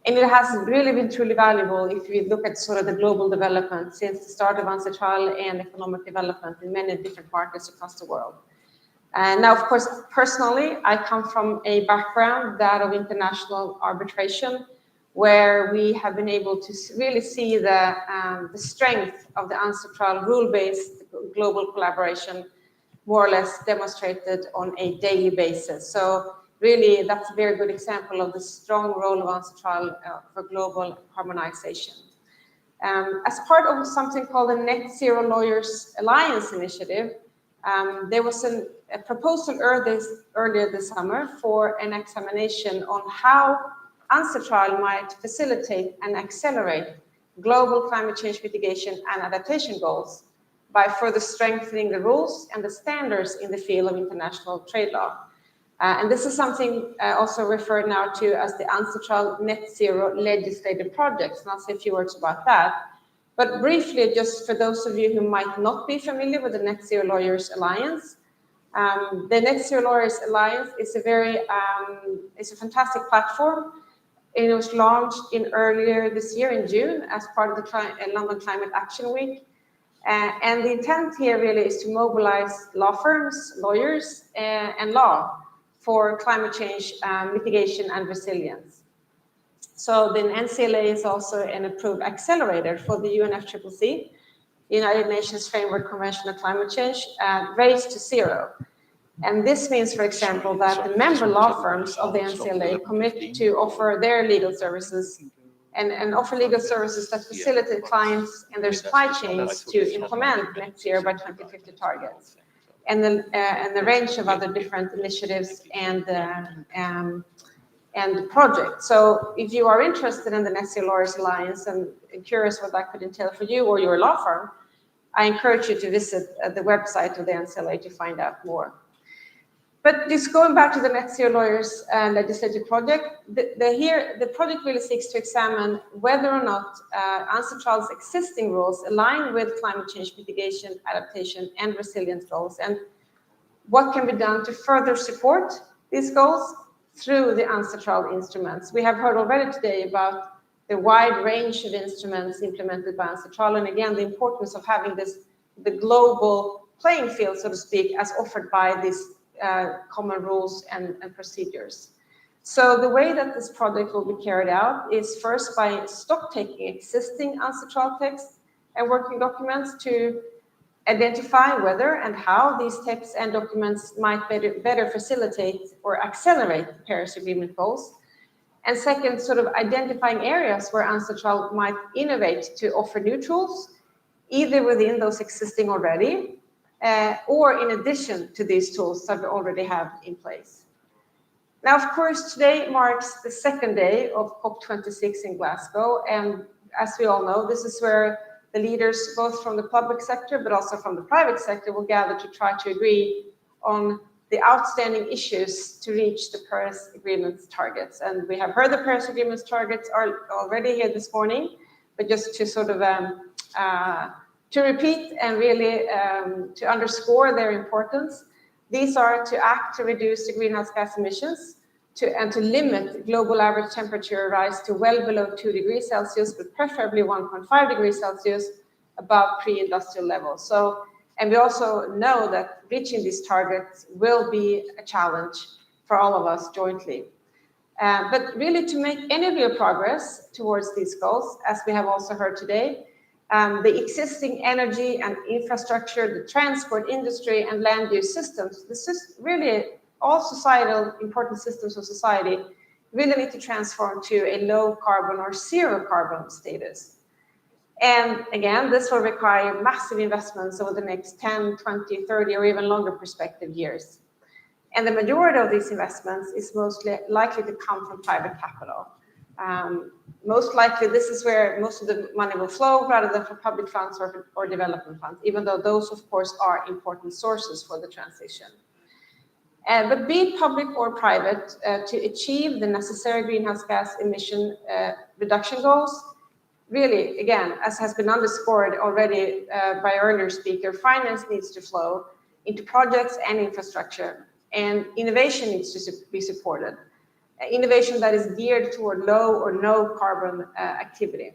And it has really been truly valuable if we look at sort of the global development since the start of UNCITRAL and economic development in many different markets across the world. And now, of course, personally, I come from a background, that of international arbitration, where we have been able to really see the strength of the UNCITRAL rule-based global collaboration more or less demonstrated on a daily basis. So really, that's a very good example of the strong role of UNCITRAL for global harmonization. As part of something called the Net Zero Lawyers Alliance initiative, there was a proposal earlier this summer for an examination on how UNCITRAL might facilitate and accelerate global climate change mitigation and adaptation goals by further strengthening the rules and the standards in the field of international trade law. And this is something also referred now to as the UNCITRAL Net Zero Legislative Projects, and I'll say a few words about that. But briefly, just for those of you who might not be familiar with the Net Zero Lawyers Alliance, The Net Zero Lawyers Alliance is it's a fantastic platform. It was launched earlier this year in June as part of the London Climate Action Week. And the intent here really is to mobilize law firms, lawyers, and law for climate change mitigation and resilience. So the NCLA is also an approved accelerator for the UNFCCC, United Nations Framework Convention on Climate Change, Race to Zero. And this means, for example, that the member law firms of the NCLA commit to offer their legal services and offer legal services that facilitate clients and their supply chains to implement net zero by 2050 targets, and the range of other different initiatives and projects. So if you are interested in the Net Zero Lawyers Alliance and curious what that could entail for you or your law firm, I encourage you to visit the website of the NCLA to find out more. But just going back to the Net Zero Lawyers legislative project, the project really seeks to examine whether or not UNCITRAL's existing rules align with climate change mitigation, adaptation, and resilience goals, and what can be done to further support these goals through the UNCITRAL instruments. We have heard already today about the wide range of instruments implemented by UNCITRAL, and again, the importance of having the global playing field, so to speak, as offered by these common rules and procedures. So the way that this project will be carried out is first by stock taking existing UNCITRAL texts and working documents to identify whether and how these texts and documents might better facilitate or accelerate the Paris Agreement goals. And second, sort of identifying areas where UNCITRAL might innovate to offer new tools, either within those existing already, or in addition to these tools that we already have in place. Now, of course, today marks the second day of COP26 in Glasgow, and as we all know, this is where the leaders, both from the public sector but also from the private sector, will gather to try to agree on the outstanding issues to reach the Paris Agreement's targets. And we have heard the Paris Agreement's targets are already here this morning, but just to sort of to repeat and really to underscore their importance, these are to act to reduce the greenhouse gas emissions and to limit global average temperature rise to well below 2 degrees Celsius, but preferably 1.5 degrees Celsius above pre-industrial levels. So, and we also know that reaching these targets will be a challenge for all of us jointly. But really, to make any real progress towards these goals, as we have also heard today, the existing energy and infrastructure, the transport industry and land use systems, this is really all societal important systems of society really need to transform to a low carbon or zero carbon status. And again, this will require massive investments over the next 10, 20, 30, or even longer perspective years. And the majority of these investments is mostly likely to come from private capital. Most likely, this is where most of the money will flow rather than from public funds or development funds, even though those, of course, are important sources for the transition. But be it public or private, to achieve the necessary greenhouse gas emission reduction goals, really, again, as has been underscored already by earlier speaker, finance needs to flow into projects and infrastructure, and innovation needs to be supported. Innovation that is geared toward low or no carbon activity.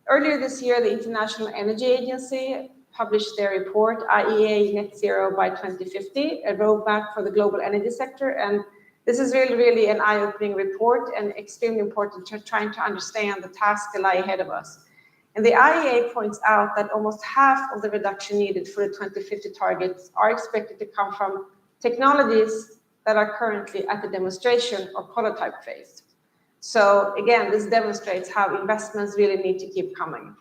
Earlier this year, the International Energy Agency published their report, IEA Net Zero by 2050, a roadmap for the global energy sector. And this is really an eye-opening report and extremely important to trying to understand the task that lie ahead of us. And the IEA points out that almost half of the reduction needed for the 2050 targets are expected to come from technologies that are currently at the demonstration or prototype phase. So again, this demonstrates how investments really need to keep coming.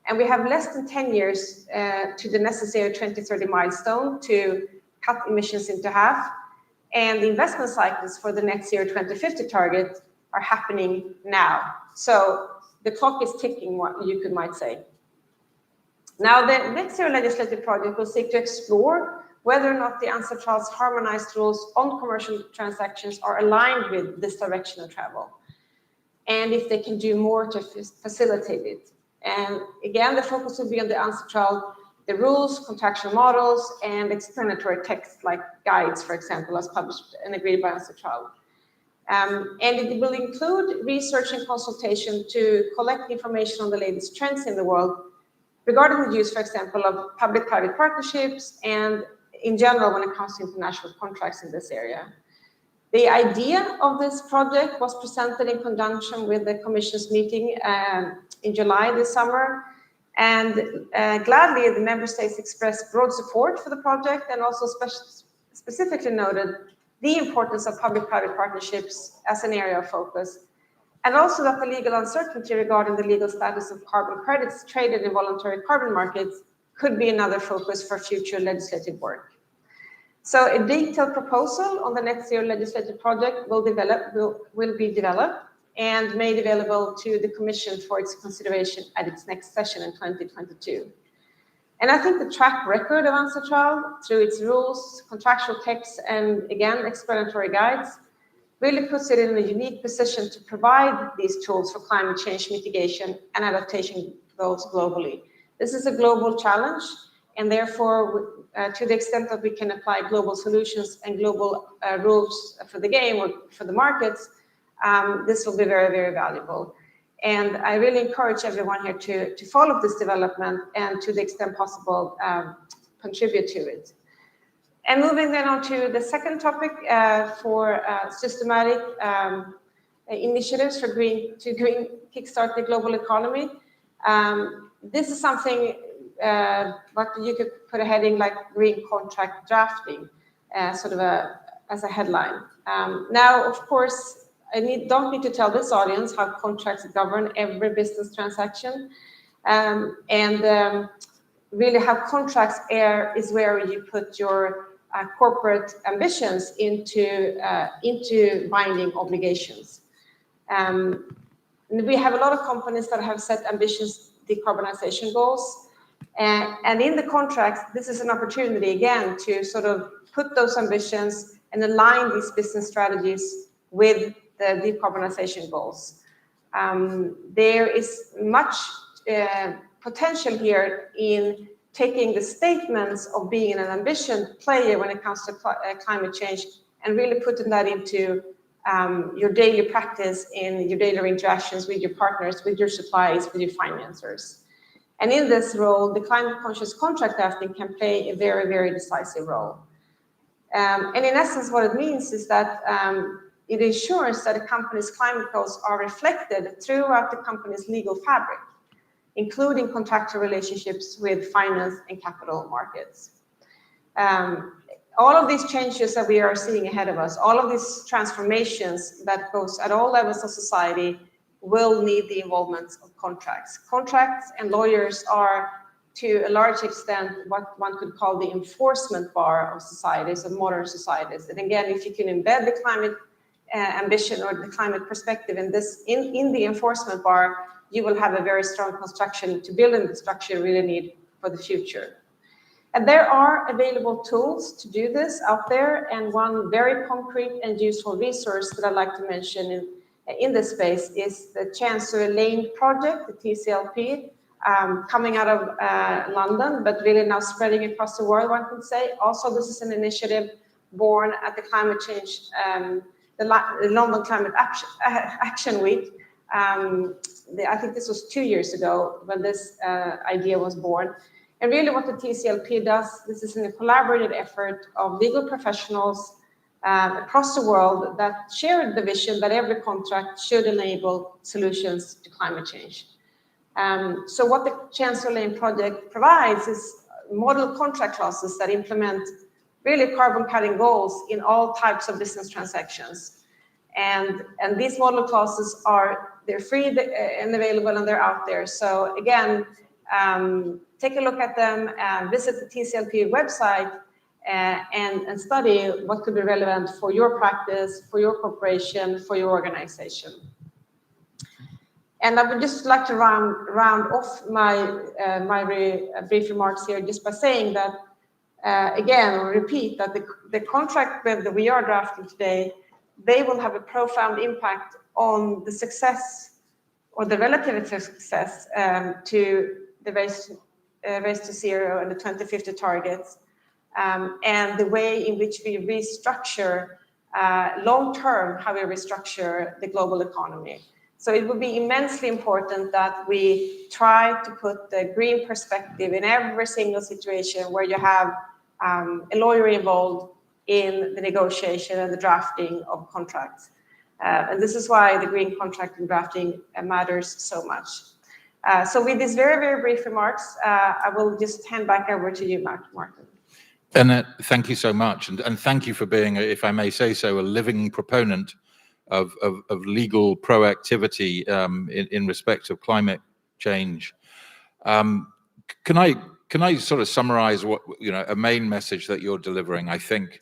And we have less than 10 years to the necessary 2030 milestone to cut emissions into half. And the investment cycles for the net zero 2050 target are happening now. So the clock is ticking, what you might say. Now, the net zero legislative project will seek to explore whether or not the UNCITRAL's harmonized rules on commercial transactions are aligned with this direction of travel, and if they can do more to facilitate it. And again, the focus will be on the UNCITRAL the rules, contractual models, and explanatory text like guides, for example, as published and agreed by UNCITRAL. And it will include research and consultation to collect information on the latest trends in the world regarding the use, for example, of public-private partnerships and in general when it comes to international contracts in this area. The idea of this project was presented in conjunction with the Commission's meeting in July this summer, and gladly the member states expressed broad support for the project and also specifically noted the importance of public-private partnerships as an area of focus, and also that the legal uncertainty regarding the legal status of carbon credits traded in voluntary carbon markets could be another focus for future legislative work. So a detailed proposal on the net zero legislative project will be developed and made available to the Commission for its consideration at its next session in 2022. And I think the track record of UNCITRAL through its rules, contractual texts, and again, explanatory guides, really puts it in a unique position to provide these tools for climate change mitigation and adaptation goals globally. This is a global challenge, and therefore, to the extent that we can apply global solutions and global rules for the game or for the markets, this will be very, very valuable. And I really encourage everyone here to follow this development and to the extent possible, contribute to it. And moving then on to the second topic for systematic initiatives for green kickstart the global economy. This is something what you could put a heading like green contract drafting, sort of as a headline. Now, of course, I don't need to tell this audience how contracts govern every business transaction, and really how contracts is where you put your corporate ambitions into binding obligations. We have a lot of companies that have set ambitious decarbonization goals, and in the contracts, this is an opportunity again to sort of put those ambitions and align these business strategies with the decarbonization goals. There is much potential here in taking the statements of being an ambition player when it comes to climate change and really putting that into your daily practice in your daily interactions with your partners, with your suppliers, with your financiers. And in this role, the climate conscious contract drafting can play a very, very decisive role. And in essence, what it means is that it ensures that a company's climate goals are reflected throughout the company's legal fabric, including contractual relationships with finance and capital markets. All of these changes that we are seeing ahead of us, all of these transformations that goes at all levels of society will need the involvement of contracts. Contracts and lawyers are, to a large extent, what one could call the enforcement bar of societies, of modern societies. And again, if you can embed the climate ambition or the climate perspective in the enforcement bar, you will have a very strong construction to build in the structure you really need for the future. And there are available tools to do this out there, and one very concrete and useful resource that I'd like to mention in this space is the Chancellor Lane project, the TCLP, coming out of London, but really now spreading across the world, one could say. Also, this is an initiative born at the climate change, the London Climate Action Week. I think this was 2 years ago when this idea was born. And really what the TCLP does, this is in a collaborative effort of legal professionals across the world that share the vision that every contract should enable solutions to climate change. So what the Chancellor Lane project provides is model contract clauses that implement really carbon cutting goals in all types of business transactions. And these model clauses they're free and available, and they're out there. So again, take a look at them, visit the TCLP website, and study what could be relevant for your practice, for your corporation, for your organization. And I would just like to round off my brief remarks here just by saying that, again, I'll repeat that the contract that we are drafting today, they will have a profound impact on the success or the relative success to the various race to zero and the 2050 targets, and the way in which we restructure long-term, how we restructure the global economy. So it will be immensely important that we try to put the green perspective in every single situation where you have a lawyer involved in the negotiation and the drafting of contracts. And this is why the green contract and drafting matters so much. So with these very, very brief remarks, I will just hand back over to you, Martin. Annette, thank you so much. And thank you for being, if I may say so, a living proponent of legal proactivity in respect of climate change. Can I sort of summarize what, a main message that you're delivering, I think,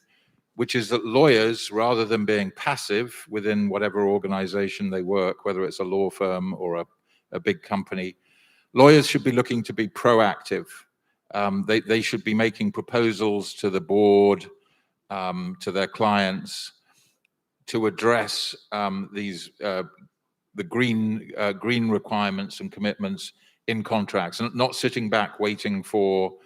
which is that lawyers, rather than being passive within whatever organization they work, whether it's a law firm or a big company, lawyers should be looking to be proactive. They should be making proposals to the board, to their clients, to address the green requirements and commitments in contracts, and not sitting back waiting to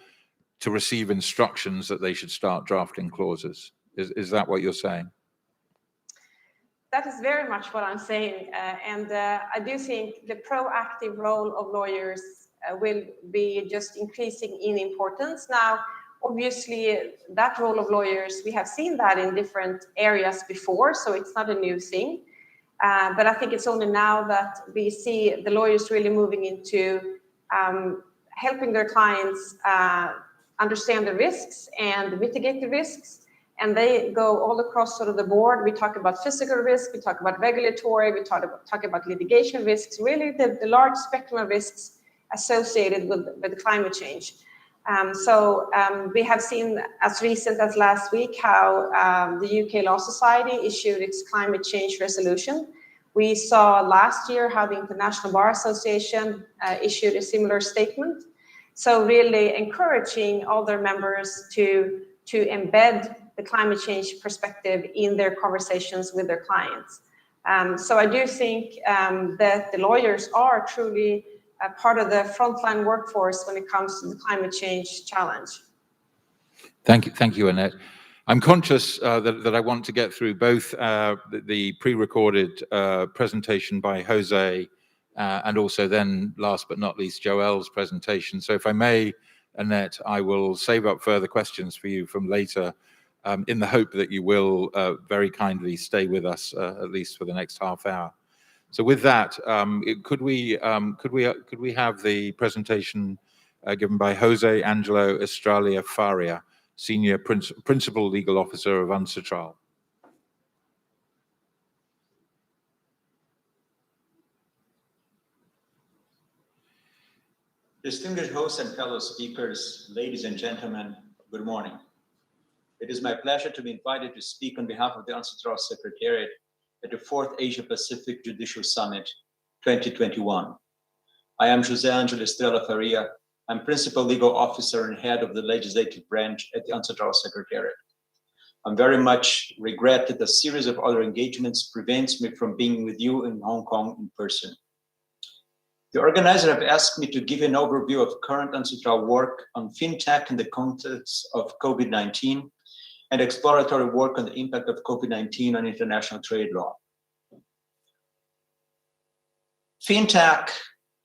receive instructions that they should start drafting clauses. Is that what you're saying? That is very much what I'm saying, and I do think the proactive role of lawyers will be just increasing in importance. Now, obviously, that role of lawyers, we have seen that in different areas before, so it's not a new thing. But I think it's only now that we see the lawyers really moving into helping their clients understand the risks and mitigate the risks. And they go all across sort of the board. We talk about physical risk, we talk about regulatory, we talk about litigation risks, really the large spectrum of risks associated with climate change. So we have seen as recent as last week how the UK Law Society issued its climate change resolution. We saw last year how the International Bar Association issued a similar statement. So really encouraging all their members to embed the climate change perspective in their conversations with their clients. So I do think that the lawyers are truly a part of the frontline workforce when it comes to the climate change challenge. Thank you, Annette. I'm conscious that I want to get through both the pre-recorded presentation by Jose and also then, last but not least, Joelle's presentation. So if I may, Annette, I will save up further questions for you from later in the hope that you will very kindly stay with us at least for the next half hour. So with that, could we have the presentation given by Jose Angelo Estrella Faria, Senior Principal Legal Officer of UNCITRAL? Distinguished hosts and fellow speakers, ladies and gentlemen, good morning. It is my pleasure to be invited to speak on behalf of the UNCITRAL Secretariat at the 4th Asia Pacific Judicial Summit 2021. I am José Angelo Estrella Faria. I'm Principal Legal Officer and Head of the Legislative Branch at the UNCITRAL Secretariat. I very much regret that a series of other engagements prevents me from being with you in Hong Kong in person. The organizer have asked me to give an overview of current UNCITRAL work on fintech in the context of COVID-19 and exploratory work on the impact of COVID-19 on international trade law. Fintech,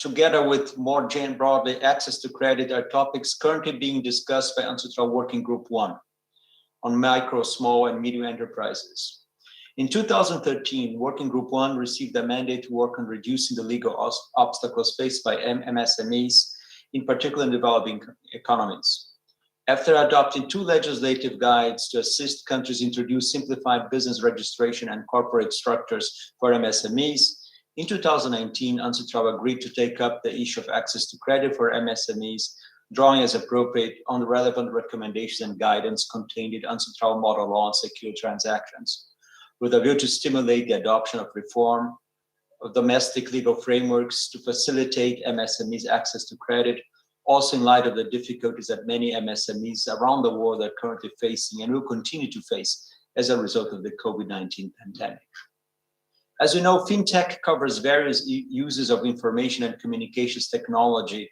together with more broadly access to credit, are topics currently being discussed by UNCITRAL Working Group 1 on micro, small, and medium enterprises. In 2013, Working Group 1 received a mandate to work on reducing the legal obstacles faced by MSMEs, in particular in developing economies. After adopting 2 legislative guides to assist countries introduce simplified business registration and corporate structures for MSMEs, in 2019, UNCITRAL agreed to take up the issue of access to credit for MSMEs, drawing as appropriate on the relevant recommendations and guidance contained in UNCITRAL Model Law on Secure Transactions, with a view to stimulate the adoption of reform of domestic legal frameworks to facilitate MSMEs access to credit, also in light of the difficulties that many MSMEs around the world are currently facing and will continue to face as a result of the COVID-19 pandemic. As you know, fintech covers various uses of information and communications technology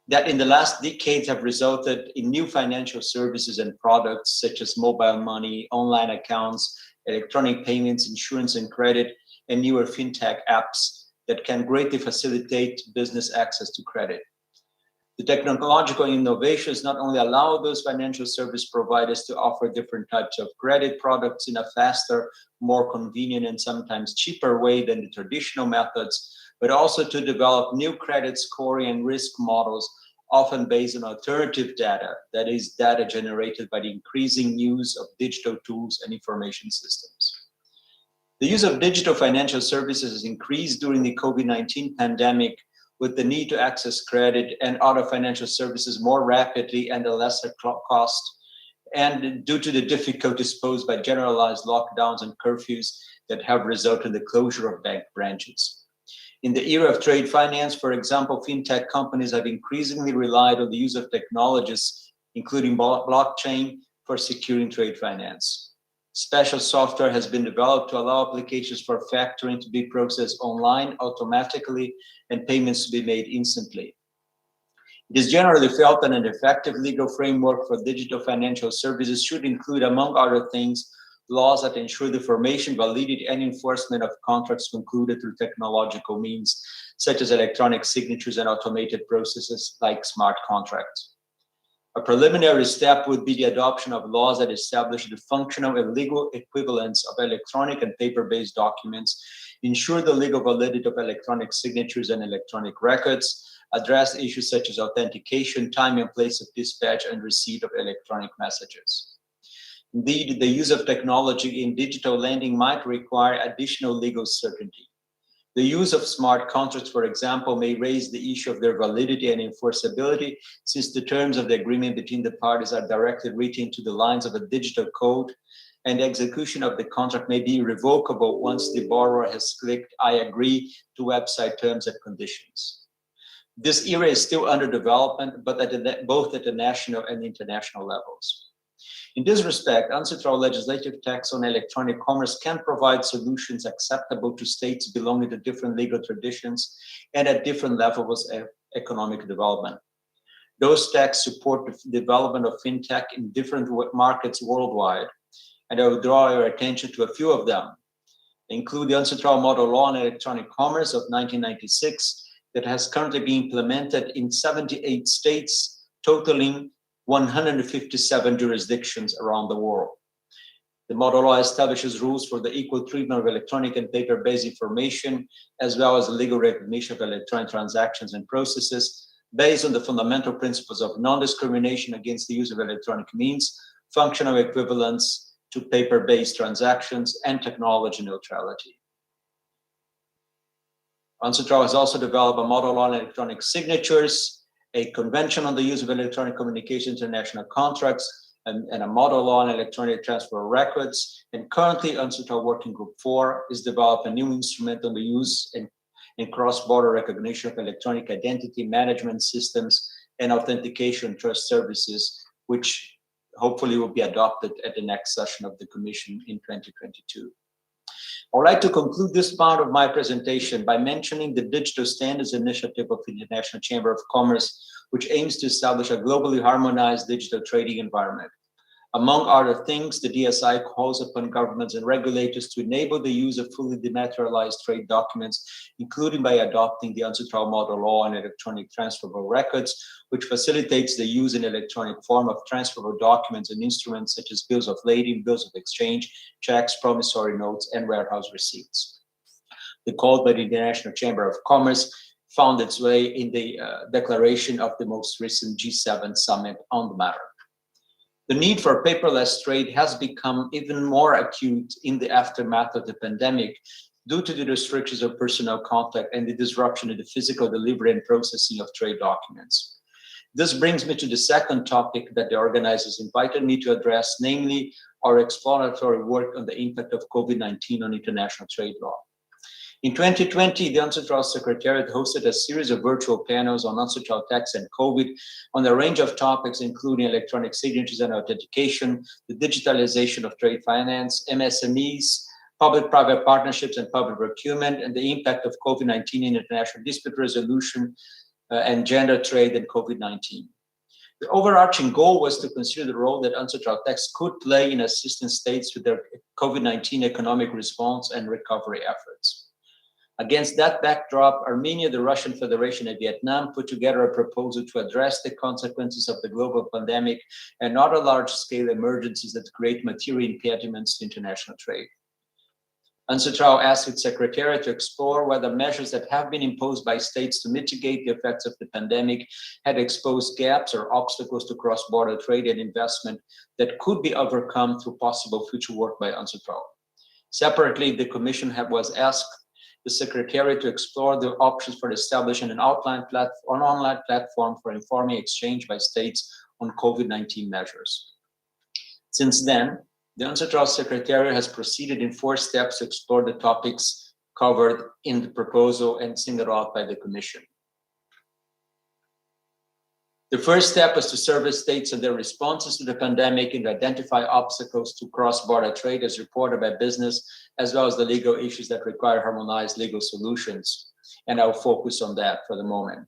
that in the last decades have resulted in new financial services and products such as mobile money, online accounts, electronic payments, insurance and credit, and newer fintech apps that can greatly facilitate business access to credit. The technological innovations not only allow those financial service providers to offer different types of credit products in a faster, more convenient, and sometimes cheaper way than the traditional methods, but also to develop new credit scoring and risk models, often based on alternative data, that is, data generated by the increasing use of digital tools and information systems. The use of digital financial services has increased during the COVID-19 pandemic, with the need to access credit and other financial services more rapidly and at a lesser cost, and due to the difficulties posed by generalized lockdowns and curfews that have resulted in the closure of bank branches. In the era of trade finance, for example, fintech companies have increasingly relied on the use of technologies, including blockchain, for securing trade finance. Special software has been developed to allow applications for factoring to be processed online automatically and payments to be made instantly. It is generally felt that an effective legal framework for digital financial services should include, among other things, laws that ensure the formation, validity, and enforcement of contracts concluded through technological means, such as electronic signatures and automated processes like smart contracts. A preliminary step would be the adoption of laws that establish the functional and legal equivalence of electronic and paper-based documents, ensure the legal validity of electronic signatures and electronic records, address issues such as authentication, time and place of dispatch, and receipt of electronic messages. Indeed, the use of technology in digital lending might require additional legal certainty. The use of smart contracts, for example, may raise the issue of their validity and enforceability, since the terms of the agreement between the parties are directly written to the lines of a digital code, and execution of the contract may be irrevocable once the borrower has clicked "I agree" to website terms and conditions. This era is still under development, but both at the national and international levels. In this respect, UNCITRAL legislative text on electronic commerce can provide solutions acceptable to states belonging to different legal traditions and at different levels of economic development. Those texts support the development of fintech in different markets worldwide, and I will draw your attention to a few of them. They include the UNCITRAL Model Law on Electronic Commerce of 1996 that has currently been implemented in 78 states, totaling 157 jurisdictions around the world. The model law establishes rules for the equal treatment of electronic and paper-based information, as well as the legal recognition of electronic transactions and processes, based on the fundamental principles of non-discrimination against the use of electronic means, functional equivalence to paper-based transactions, and technology neutrality. UNCITRAL has also developed a model law on electronic signatures, a convention on the use of electronic communication international contracts, and a model law on electronic transfer of records. And currently, UNCITRAL Working Group 4 is developing a new instrument on the use and cross-border recognition of electronic identity management systems and authentication trust services, which hopefully will be adopted at the next session of the Commission in 2022. I would like to conclude this part of my presentation by mentioning the Digital Standards Initiative of the International Chamber of Commerce, which aims to establish a globally harmonized digital trading environment. Among other things, the DSI calls upon governments and regulators to enable the use of fully dematerialized trade documents, including by adopting the UNCITRAL Model Law on electronic transferable records, which facilitates the use in electronic form of transferable documents and instruments such as bills of lading, bills of exchange, checks, promissory notes, and warehouse receipts. The call by the International Chamber of Commerce found its way in the declaration of the most recent G7 summit on the matter. The need for paperless trade has become even more acute in the aftermath of the pandemic due to the restrictions of personal contact and the disruption in the physical delivery and processing of trade documents. This brings me to the second topic that the organizers invited me to address, namely our exploratory work on the impact of COVID-19 on international trade law. In 2020, the UNCITRAL Secretariat hosted a series of virtual panels on UNCITRAL tax and COVID on a range of topics, including electronic signatures and authentication, the digitalization of trade finance, MSMEs, public-private partnerships and public procurement, and the impact of COVID-19 in international dispute resolution, and gender trade and COVID-19. The overarching goal was to consider the role that UNCITRAL tax could play in assisting states with their COVID-19 economic response and recovery efforts. Against that backdrop, Armenia, the Russian Federation, and Vietnam put together a proposal to address the consequences of the global pandemic and other large-scale emergencies that create material impediments to international trade. UNCITRAL asked its secretariat to explore whether measures that have been imposed by states to mitigate the effects of the pandemic had exposed gaps or obstacles to cross-border trade and investment that could be overcome through possible future work by UNCITRAL. Separately, the Commission was asked the Secretariat to explore the options for establishing an online platform for informing exchange by states on COVID-19 measures. Since then, the UNCITRAL Secretariat has proceeded in 4 steps to explore the topics covered in the proposal and singled out by the Commission. The first step was to survey states and their responses to the pandemic and identify obstacles to cross-border trade as reported by business, as well as the legal issues that require harmonized legal solutions. And I'll focus on that for the moment.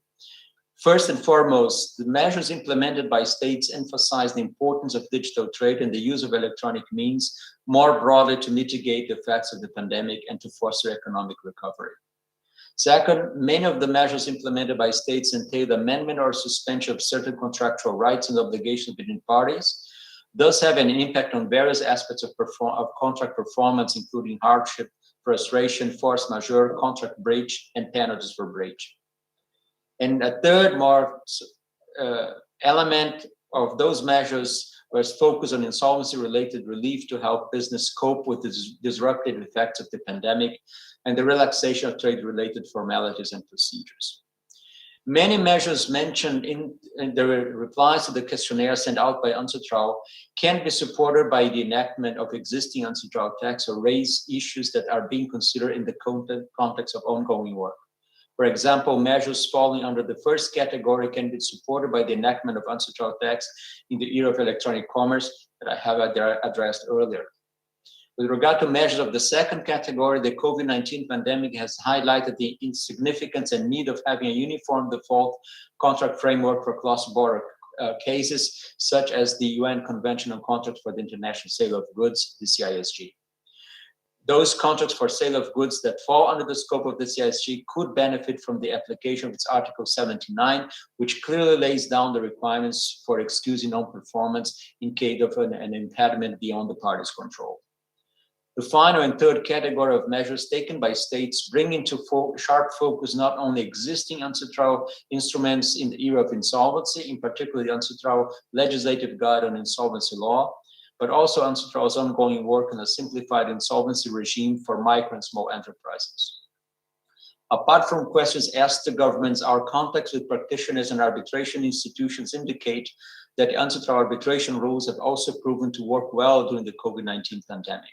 First and foremost, the measures implemented by states emphasize the importance of digital trade and the use of electronic means more broadly to mitigate the effects of the pandemic and to foster economic recovery. Second, many of the measures implemented by states entail amendment or suspension of certain contractual rights and obligations between parties, thus having an impact on various aspects of contract performance, including hardship, frustration, force majeure, contract breach, and penalties for breach. And a third more element of those measures was focused on insolvency-related relief to help business cope with the disruptive effects of the pandemic and the relaxation of trade-related formalities and procedures. Many measures mentioned in the replies to the questionnaire sent out by UNCITRAL can be supported by the enactment of existing UNCITRAL tax or raise issues that are being considered in the context of ongoing work. For example, measures falling under the first category can be supported by the enactment of UNCITRAL tax in the era of electronic commerce that I have addressed earlier. With regard to measures of the second category, the COVID-19 pandemic has highlighted the significance and need of having a uniform default contract framework for cross-border cases, such as the UN Convention on Contracts for the International Sale of Goods, the CISG. Those contracts for sale of goods that fall under the scope of the CISG could benefit from the application of its Article 79, which clearly lays down the requirements for excusing non-performance in case of an impediment beyond the parties' control. The final and third category of measures taken by states bring into sharp focus not only existing UNCITRAL instruments in the era of insolvency, in particular the UNCITRAL Legislative Guide on Insolvency Law, but also UNCITRAL's ongoing work on a simplified insolvency regime for micro and small enterprises. Apart from questions asked to governments, our contacts with practitioners and arbitration institutions indicate that the UNCITRAL arbitration rules have also proven to work well during the COVID-19 pandemic.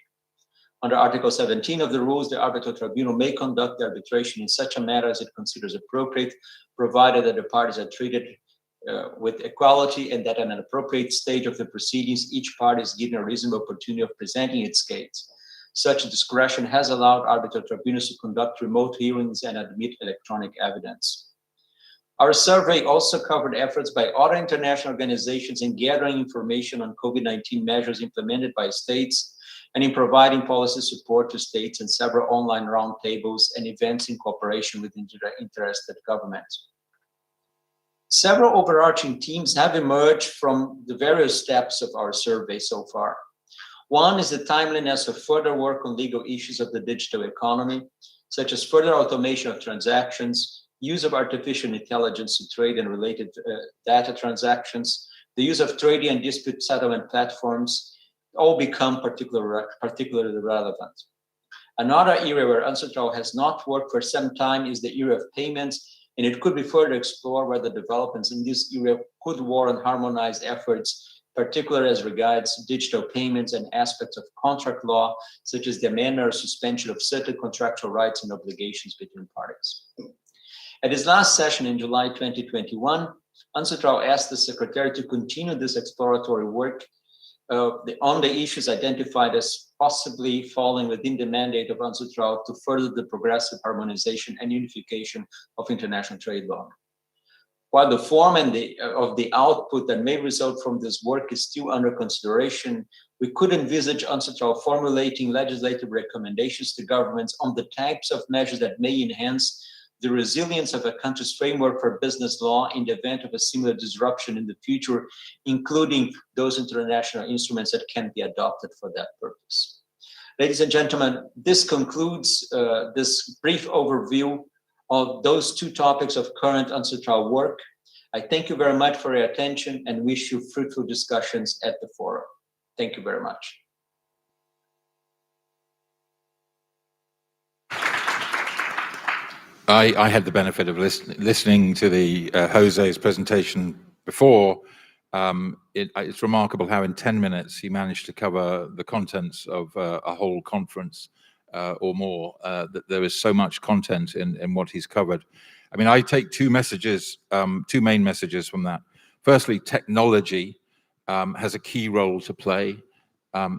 Under Article 17 of the rules, the arbitral tribunal may conduct the arbitration in such a manner as it considers appropriate, provided that the parties are treated with equality and that at an appropriate stage of the proceedings, each party is given a reasonable opportunity of presenting its case. Such discretion has allowed arbitral tribunals to conduct remote hearings and admit electronic evidence. Our survey also covered efforts by other international organizations in gathering information on COVID-19 measures implemented by states and in providing policy support to states and several online roundtables and events in cooperation with interested governments. Several overarching themes have emerged from the various steps of our survey so far. One is the timeliness of further work on legal issues of the digital economy, such as further automation of transactions, use of artificial intelligence to trade and related data transactions, the use of trading and dispute settlement platforms, all become particularly relevant. Another area where UNCITRAL has not worked for some time is the area of payments, and it could be further explored whether developments in this area could warrant harmonized efforts, particularly as regards digital payments and aspects of contract law, such as the amendment or suspension of certain contractual rights and obligations between parties. At its last session in July 2021, UNCITRAL asked the Secretary to continue this exploratory work on the issues identified as possibly falling within the mandate of UNCITRAL to further the progressive harmonization and unification of international trade law. While the form and of the output that may result from this work is still under consideration, we could envisage UNCITRAL formulating legislative recommendations to governments on the types of measures that may enhance the resilience of a country's framework for business law in the event of a similar disruption in the future, including those international instruments that can be adopted for that purpose. Ladies and gentlemen, this concludes this brief overview of those two topics of current UNCITRAL work. I thank you very much for your attention and wish you fruitful discussions at the forum. Thank you very much. I had the benefit of listening to the Jose's presentation before. It's remarkable how in 10 minutes he managed to cover the contents of a whole conference or more. That there is so much content in what he's covered. I mean, I take two main messages from that. Firstly, technology has a key role to play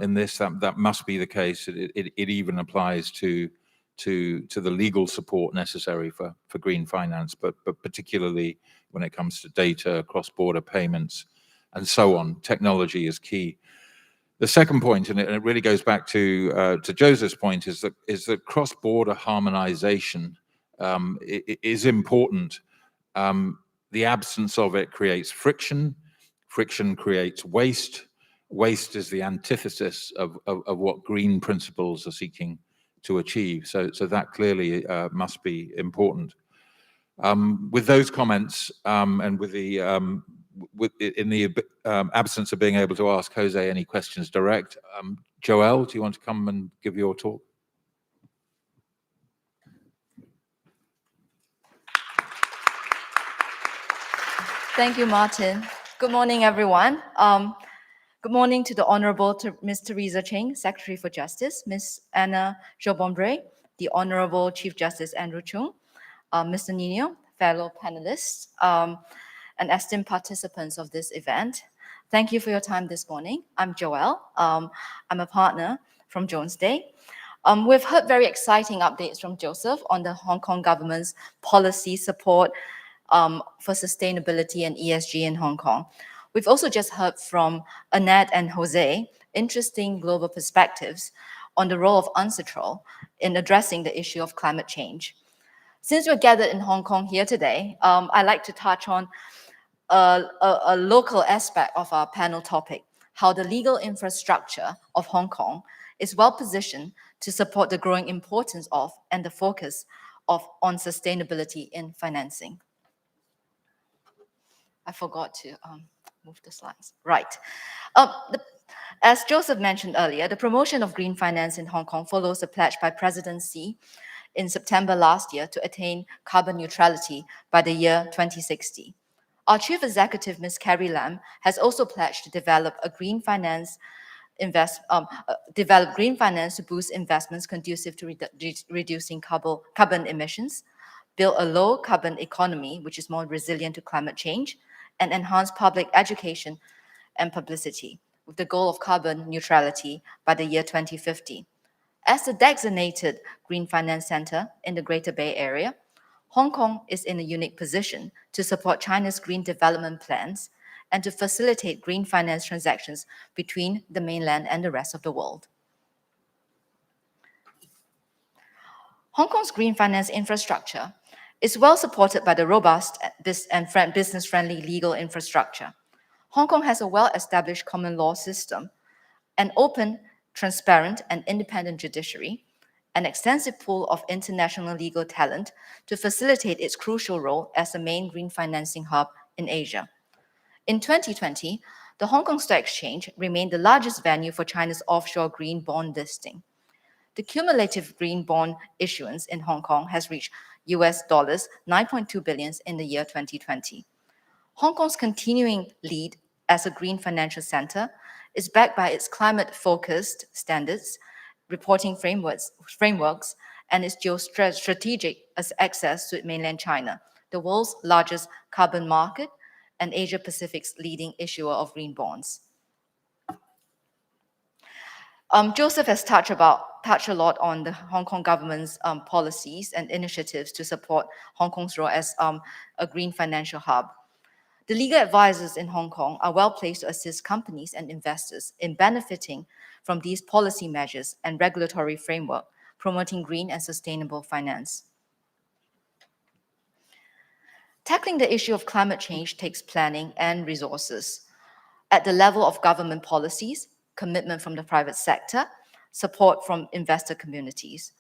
in this. That must be the case. It even applies to the legal support necessary for green finance, but particularly when it comes to data, cross-border payments, and so on. Technology is key. The second point, and it really goes back to Joseph's point, is that cross-border harmonization is important. The absence of it creates friction. Friction creates waste. Waste is the antithesis of what green principles are seeking to achieve. So that clearly must be important. With those comments, and in the absence of being able to ask Jose any questions direct, Joelle, do you want to come and give your talk? Thank you, Martin. Good morning, everyone. Good morning to the Honorable Ms. Teresa Cheng, Secretary for Justice, Ms. Anna Jobombre, the Honorable Chief Justice Andrew Chung, Mr. Nino, fellow panelists, and esteemed participants of this event. Thank you for your time this morning. I'm Joelle. I'm a partner from Jones Day. We've heard very exciting updates from Joseph on the Hong Kong government's policy support for sustainability and ESG in Hong Kong. We've also just heard from Annette and Jose interesting global perspectives on the role of UNCITRAL in addressing the issue of climate change. Since we're gathered in Hong Kong here today, I'd like to touch on a local aspect of our panel topic, how the legal infrastructure of Hong Kong is well positioned to support the growing importance of and the focus on sustainability in financing. I forgot to move the slides. Right. As Joseph mentioned earlier, the promotion of green finance in Hong Kong follows a pledge by President Xi in September last year to attain carbon neutrality by the year 2060. Our Chief Executive, Ms. Carrie Lam, has also pledged to develop green finance to boost investments conducive to reducing carbon emissions, build a low carbon economy which is more resilient to climate change, and enhance public education and publicity with the goal of carbon neutrality by the year 2050. As the designated Green Finance Center in the Greater Bay Area, Hong Kong is in a unique position to support China's green development plans and to facilitate green finance transactions between the mainland and the rest of the world. Hong Kong's green finance infrastructure is well supported by the robust and business-friendly legal infrastructure. Hong Kong has a well-established common law system, an open, transparent, and independent judiciary, an extensive pool of international legal talent to facilitate its crucial role as the main green financing hub in Asia. In 2020, the Hong Kong Stock Exchange remained the largest venue for China's offshore green bond listing. The cumulative green bond issuance in Hong Kong has reached US $9.2 billion in the year 2020. Hong Kong's continuing lead as a green financial center is backed by its climate-focused standards, reporting frameworks, and its geostrategic access to mainland China, the world's largest carbon market and Asia-Pacific's leading issuer of green bonds. Joseph has touched a lot on the Hong Kong government's policies and initiatives to support Hong Kong's role as a green financial hub. The legal advisors in Hong Kong are well placed to assist companies and investors in benefiting from these policy measures and regulatory framework promoting green and sustainable finance. Tackling the issue of climate change takes planning and resources. At the level of government policies, commitment from the private sector, support from investor communities.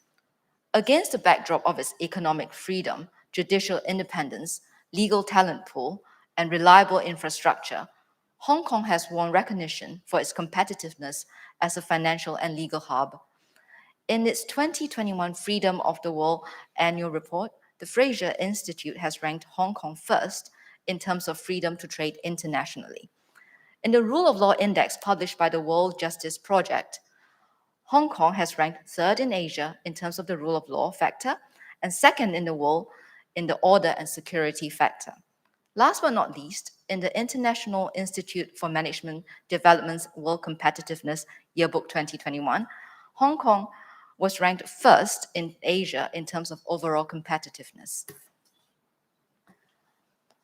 Against the backdrop of its economic freedom, judicial independence, legal talent pool, and reliable infrastructure, Hong Kong has won recognition for its competitiveness as a financial and legal hub. In its 2021 Freedom of the World annual report, the Fraser Institute has ranked Hong Kong first in terms of freedom to trade internationally. In the Rule of Law Index published by the World Justice Project, Hong Kong has ranked third in Asia in terms of the rule of law factor and second in the world in the order and security factor. Last but not least, in the International Institute for Management Development's World Competitiveness Yearbook 2021, Hong Kong was ranked first in Asia in terms of overall competitiveness.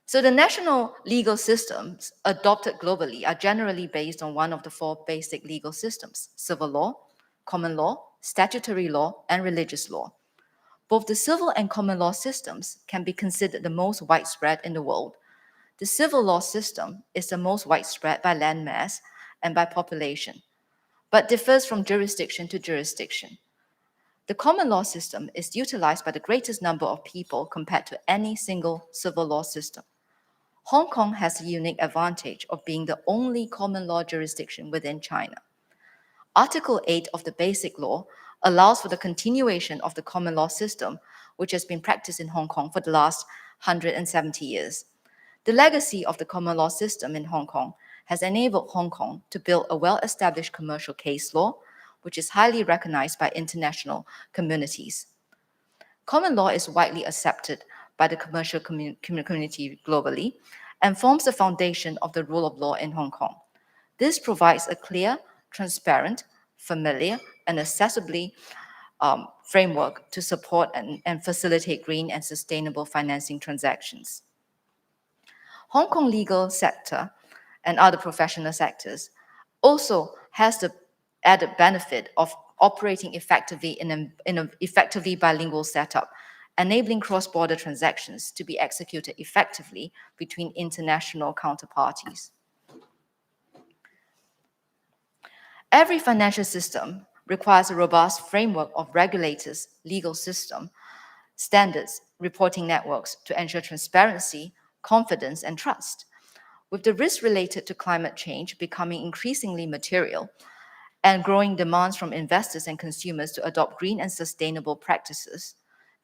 So the national legal systems adopted globally are generally based on one of the four basic legal systems: civil law, common law, statutory law, and religious law. Both the civil and common law systems can be considered the most widespread in the world. The civil law system is the most widespread by land mass and by population, but differs from jurisdiction to jurisdiction. The common law system is utilized by the greatest number of people compared to any single civil law system. Hong Kong has the unique advantage of being the only common law jurisdiction within China. Article 8 of the Basic Law allows for the continuation of the common law system, which has been practiced in Hong Kong for the last 170 years. The legacy of the common law system in Hong Kong has enabled Hong Kong to build a well-established commercial case law, which is highly recognized by international communities. Common law is widely accepted by the commercial community globally and forms the foundation of the rule of law in Hong Kong. This provides a clear, transparent, familiar, and accessibly framework to support and facilitate green and sustainable financing transactions. Hong Kong legal sector and other professional sectors also has the added benefit of operating effectively in an effectively bilingual setup, enabling cross-border transactions to be executed effectively between international counterparties. Every financial system requires a robust framework of regulators, legal system, standards, reporting networks to ensure transparency, confidence, and trust. With the risks related to climate change becoming increasingly material and growing demands from investors and consumers to adopt green and sustainable practices,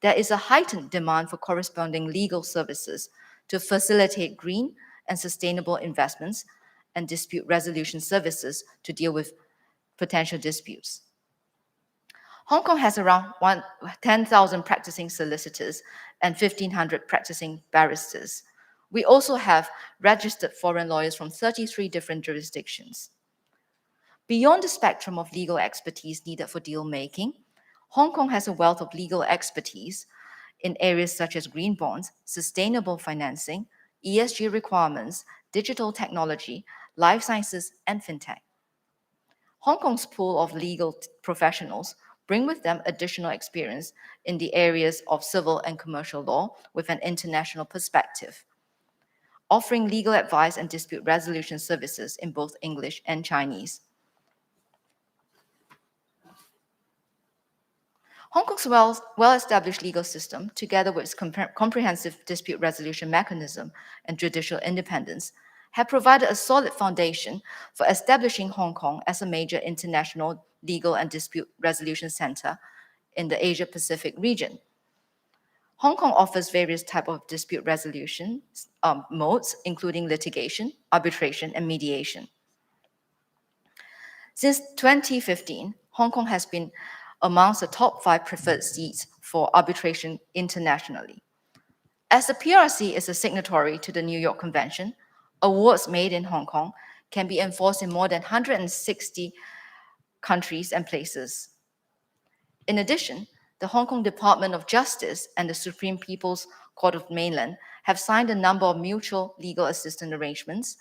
there is a heightened demand for corresponding legal services to facilitate green and sustainable investments and dispute resolution services to deal with potential disputes. Hong Kong has around 10,000 practicing solicitors and 1,500 practicing barristers. We also have registered foreign lawyers from 33 different jurisdictions. Beyond the spectrum of legal expertise needed for deal making, Hong Kong has a wealth of legal expertise in areas such as green bonds, sustainable financing, ESG requirements, digital technology, life sciences, and fintech. Hong Kong's pool of legal professionals bring with them additional experience in the areas of civil and commercial law with an international perspective, offering legal advice and dispute resolution services in both English and Chinese. Hong Kong's well-established legal system, together with its comprehensive dispute resolution mechanism and judicial independence, have provided a solid foundation for establishing Hong Kong as a major international legal and dispute resolution center in the Asia-Pacific region. Hong Kong offers various types of dispute resolution modes, including litigation, arbitration, and mediation. Since 2015, Hong Kong has been amongst the top 5 preferred seats for arbitration internationally. As the PRC is a signatory to the New York Convention, awards made in Hong Kong can be enforced in more than 160 countries and places. In addition, the Hong Kong Department of Justice and the Supreme People's Court of Mainland have signed a number of mutual legal assistance arrangements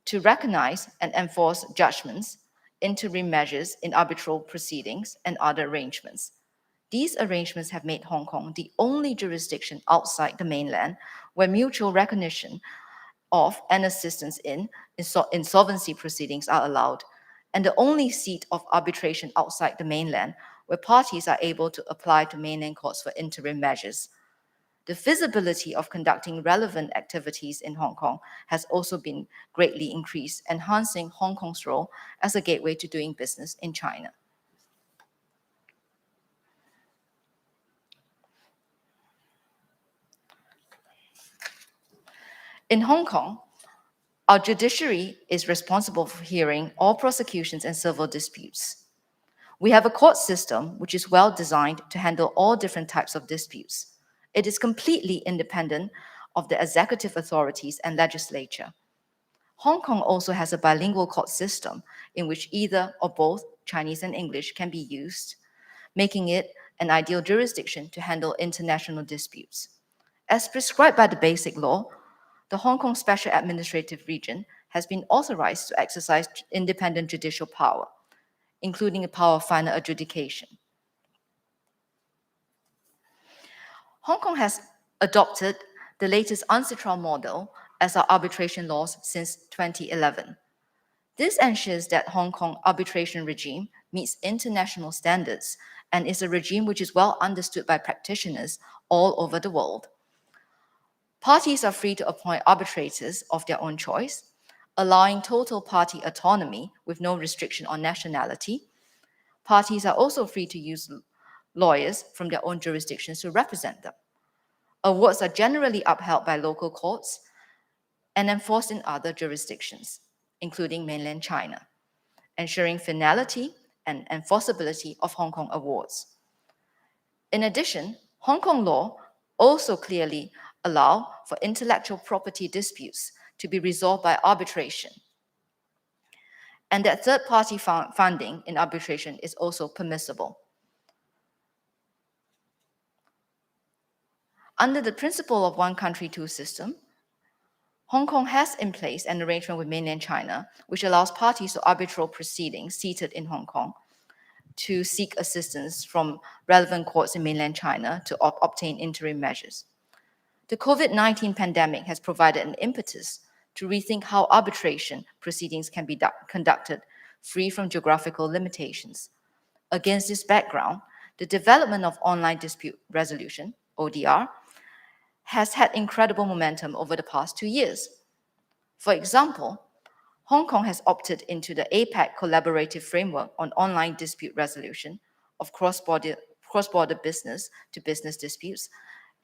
to recognize and enforce judgments, interim measures in arbitral proceedings, and other arrangements. These arrangements have made Hong Kong the only jurisdiction outside the mainland where mutual recognition of and assistance in insolvency proceedings are allowed, and the only seat of arbitration outside the mainland where parties are able to apply to mainland courts for interim measures. The feasibility of conducting relevant activities in Hong Kong has also been greatly increased, enhancing Hong Kong's role as a gateway to doing business in China. In Hong Kong, our judiciary is responsible for hearing all prosecutions and civil disputes. We have a court system which is well designed to handle all different types of disputes. It is completely independent of the executive authorities and legislature. Hong Kong also has a bilingual court system in which either or both Chinese and English can be used, making it an ideal jurisdiction to handle international disputes. As prescribed by the Basic Law, the Hong Kong Special Administrative Region has been authorized to exercise independent judicial power, including the power of final adjudication. Hong Kong has adopted the latest UNCITRAL model as our arbitration laws since 2011. This ensures that Hong Kong arbitration regime meets international standards and is a regime which is well understood by practitioners all over the world. Parties are free to appoint arbitrators of their own choice, allowing total party autonomy with no restriction on nationality. Parties are also free to use lawyers from their own jurisdictions to represent them. Awards are generally upheld by local courts and enforced in other jurisdictions, including mainland China, ensuring finality and enforceability of Hong Kong awards. In addition, Hong Kong law also clearly allow for intellectual property disputes to be resolved by arbitration, and that third-party funding in arbitration is also permissible. Under the principle of one country, two system, Hong Kong has in place an arrangement with mainland China which allows parties to arbitral proceedings seated in Hong Kong to seek assistance from relevant courts in mainland China to obtain interim measures. The COVID-19 pandemic has provided an impetus to rethink how arbitration proceedings can be conducted free from geographical limitations. Against this background, the development of online dispute resolution, ODR, has had incredible momentum over the past 2 years. For example, Hong Kong has opted into the APEC collaborative framework on online dispute resolution of cross-border business-to-business disputes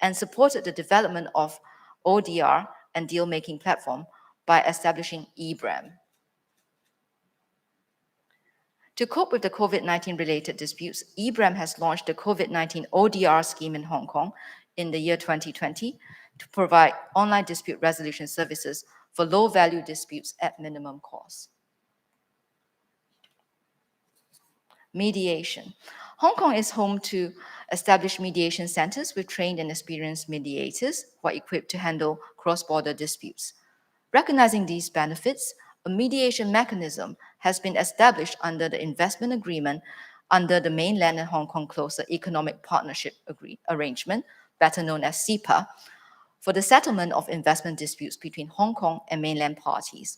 and supported the development of ODR and deal-making platform by establishing eBram. To cope with the COVID-19 related disputes, eBram has launched the COVID-19 ODR scheme in Hong Kong in the year 2020 to provide online dispute resolution services for low-value disputes at minimum cost. Mediation. Hong Kong is home to established mediation centers with trained and experienced mediators who are equipped to handle cross-border disputes. Recognizing these benefits, a mediation mechanism has been established under the investment agreement under the Mainland and Hong Kong Closer Economic Partnership Arrangement, better known as CEPA, for the settlement of investment disputes between Hong Kong and mainland parties.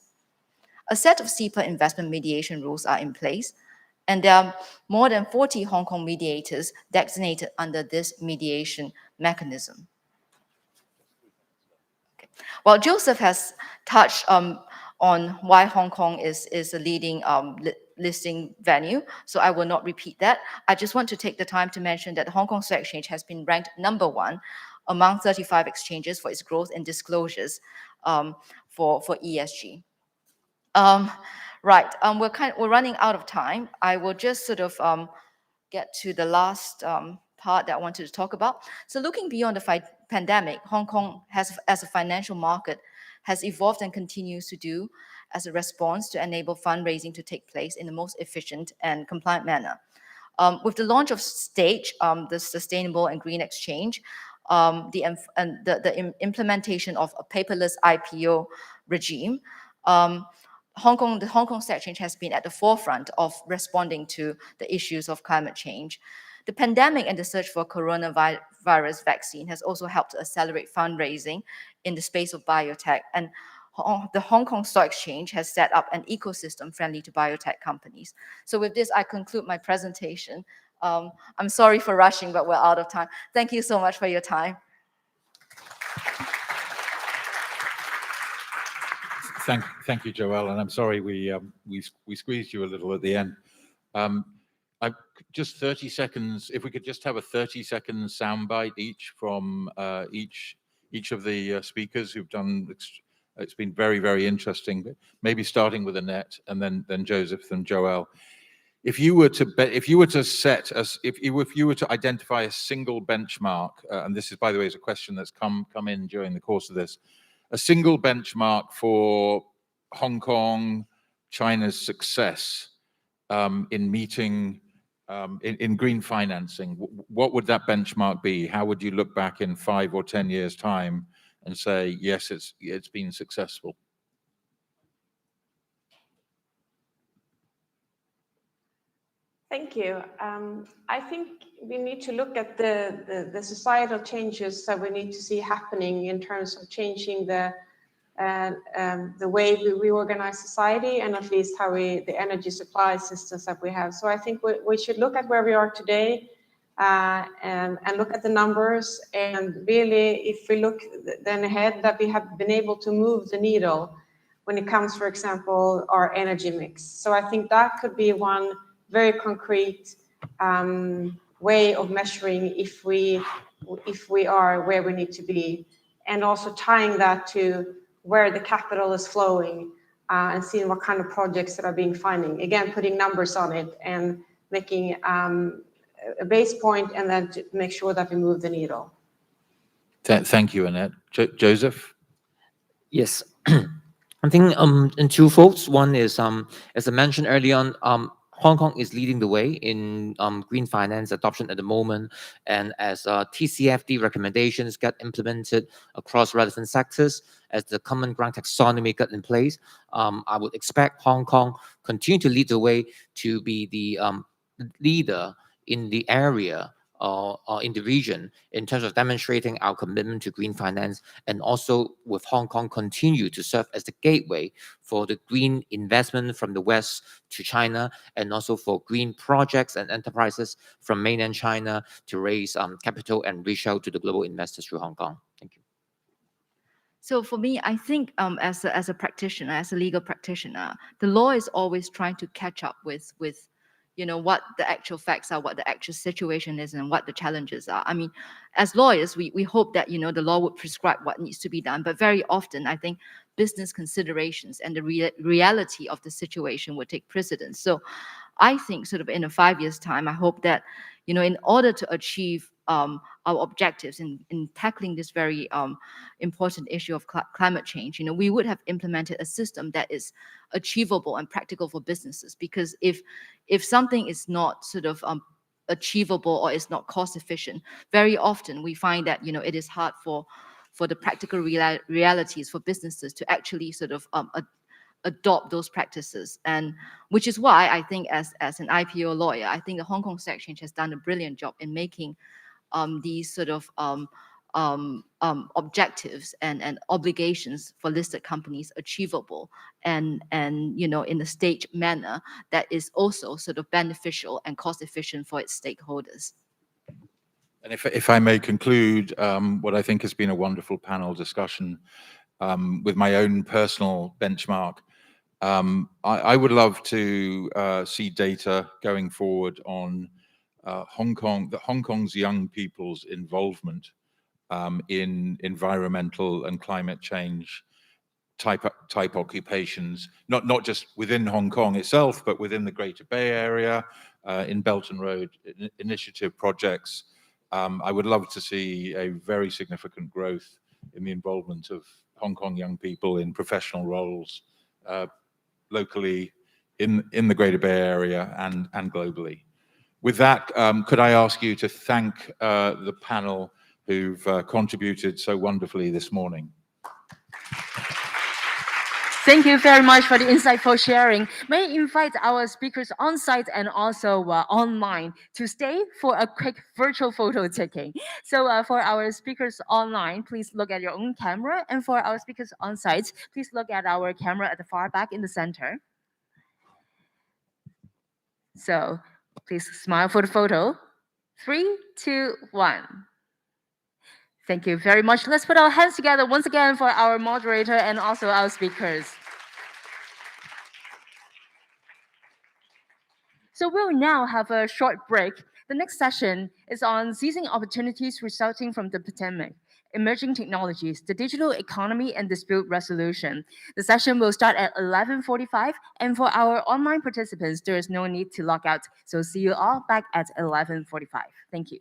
A set of CEPA investment mediation rules are in place, and there are more than 40 Hong Kong mediators designated under this mediation mechanism. Okay. Well, Joseph has touched on why Hong Kong is a leading listing venue, so I will not repeat that. I just want to take the time to mention that the Hong Kong Stock Exchange has been ranked #1 among 35 exchanges for its growth and disclosures for ESG. Right, we're running out of time. I will just sort of get to the last part that I wanted to talk about. So looking beyond the pandemic, Hong Kong as a financial market has evolved and continues to do as a response to enable fundraising to take place in the most efficient and compliant manner. With the launch of Stage, the Sustainable and Green Exchange, the implementation of a paperless IPO regime. The Hong Kong Stock Exchange has been at the forefront of responding to the issues of climate change. The pandemic and the search for coronavirus vaccine has also helped to accelerate fundraising in the space of biotech. And the Hong Kong Stock Exchange has set up an ecosystem friendly to biotech companies. So with this, I conclude my presentation. I'm sorry for rushing, but we're out of time. Thank you so much for your time. Thank you, Joelle, and I'm sorry we squeezed you a little at the end. Just 30 seconds. If we could just have a 30-second soundbite each from each of the speakers who've done. It's been very, very interesting. But maybe starting with Annette and then Joseph and Joelle. If you were to identify a single benchmark, and this is, by the way, is a question that's come in during the course of this. A single benchmark for Hong Kong, China's success in meeting, in green financing, what would that benchmark be? How would you look back in 5 or 10 years' time and say, yes, it's been successful? Thank you. I think we need to look at the societal changes that we need to see happening in terms of changing the way we organize society, and at least how the energy supply systems that we have. So I think we should look at where we are today and look at the numbers, and really, if we look then ahead, that we have been able to move the needle when it comes, for example, our energy mix. So I think that could be one very concrete way of measuring if we are where we need to be, and also tying that to where the capital is flowing and seeing what kind of projects that are being funding. Again, putting numbers on it and making a base point, and then to make sure that we move the needle. Thank you, Annette. Joseph? Yes. I think in two folds. One is, as I mentioned early on, Hong Kong is leading the way in green finance adoption at the moment. And as TCFD recommendations get implemented across relevant sectors, as the common ground taxonomy got in place, I would expect Hong Kong continue to lead the way to be the leader in the area or in the region in terms of demonstrating our commitment to green finance, and also with Hong Kong continue to serve as the gateway for the green investment from the West to China, and also for green projects and enterprises from mainland China to raise capital and reach out to the global investors through Hong Kong. Thank you. So for me, I think as a practitioner, as a legal practitioner, the law is always trying to catch up with what the actual facts are, what the actual situation is, and what the challenges are. I mean, as lawyers, we hope that, the law would prescribe what needs to be done. But very often, I think business considerations and the reality of the situation would take precedence. So I think sort of in a 5 years' time, I hope that, in order to achieve our objectives in tackling this very important issue of climate change, we would have implemented a system that is achievable and practical for businesses. Because if something is not sort of achievable or is not cost efficient, very often we find that it is hard for the practical realities for businesses to actually sort of adopt those practices. And which is why I think as an IPO lawyer, I think the Hong Kong Stock Exchange has done a brilliant job in making these sort of objectives and obligations for listed companies achievable and in a staged manner that is also sort of beneficial and cost efficient for its stakeholders. And if I may conclude what I think has been a wonderful panel discussion with my own personal benchmark, I would love to see data going forward on Hong Kong's young people's involvement in environmental and climate change type occupations, not just within Hong Kong itself, but within the Greater Bay Area, in Belt and Road Initiative projects. I would love to see a very significant growth in the involvement of Hong Kong young people in professional roles, locally in the Greater Bay Area and globally. With that, could I ask you to thank the panel who've contributed so wonderfully this morning. Thank you very much for the insightful sharing. May I invite our speakers on site and also online to stay for a quick virtual photo taking. So for our speakers online, please look at your own camera. And for our speakers on site, please look at our camera at the far back in the center. So please smile for the photo. 3, 2, 1. Thank you very much. Let's put our hands together once again for our moderator and also our speakers. So we'll now have a short break. The next session is on seizing opportunities resulting from the pandemic, emerging technologies, the digital economy, and dispute resolution. The session will start at 11:45, and for our online participants, there is no need to log out. So see you all back at 11:45. Thank you.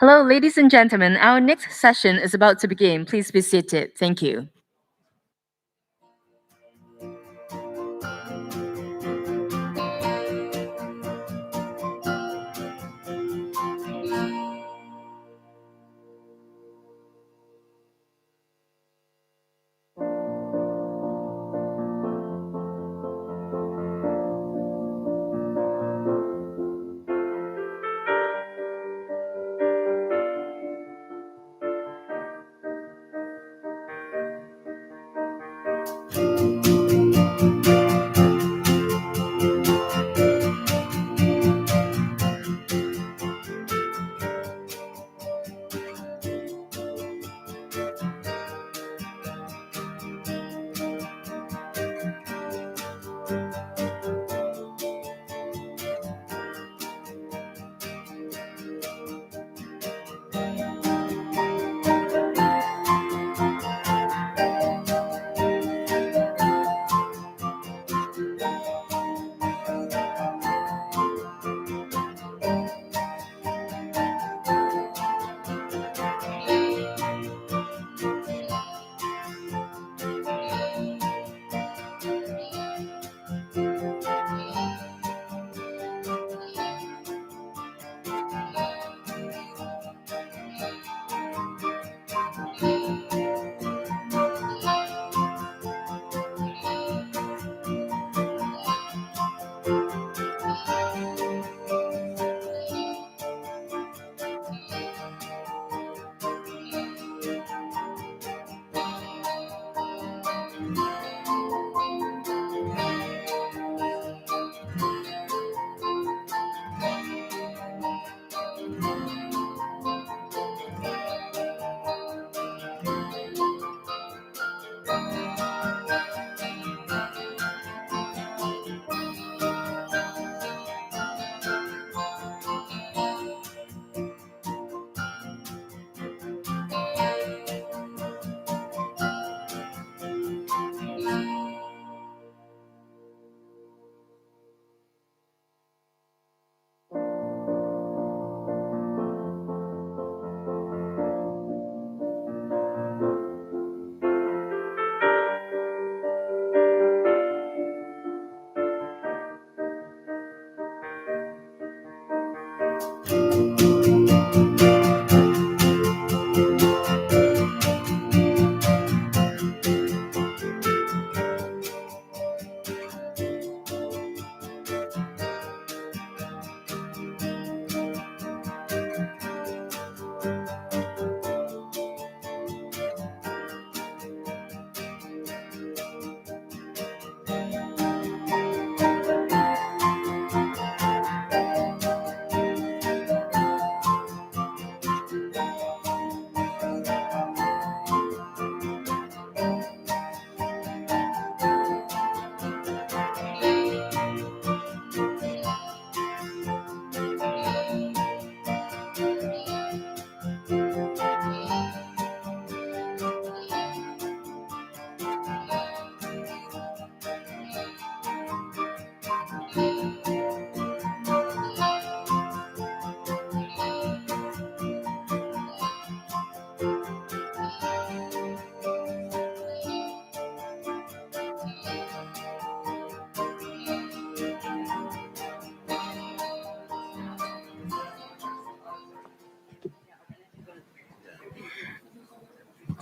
Hello, ladies and gentlemen. Our next session is about to begin. Please be seated. Thank you.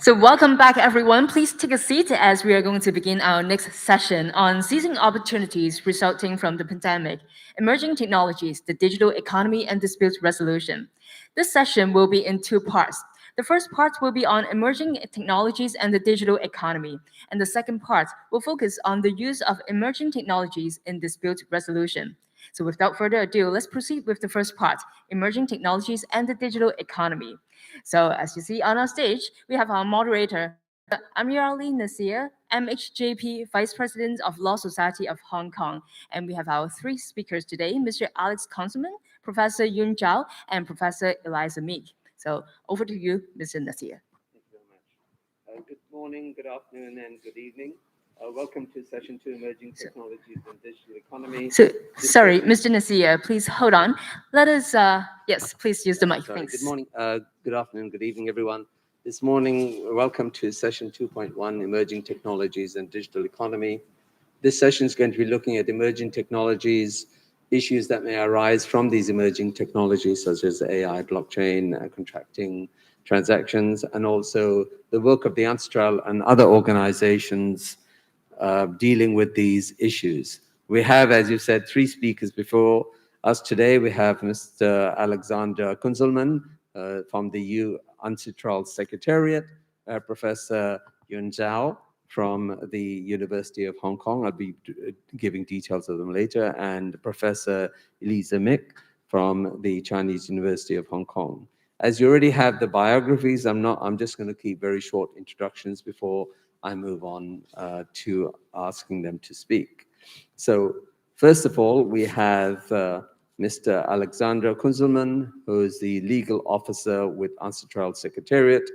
So welcome back, everyone. Please take a seat as we are going to begin our next session on seizing opportunities resulting from the pandemic, emerging technologies, the digital economy, and dispute resolution. This session will be in two parts. The first part will be on emerging technologies and the digital economy, and the second part will focus on the use of emerging technologies in dispute resolution. So without further ado, let's proceed with the first part, emerging technologies and the digital economy. So as you see on our stage, we have our moderator, Amirali Nasir, MHJP Vice President of Law Society of Hong Kong. And we have our three speakers today, Mr. Alex Conselman, Professor Yun Zhao, and Professor Eliza Meek. So over to you, Mr. Nasir. Thank you very much. Good morning, good afternoon, and good evening. Welcome to session 2, Emerging Technologies and Digital Economy. So, sorry, Mr. Nasir, please hold on. Let us, yes, please use the mic, Sorry. thanks. Good morning, good afternoon, good evening, everyone. This morning, welcome to session 2.1, Emerging Technologies and Digital Economy. This session is going to be looking at emerging technologies, issues that may arise from these emerging technologies, such as AI, blockchain, contracting transactions, and also the work of the UNCITRAL and other organizations dealing with these issues. We have, as you said, 3 speakers before us today. We have Mr. Alexander Kunzelman from the UNCITRAL Secretariat, Professor Yun Zhao from the University of Hong Kong. I'll be giving details of them later, and Professor Elisa Mick from the Chinese University of Hong Kong. As you already have the biographies, I'm just going to keep very short introductions before I move on to asking them to speak. So first of all, we have Mr. Alexander Kunzelman, who is the legal officer with UNCITRAL Secretariat,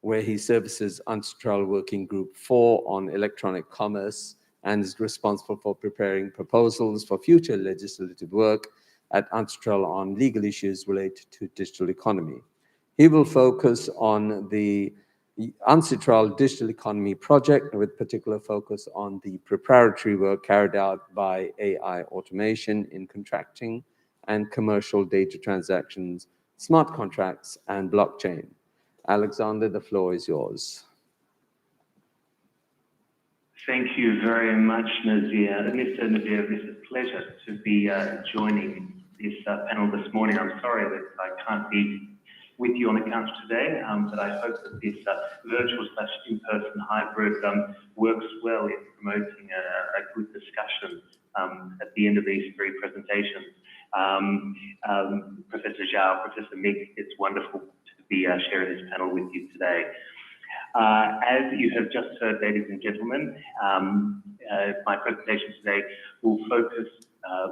where he services UNCITRAL Working Group 4 on electronic commerce and is responsible for preparing proposals for future legislative work at UNCITRAL on legal issues related to digital economy. He will focus on the UNCITRAL Digital Economy project, with particular focus on the preparatory work carried out by AI automation in contracting and commercial data transactions, smart contracts, and blockchain. Alexander, the floor is yours. Thank you very much, Nazir. Mr. Nazir, it's a pleasure to be joining this panel this morning. I'm sorry that I can't be with you on account today, but I hope that this virtual/in-person hybrid works well in promoting a good discussion at the end of these 3 presentations. Professor Zhao, Professor Mick, it's wonderful to be sharing this panel with you today. As you have just heard, ladies and gentlemen, my presentation today will focus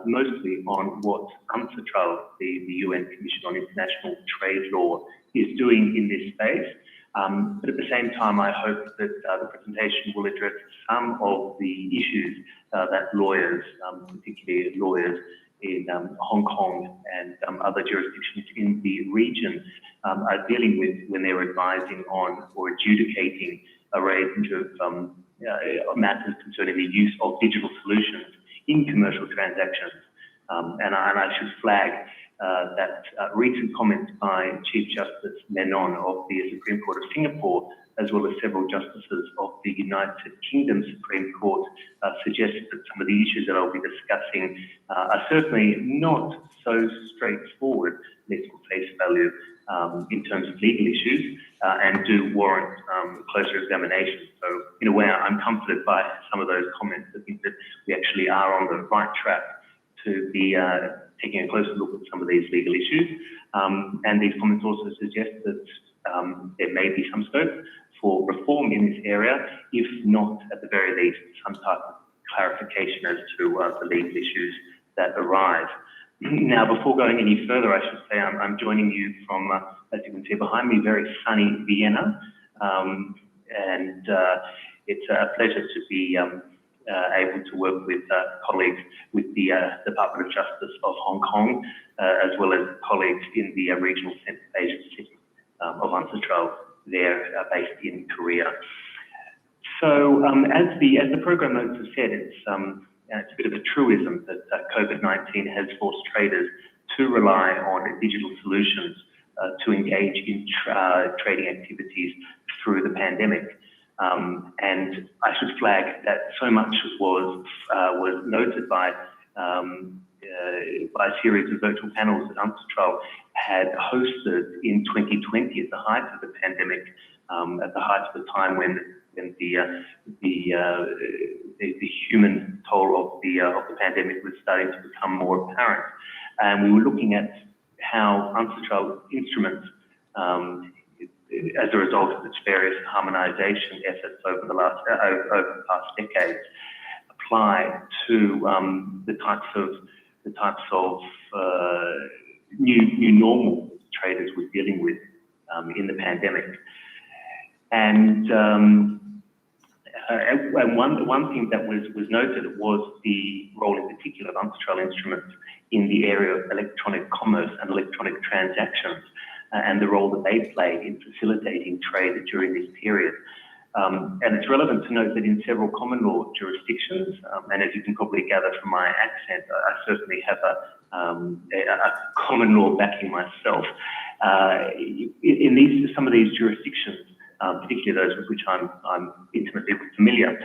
mostly on what UNCITRAL, the UN Commission on International Trade Law, is doing in this space. But at the same time, I hope that the presentation will address some of the issues that lawyers, particularly lawyers in Hong Kong and other jurisdictions in the region, are dealing with when they're advising on or adjudicating a range of matters concerning the use of digital solutions in commercial transactions. And I should flag that recent comments by Chief Justice Menon of the Supreme Court of Singapore, as well as several justices of the United Kingdom Supreme Court, suggested that some of the issues that I'll be discussing are certainly not so straightforward, at least on face value, in terms of legal issues, and do warrant closer examination. So in a way, I'm comforted by some of those comments. I think that we actually are on the right track to be taking a closer look at some of these legal issues. And these comments also suggest that there may be some scope for reform in this area, if not, at the very least, some type of clarification as to the legal issues that arise. Now, before going any further, I should say I'm joining you from, as you can see behind me, very sunny Vienna. And it's a pleasure to be able to work with colleagues with the Department of Justice of Hong Kong, as well as colleagues in the regional centre agency of UNCITRAL there, based in Korea. So as the program notes have said, it's a bit of a truism that COVID-19 has forced traders to rely on digital solutions to engage in trading activities through the pandemic. And I should flag that so much was noted by a series of virtual panels that UNCITRAL had hosted in 2020 at the height of the pandemic, at the height of the time when the human toll of the pandemic was starting to become more apparent. And we were looking at how UNCITRAL instruments, as a result of its various harmonization efforts over the past decades, apply to the types of new normal traders were dealing with in the pandemic. And And one thing that was noted was the role in particular of UNCITRAL instruments in the area of electronic commerce and electronic transactions, and the role that they play in facilitating trade during this period. And it's relevant to note that in several common law jurisdictions, and as you can probably gather from my accent, I certainly have a common law backing myself. In some of these jurisdictions, particularly those with which I'm intimately familiar,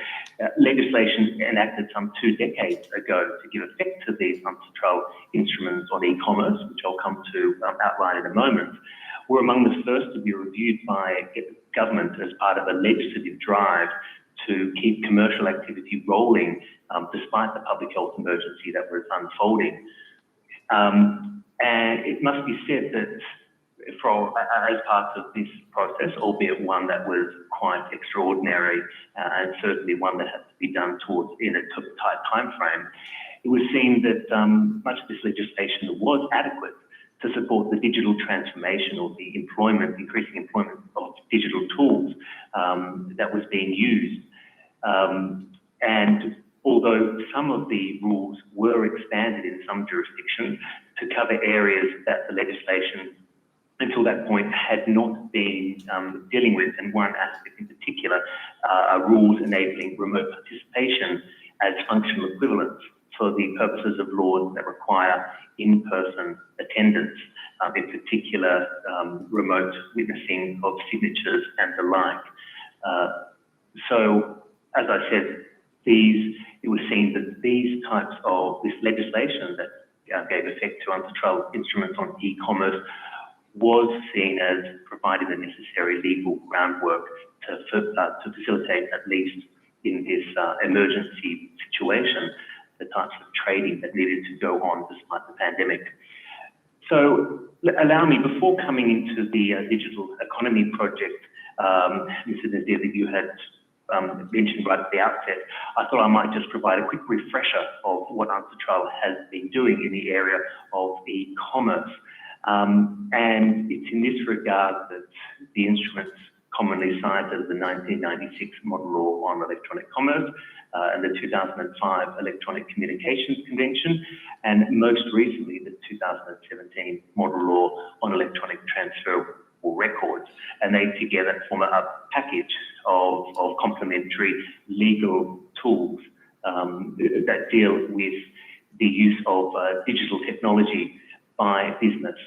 legislation enacted some 2 decades ago to give effect to these UNCITRAL instruments on e-commerce, which I'll come to outline in a moment, were among the first to be reviewed by government as part of a legislative drive to keep commercial activity rolling despite the public health emergency that was unfolding. And it must be said that as part of this process, albeit one that was quite extraordinary and certainly one that had to be done in a tight time frame, it was seen that much of this legislation was adequate to support the digital transformation or the increasing employment of digital tools that was being used. And although some of the rules were expanded in some jurisdictions to cover areas that the legislation until that point had not been dealing with, and one aspect in particular are rules enabling remote participation as functional equivalents for the purposes of laws that require in-person attendance, in particular remote witnessing of signatures and the like. So, as I said, it was seen that this legislation that gave effect to UNCITRAL instruments on e-commerce was seen as providing the necessary legal groundwork to facilitate, at least in this emergency situation, the types of trading that needed to go on despite the pandemic. So allow me, before coming into the digital economy project, Mr. Nadir, that you had mentioned right at the outset, I thought I might just provide a quick refresher of what UNCITRAL has been doing in the area of e-commerce. And it's in this regard that the instruments commonly cited the 1996 Model Law on Electronic Commerce and the 2005 Electronic Communications Convention, and most recently the 2017 Model Law on Electronic Transferable Records. And they together form a package of complementary legal tools that deal with the use of digital technology by business,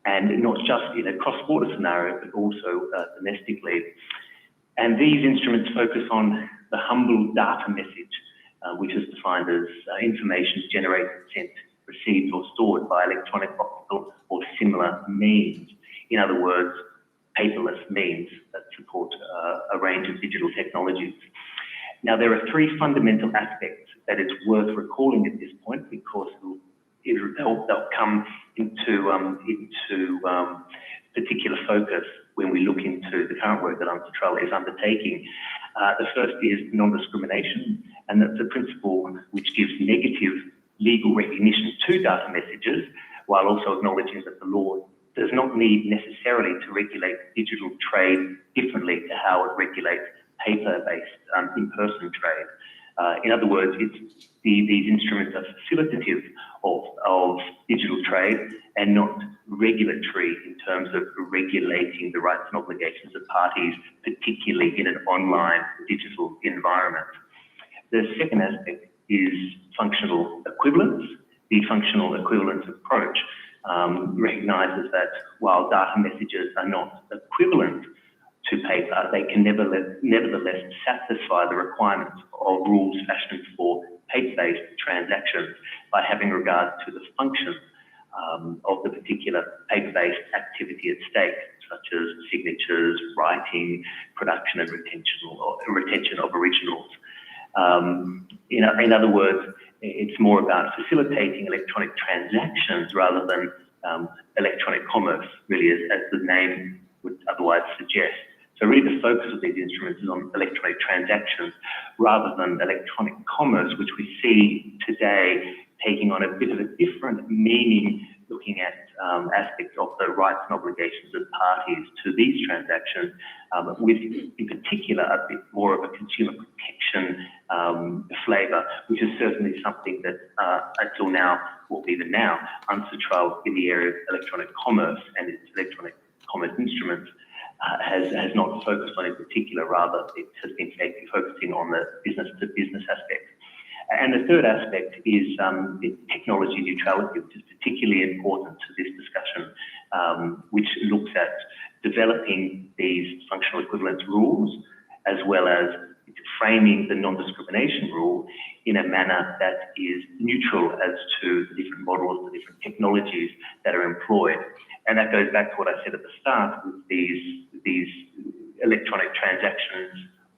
and not just in a cross-border scenario, but also domestically. And these instruments focus on the humble data message, which is defined as information generated, sent, received, or stored by electronic, optical, or similar means. In other words, paperless means that support a range of digital technologies. Now, there are 3 fundamental aspects that it's worth recalling at this point, because they'll come into particular focus when we look into the current work that UNCITRAL is undertaking. The first is non-discrimination, and that's a principle which gives negative legal recognition to data messages, while also acknowledging that the law does not need necessarily to regulate digital trade differently to how it regulates paper-based in-person trade. In other words, these instruments are facilitative of digital trade and not regulatory in terms of regulating the rights and obligations of parties, particularly in an online digital environment. The second aspect is functional equivalence. The functional equivalence approach recognizes that while data messages are not equivalent to paper, they can nevertheless satisfy the requirements of rules fashioned for paper-based transactions by having regard to the function of the particular paper-based activity at stake, such as signatures, writing, production and retention of originals. In other words, it's more about facilitating electronic transactions rather than electronic commerce, really, as the name would otherwise suggest. So really the focus of these instruments is on electronic transactions rather than electronic commerce, which we see today taking on a bit of a different meaning, looking at aspects of the rights and obligations of parties to these transactions, with in particular a bit more of a consumer which is certainly something that until now, or even now, UNCITRAL in the area of electronic commerce and its electronic commerce instruments has not focused on in particular, rather it has been focusing on the business-to-business aspect. And the third aspect is the technology neutrality, which is particularly important to this discussion, which looks at developing these functional equivalence rules, as well as framing the non-discrimination rule in a manner that is neutral as to the different models, the different technologies that are employed. And that goes back to what I said at the start with these electronic transactions,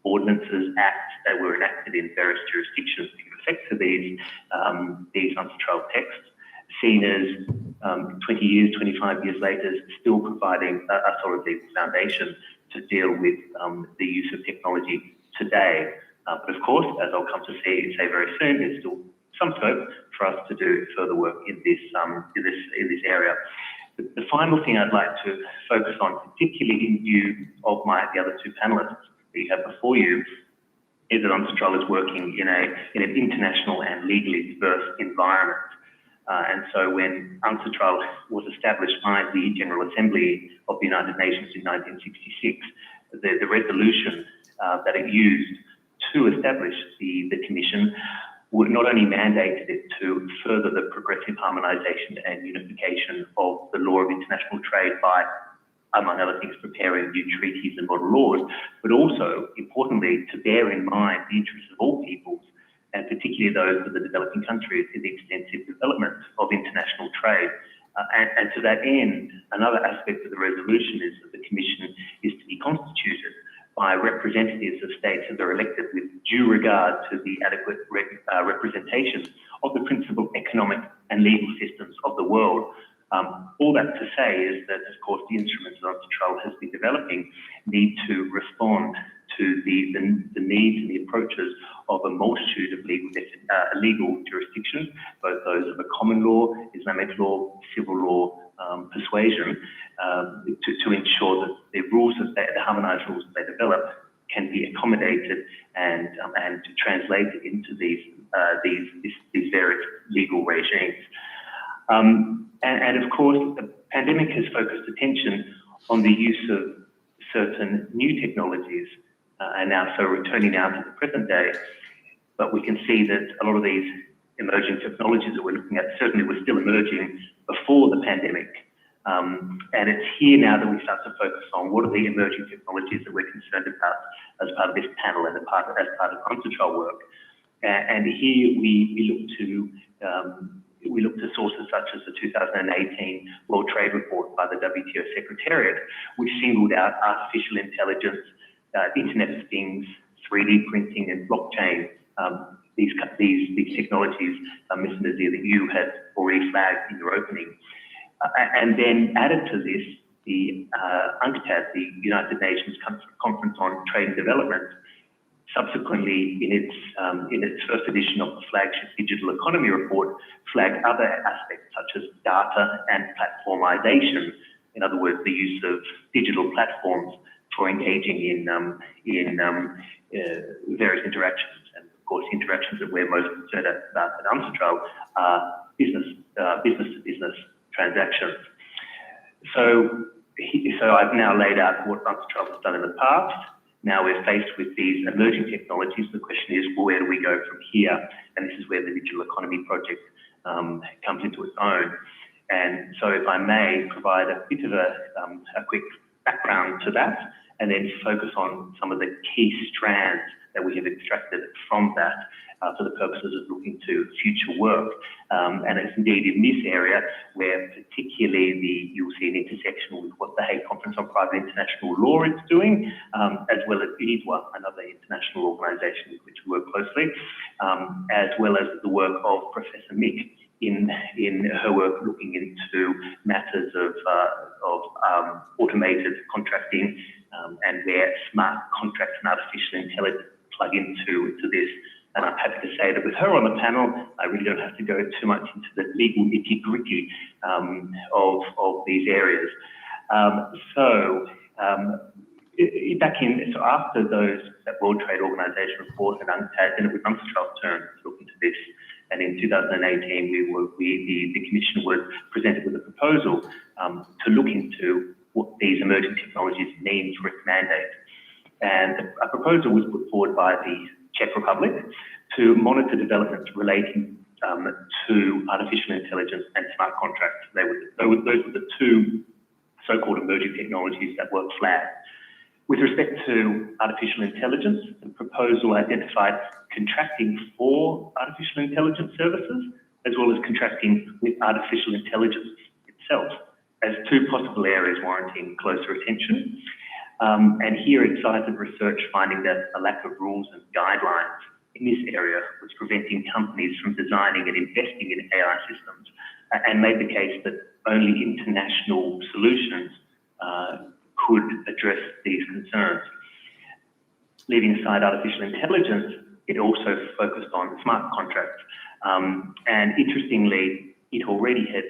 ordinances, acts that were enacted in various jurisdictions to give effect to these UNCITRAL texts, seen as 20 years, 25 years later, still providing a solid legal foundation to deal with the use of technology today. But of course, as I'll come to say very soon, there's still some scope for us to do further work in this area. The final thing I'd like to focus on, particularly in view of the other two panelists that you have before you, is that UNCITRAL is working in an international and legally diverse environment. And so when UNCITRAL was established by the General Assembly of the United Nations in 1966, the resolution that it used to establish the Commission would not only mandated it to further the progressive harmonisation and unification of the law of international trade by, among other things, preparing new treaties and model laws, but also, importantly, to bear in mind the interests of all peoples, and particularly those of the developing countries in the extensive development of international trade. And to that end, another aspect of the resolution is that the Commission is to be constituted by representatives of states that are elected with due regard to the adequate representation of the principal economic and legal systems of the world. All that to say is that, of course, the instruments that UNCITRAL has been developing need to respond to the needs and the approaches of a multitude of legal jurisdictions, both those of a common law, Islamic law, civil law, persuasion, to ensure that the harmonised rules that they develop can be accommodated and translated into these various legal regimes. And of course, the pandemic has focused attention on the use of certain new technologies, and now so returning now to the present day. But we can see that a lot of these emerging technologies that we're looking at certainly were still emerging before the pandemic. And it's here now that we start to focus on what are the emerging technologies that we're concerned about as part of this panel and as part of UNCITRAL work. And here we look to sources such as the 2018 World Trade Report by the WTO Secretariat, which singled out artificial intelligence, Internet of Things, 3D printing and blockchain, these technologies, Mr. Nazir, that you had already flagged in your opening. And then added to this, the UNCTAD, the United Nations Conference on Trade and Development, subsequently in its first edition of the flagship Digital Economy Report, flagged other aspects such as data and platformization. In other words, the use of digital platforms for engaging in various interactions. And of course, interactions that we're most concerned about at UNCITRAL are business-to-business transactions. So I've now laid out what UNCITRAL has done in the past. Now we're faced with these emerging technologies. The question is, well, where do we go from here? And this is where the Digital Economy Project comes into its own. And so if I may provide a bit of a quick background to that, and then focus on some of the key strands that we have extracted from that for the purposes of looking to future work. And it's indeed in this area where particularly you'll see an intersection with what the Hague Conference on Private International Law is doing, as well as IDWA, another international organisation with which we work closely, as well as the work of Professor Mick in her work looking into matters of automated contracting and where smart contracts and artificial intelligence plug into this. And I'm happy to say that with her on the panel, I really don't have to go too much into the legal nitty-gritty of these areas. So after that World Trade Organization report and UNCTAD, then it was UNCITRAL's turn to look into this. And in 2018, the Commission was presented with a proposal to look into what these emerging technologies mean for its mandate. And a proposal was put forward by the Czech Republic to monitor developments relating to artificial intelligence and smart contracts. Those were the two so-called emerging technologies that were flagged. With respect to artificial intelligence, the proposal identified contracting for artificial intelligence services, as well as contracting with artificial intelligence itself, as two possible areas warranting closer attention. And here it cited research finding that a lack of rules and guidelines in this area was preventing companies from designing and investing in AI systems, and made the case that only international solutions could address these concerns. Leaving aside artificial intelligence, it also focused on smart contracts. And interestingly, it already had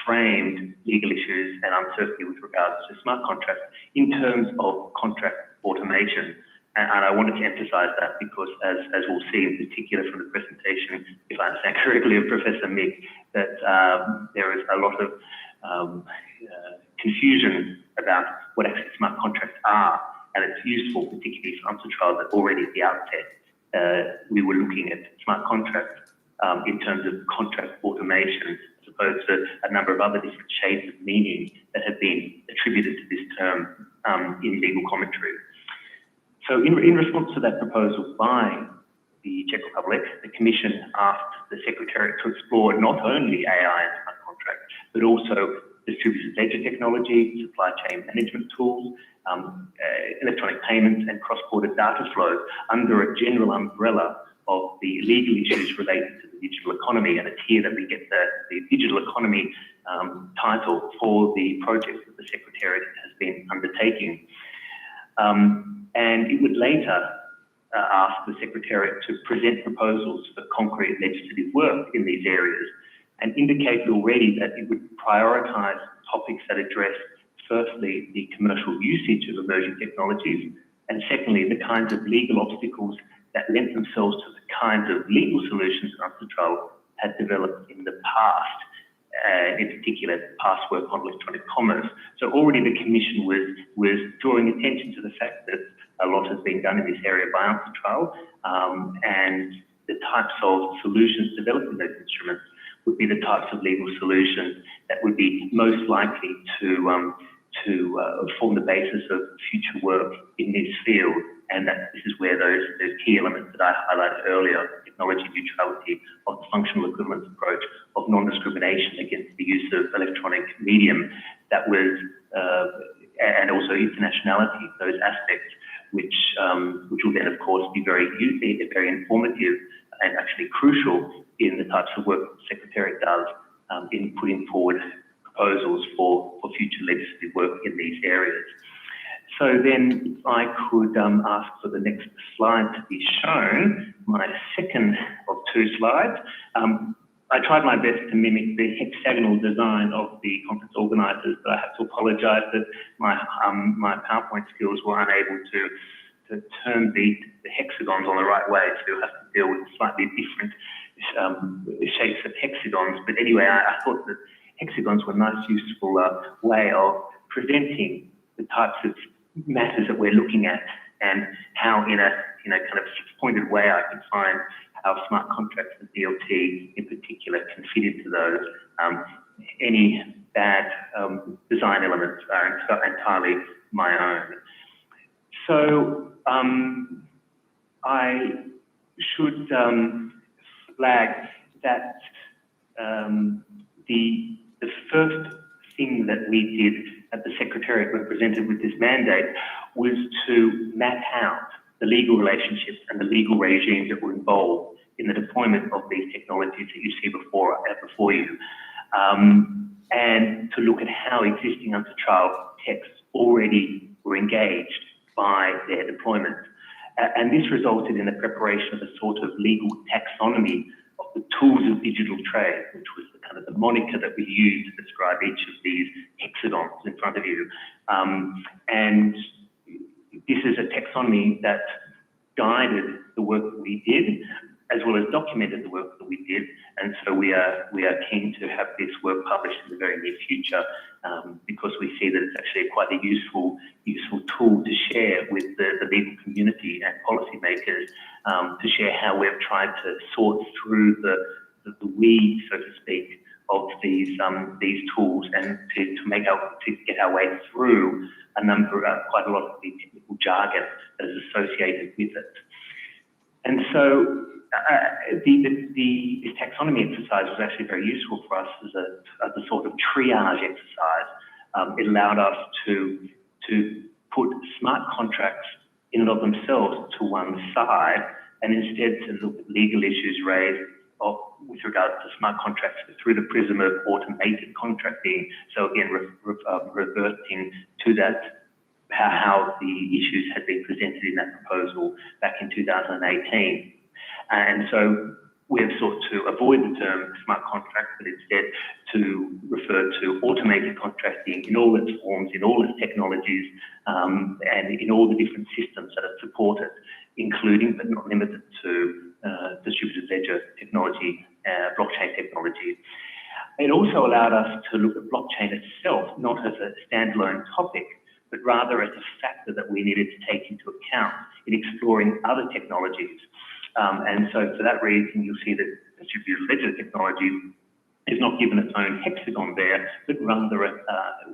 framed legal issues and uncertainty with regards to smart contracts in terms of contract automation. And I wanted to emphasize that because, as we'll see in particular from the presentation, if I understand correctly, of Professor Mick, that there is a lot of confusion about what actually smart contracts are. And it's useful, particularly for UNCITRAL, that already at the outset, we were looking at smart contracts in terms of contract automation, as opposed to a number of other different shades of meaning that have been attributed to this term in legal commentary. So in response to that proposal by the Czech Republic, the Commission asked the Secretariat to explore not only AI and smart contracts, but also distributed ledger technology, supply chain management tools, electronic payments and cross-border data flows under a general umbrella of the legal issues related to the digital economy. And it's here that we get the digital economy title for the project that the Secretariat has been undertaking. And it would later ask the Secretariat to present proposals for concrete legislative work in these areas, and indicated already that it would prioritise topics that address, firstly, the commercial usage of emerging technologies, and secondly, the kinds of legal obstacles that lent themselves to the kinds of legal solutions that UNCITRAL had developed in the past, in particular, past work on electronic commerce. So already the Commission was drawing attention to the fact that a lot has been done in this area by UNCITRAL, and the types of solutions developed in those instruments would be the types of legal solutions that would be most likely to form the basis of future work in this field, and that this is where those key elements that I highlighted earlier, technology neutrality, of the functional equivalence approach, of non-discrimination against the use of electronic medium, that was, and also internationality, those aspects, which will then of course be very informative and actually crucial in the types of work the Secretariat does in putting forward proposals for future legislative work in these areas. So then if I could ask for the next slide to be shown, my second of two slides. I tried my best to mimic the hexagonal design of the conference organisers, but I have to apologise that my PowerPoint skills were unable to turn the hexagons on the right way, so you'll have to deal with slightly different shapes of hexagons. But anyway, I thought that hexagons were a nice, useful way of presenting the types of matters that we're looking at, and how in a kind of six-pointed way I could find how smart contracts and DLT in particular can fit into those. Any bad design elements are entirely my own. So I should flag that the first thing that we did at the Secretariat when presented with this mandate was to map out the legal relationships and the legal regimes that were involved in the deployment of these technologies that you see before you, and to look at how existing UNCITRAL texts already were engaged by their deployment. And this resulted in the preparation of a sort of legal taxonomy of the tools of digital trade, which was the kind of the moniker that we used to describe each of these hexagons in front of you. And this is a taxonomy that guided the work that we did, as well as documented the work that we did. And so we are keen to have this work published in the very near future, because we see that it's actually quite a useful tool to share with the legal community and policymakers, to share how we've tried to sort through the weeds, so to speak, of these tools, and to get our way through quite a lot of the technical jargon that is associated with it. And so this taxonomy exercise was actually very useful for us as a sort of triage exercise. It allowed us to put smart contracts in and of themselves to one side, and instead to look at legal issues raised with regard to smart contracts through the prism of automated contracting. So again, reverting to that, how the issues had been presented in that proposal back in 2018. And so we have sought to avoid the term smart contract, but instead to refer to automated contracting in all its forms, in all its technologies, and in all the different systems that it supported, including but not limited to distributed ledger technology, blockchain technology. It also allowed us to look at blockchain itself, not as a standalone topic, but rather as a factor that we needed to take into account in exploring other technologies. And so for that reason, you'll see that distributed ledger technology is not given its own hexagon there, but rather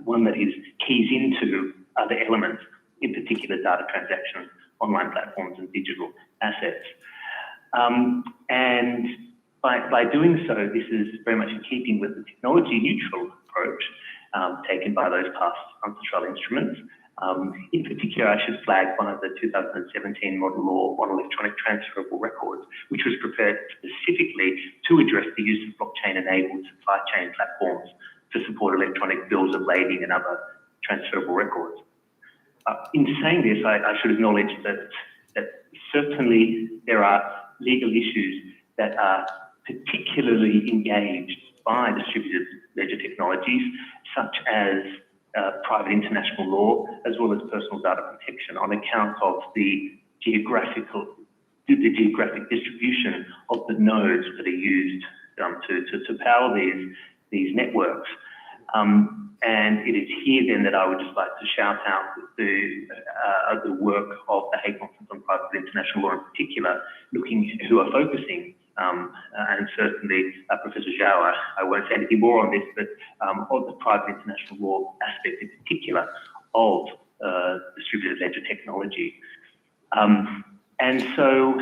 one that keys into other elements, in particular data transactions, online platforms, and digital assets. And by doing so, this is very much in keeping with the technology neutral approach taken by those past UNCITRAL instruments. In particular, I should flag one of the 2017 model law on electronic transferable records, which was prepared specifically to address the use of blockchain-enabled supply chain platforms to support electronic bills of lading and other transferable records. In saying this, I should acknowledge that certainly there are legal issues that are particularly engaged by distributed ledger technologies, such as private international law, as well as personal data protection, on account of the geographic distribution of the nodes that are used to power these networks. And it is here then that I would just like to shout out the work of the Hague Conference on Private International Law in particular, who are focusing, and certainly Professor Zhao, I won't say anything more on this, but of the private international law aspect in particular of distributed ledger technology. And so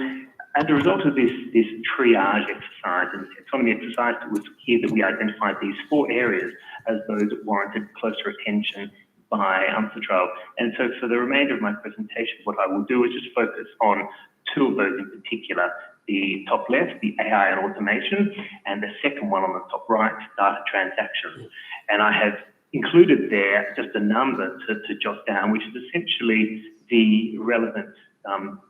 as a result of this triage exercise and taxonomy exercise, it was here that we identified these 4 areas as those that warranted closer attention by UNCITRAL. And so for the remainder of my presentation, what I will do is just focus on 2 of those in particular: the top left, the AI and automation, and the second one on the top right, data transactions. And I have included there just a number to jot down, which is essentially the relevant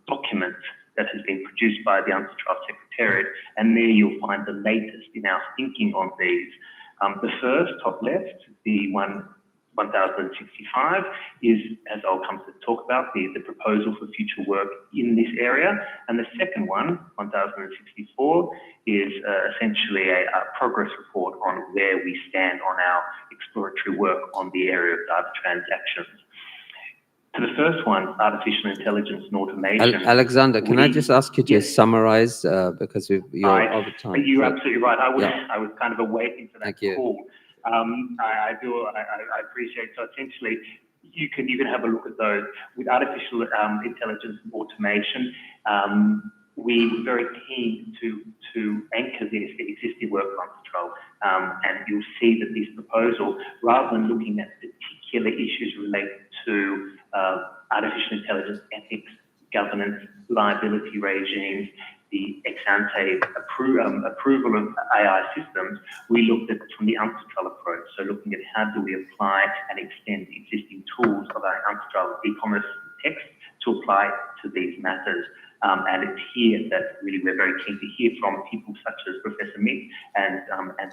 document that has been produced by the UNCITRAL Secretariat, and there you'll find the latest in our thinking on these. The first, top left, the 1065, is, as I'll come to talk about, the proposal for future work in this area. And the second one, 1064, is essentially a progress report on where we stand on our exploratory work on the area of data transactions. To the first one, artificial intelligence and automation. Alexander, can I just ask you to summarize, because you're over time. You're absolutely right. I was kind of awaiting for that call. I appreciate. So essentially, you can have a look at those. With artificial intelligence and automation, we were very keen to anchor this existing work on UNCITRAL, and you'll see that this proposal, rather than looking at particular issues related to artificial intelligence ethics, governance, liability regimes, the ex-ante approval of AI systems, we looked at from the UNCITRAL approach. So looking at how do we apply and extend existing tools of our UNCITRAL e-commerce text to apply to these matters. And it's here that really we're very keen to hear from people such as Professor Mick and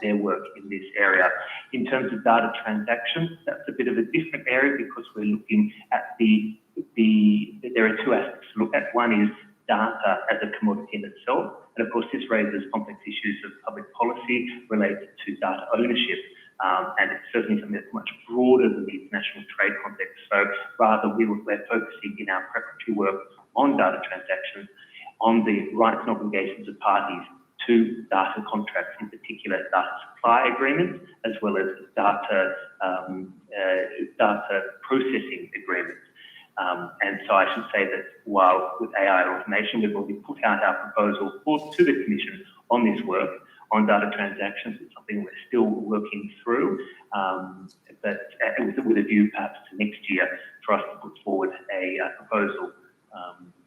their work in this area. In terms of data transactions, that's a bit of a different area because we're looking at there are 2 aspects to look at. One is data as a commodity in itself. And of course, this raises complex issues of public policy related to data ownership. And it's certainly something that's much broader than the international trade context. So rather, we're focusing in our preparatory work on data transactions, on the rights and obligations of parties to data contracts, in particular data supply agreements, as well as data processing agreements. And so I should say that while with AI and automation, we've already put out our proposal to the Commission on this work on data transactions. It's something we're still working through, but with a view perhaps to next year for us to put forward a proposal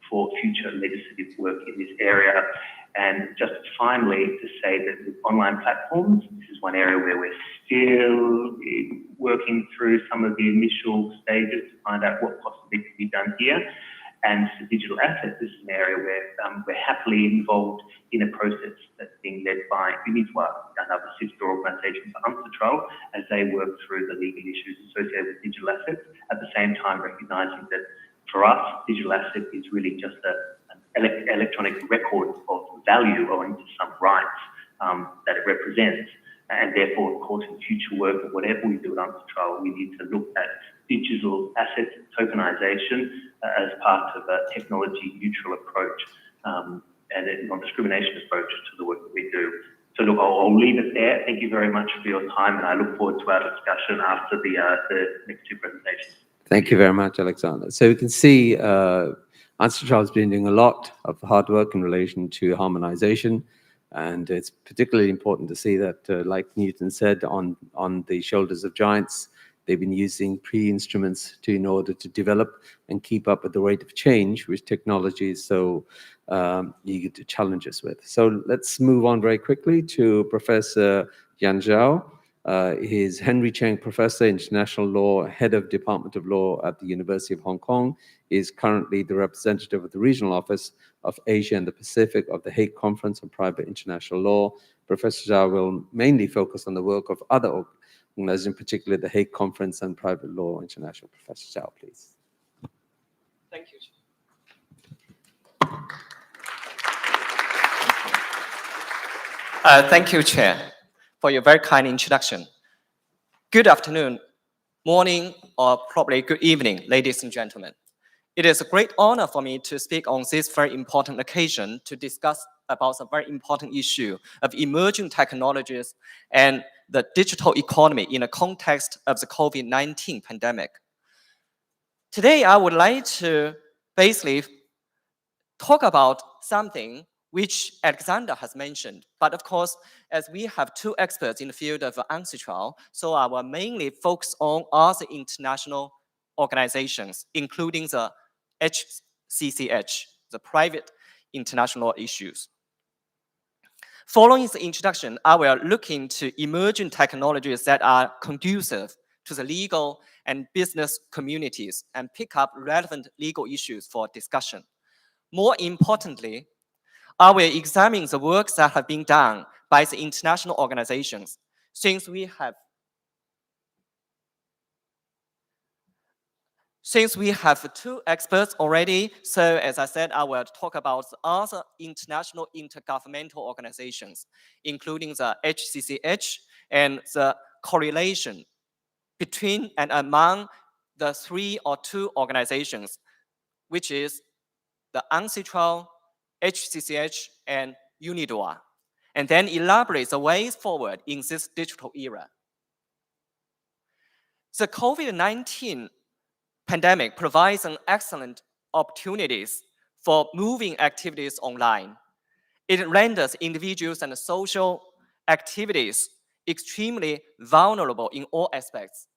for future legislative work in this area. And just finally to say that with online platforms, this is one area where we're still working through some of the initial stages to find out what possibly could be done here. And for digital assets, this is an area where we're happily involved in a process that's being led by UNCITRAL, another sister organisation for UNCITRAL, as they work through the legal issues associated with digital assets, at the same time recognising that for us, digital asset is really just an electronic record of value owing to some rights that it represents. And therefore, of course, in future work or whatever we do at UNCITRAL, we need to look at digital asset tokenization as part of a technology-neutral approach and a non-discrimination approach to the work that we do. So look, I'll leave it there. Thank you very much for your time, and I look forward to our discussion after the next two presentations. Thank you very much, Alexander. So we can see UNCITRAL has been doing a lot of hard work in relation to harmonization, and it's particularly important to see that, like Newton said, on the shoulders of giants, they've been using pre-instruments in order to develop and keep up with the rate of change, which technology is so eager to challenge us with. So let's move on very quickly to Professor Yan Zhao. He's Henry Cheng Professor, International Law, Head of Department of Law at the University of Hong Kong, is currently the representative of the Regional Office of Asia and the Pacific of the Hague Conference on Private International Law. Professor Zhao will mainly focus on the work of other organizers, in particular the Hague Conference on Private Law International. Professor Zhao, please. Thank you. Thank you, Chair, for your very kind introduction. Good afternoon, morning, or probably good evening, ladies and gentlemen. It is a great honor for me to speak on this very important occasion to discuss about a very important issue of emerging technologies and the digital economy in the context of the COVID-19 pandemic. Today, I would like to basically talk about something which Alexander has mentioned. But of course, as we have two experts in the field of UNCITRAL, so I will mainly focus on other international organizations, including the HCCH, the private international issues. Following the introduction, I will look into emerging technologies that are conducive to the legal and business communities and pick up relevant legal issues for discussion. More importantly, I will examine the works that have been done by the international organizations since we have two experts already. So as I said, I will talk about other international intergovernmental organizations, including the HCCH and the correlation between and among the three or two organizations, which is the UNCITRAL, HCCH, and UNIDROIT, and then elaborate the ways forward in this digital era. The COVID-19 pandemic provides an excellent opportunities for moving activities online. It renders individuals and social activities extremely vulnerable in all aspects.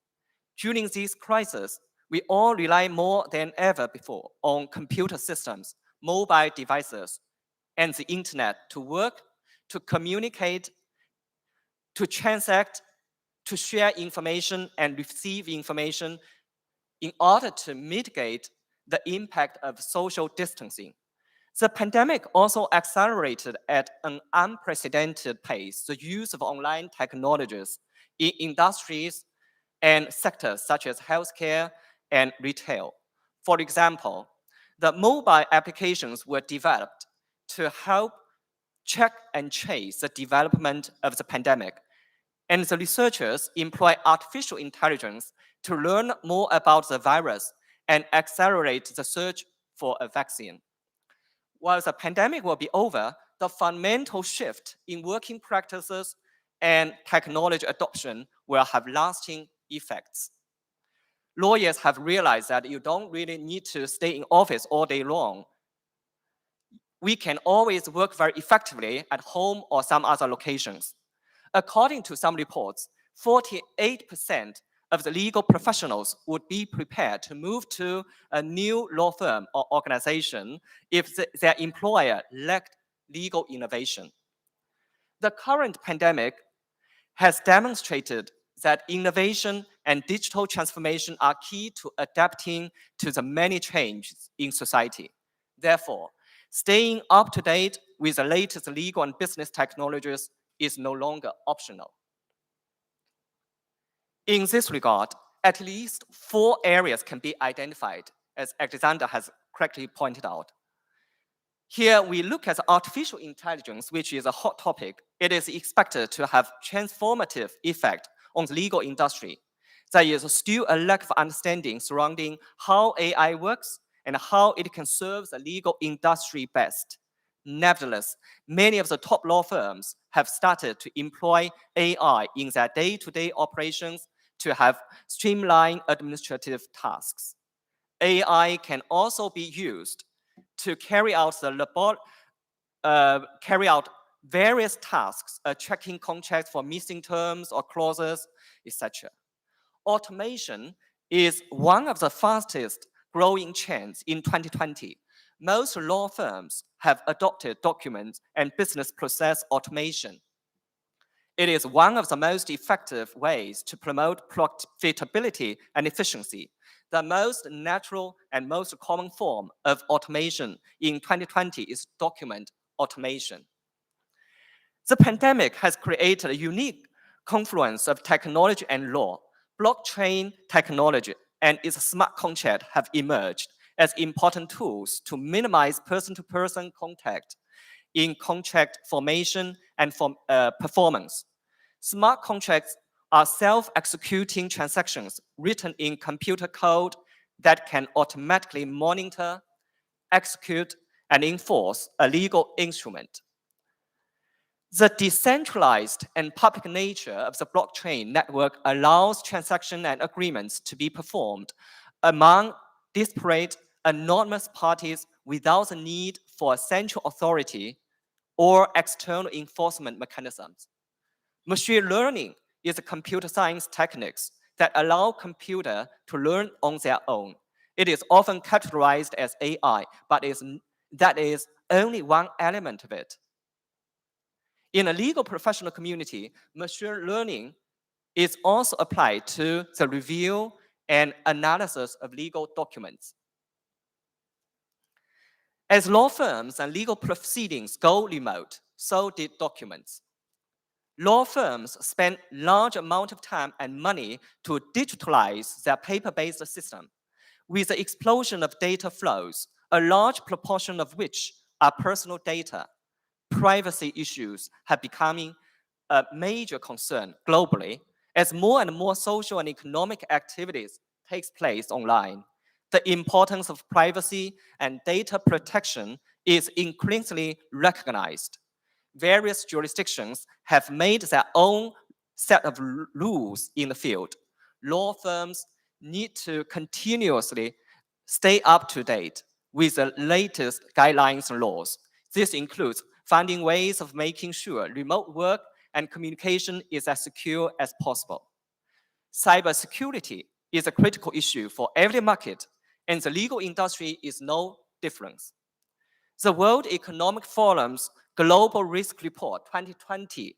During this crisis, we all rely more than ever before on computer systems, mobile devices, and the internet to work, to communicate, to transact, to share information and receive information in order to mitigate the impact of social distancing. The pandemic also accelerated at an unprecedented pace the use of online technologies in industries and sectors such as healthcare and retail. For example, the mobile applications were developed to help check and trace the development of the pandemic. And the researchers employ artificial intelligence to learn more about the virus and accelerate the search for a vaccine. While the pandemic will be over, the fundamental shift in working practices and technology adoption will have lasting effects. Lawyers have realized that you don't really need to stay in office all day long. We can always work very effectively at home or some other locations. According to some reports, 48% of the legal professionals would be prepared to move to a new law firm or organization if their employer lacked legal innovation. The current pandemic has demonstrated that innovation and digital transformation are key to adapting to the many changes in society. Therefore, staying up to date with the latest legal and business technologies is no longer optional. In this regard, at least 4 areas can be identified, as Alexander has correctly pointed out. Here we look at artificial intelligence, which is a hot topic. It is expected to have transformative effect on the legal industry. There is still a lack of understanding surrounding how AI works and how it can serve the legal industry best. Nevertheless, many of the top law firms have started to employ AI in their day-to-day operations to have streamlined administrative tasks. AI can also be used to carry out various tasks, checking contracts for missing terms or clauses, etc. Automation is one of the fastest growing trends in 2020. Most law firms have adopted document and business process automation. It is one of the most effective ways to promote profitability and efficiency. The most natural and most common form of automation in 2020 is document automation. The pandemic has created a unique confluence of technology and law. Blockchain technology and its smart contract have emerged as important tools to minimize person-to-person contact in contract formation and performance. Smart contracts are self-executing transactions written in computer code that can automatically monitor, execute, and enforce a legal instrument. The decentralized and public nature of the blockchain network allows transactions and agreements to be performed among disparate, anonymous parties without the need for a central authority or external enforcement mechanisms. Machine learning is a computer science techniques that allow computer to learn on their own. It is often categorized as AI, but that is only one element of it. In a legal professional community, machine learning is also applied to the review and analysis of legal documents. As law firms and legal proceedings go remote, so did documents. Law firms spend large amount of time and money to digitalize their paper-based system. With the explosion of data flows, a large proportion of which are personal data, privacy issues have become a major concern globally as more and more social and economic activities takes place online. The importance of privacy and data protection is increasingly recognized. Various jurisdictions have made their own set of rules in the field. Law firms need to continuously stay up to date with the latest guidelines and laws. This includes finding ways of making sure remote work and communication is as secure as possible. Cybersecurity is a critical issue for every market, and the legal industry is no different. The World Economic Forum's Global Risk Report 2020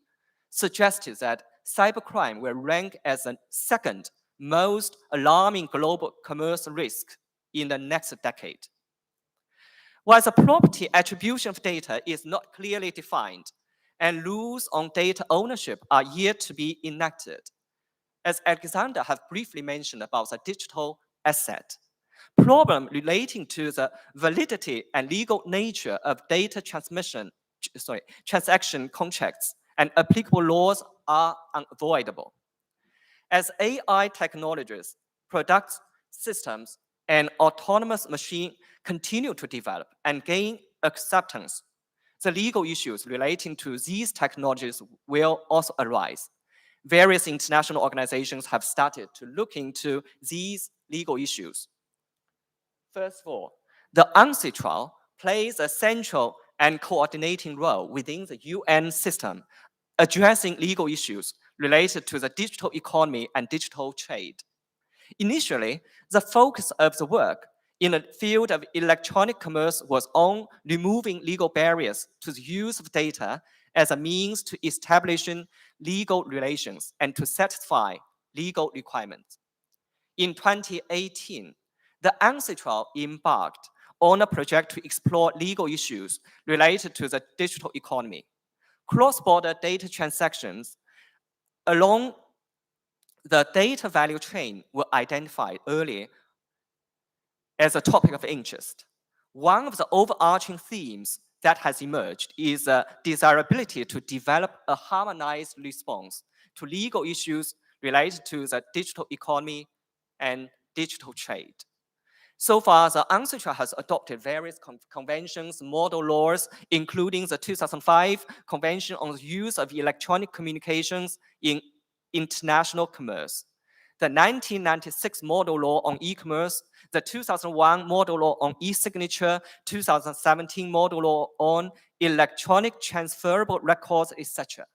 suggested that cybercrime will rank as the second most alarming global commerce risk in the next decade. While the property attribution of data is not clearly defined and rules on data ownership are yet to be enacted, as Alexander has briefly mentioned about the digital asset, Problem relating to the validity and legal nature of data transaction contracts and applicable laws are unavoidable. As AI technologies, products, systems, and autonomous machines continue to develop and gain acceptance, the legal issues relating to these technologies will also arise. Various international organizations have started to look into these legal issues. First of all, the UNCITRAL plays a central and coordinating role within the UN system, addressing legal issues related to the digital economy and digital trade. Initially, the focus of the work in the field of electronic commerce was on removing legal barriers to the use of data as a means to establishing legal relations and to satisfy legal requirements. In 2018, the UNCITRAL embarked on a project to explore legal issues related to the digital economy. Cross-border data transactions along the data value chain were identified early as a topic of interest. One of the overarching themes that has emerged is the desirability to develop a harmonized response to legal issues related to the digital economy and digital trade. So far, the UNCITRAL has adopted various conventions, model laws, including the 2005 Convention on the Use of Electronic Communications in International Commerce, the 1996 Model Law on E-commerce, the 2001 Model Law on E-signature, 2017 Model Law on Electronic Transferable Records, etc.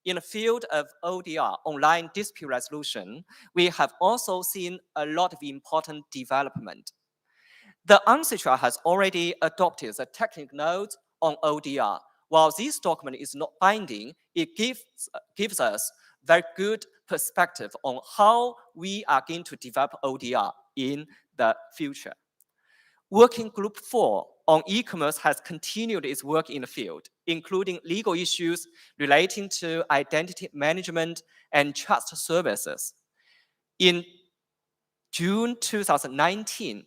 In the field of ODR, online dispute resolution, we have also seen a lot of important development. The UNCITRAL has already adopted the technical notes on ODR. While this document is not binding, it gives us very good perspective on how we are going to develop ODR in the future. Working Group 4 on e-commerce has continued its work in the field, including legal issues relating to identity management and trust services. In June 2019,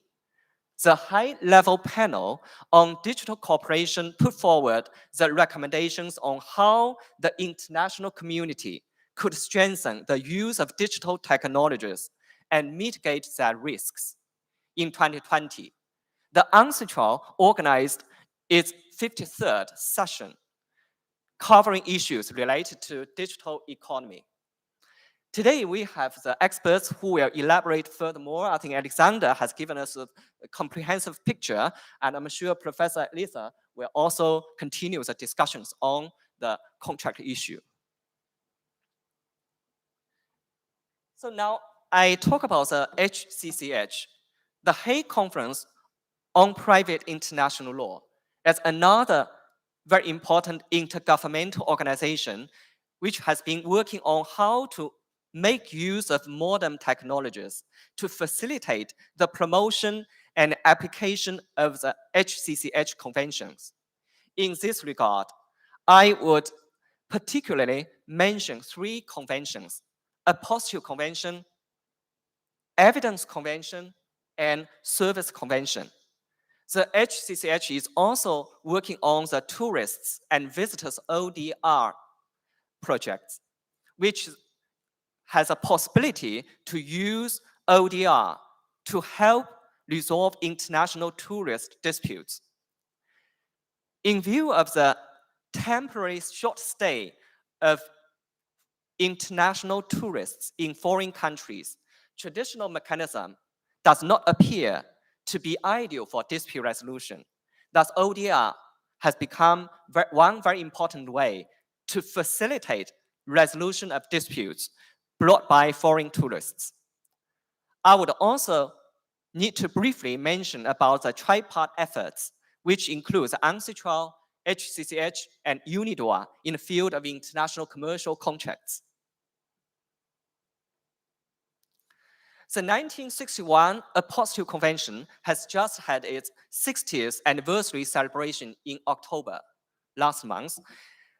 the high-level panel on digital cooperation put forward the recommendations on how the international community could strengthen the use of digital technologies and mitigate their risks. In 2020, the UNCITRAL organized its 53rd session, covering issues related to digital economy. Today, we have the experts who will elaborate furthermore. I think Alexander has given us a comprehensive picture, and I'm sure Professor Lisa will also continue the discussions on the contract issue. So now I talk about the HCCH, the Hague Conference on Private International Law, as another very important intergovernmental organization which has been working on how to make use of modern technologies to facilitate the promotion and application of the HCCH conventions. In this regard, I would particularly mention 3 conventions: Apostille Convention, Evidence Convention, and Service Convention. The HCCH is also working on the tourists and visitors ODR projects, which has a possibility to use ODR to help resolve international tourist disputes. In view of the temporary short stay of international tourists in foreign countries, traditional mechanism does not appear to be ideal for dispute resolution. Thus, ODR has become one very important way to facilitate resolution of disputes brought by foreign tourists. I would also need to briefly mention about the tripart efforts, which includes UNCITRAL, HCCH, and UNIDROIT in the field of international commercial contracts. The 1961 Apostille Convention has just had its 60th anniversary celebration in October last month.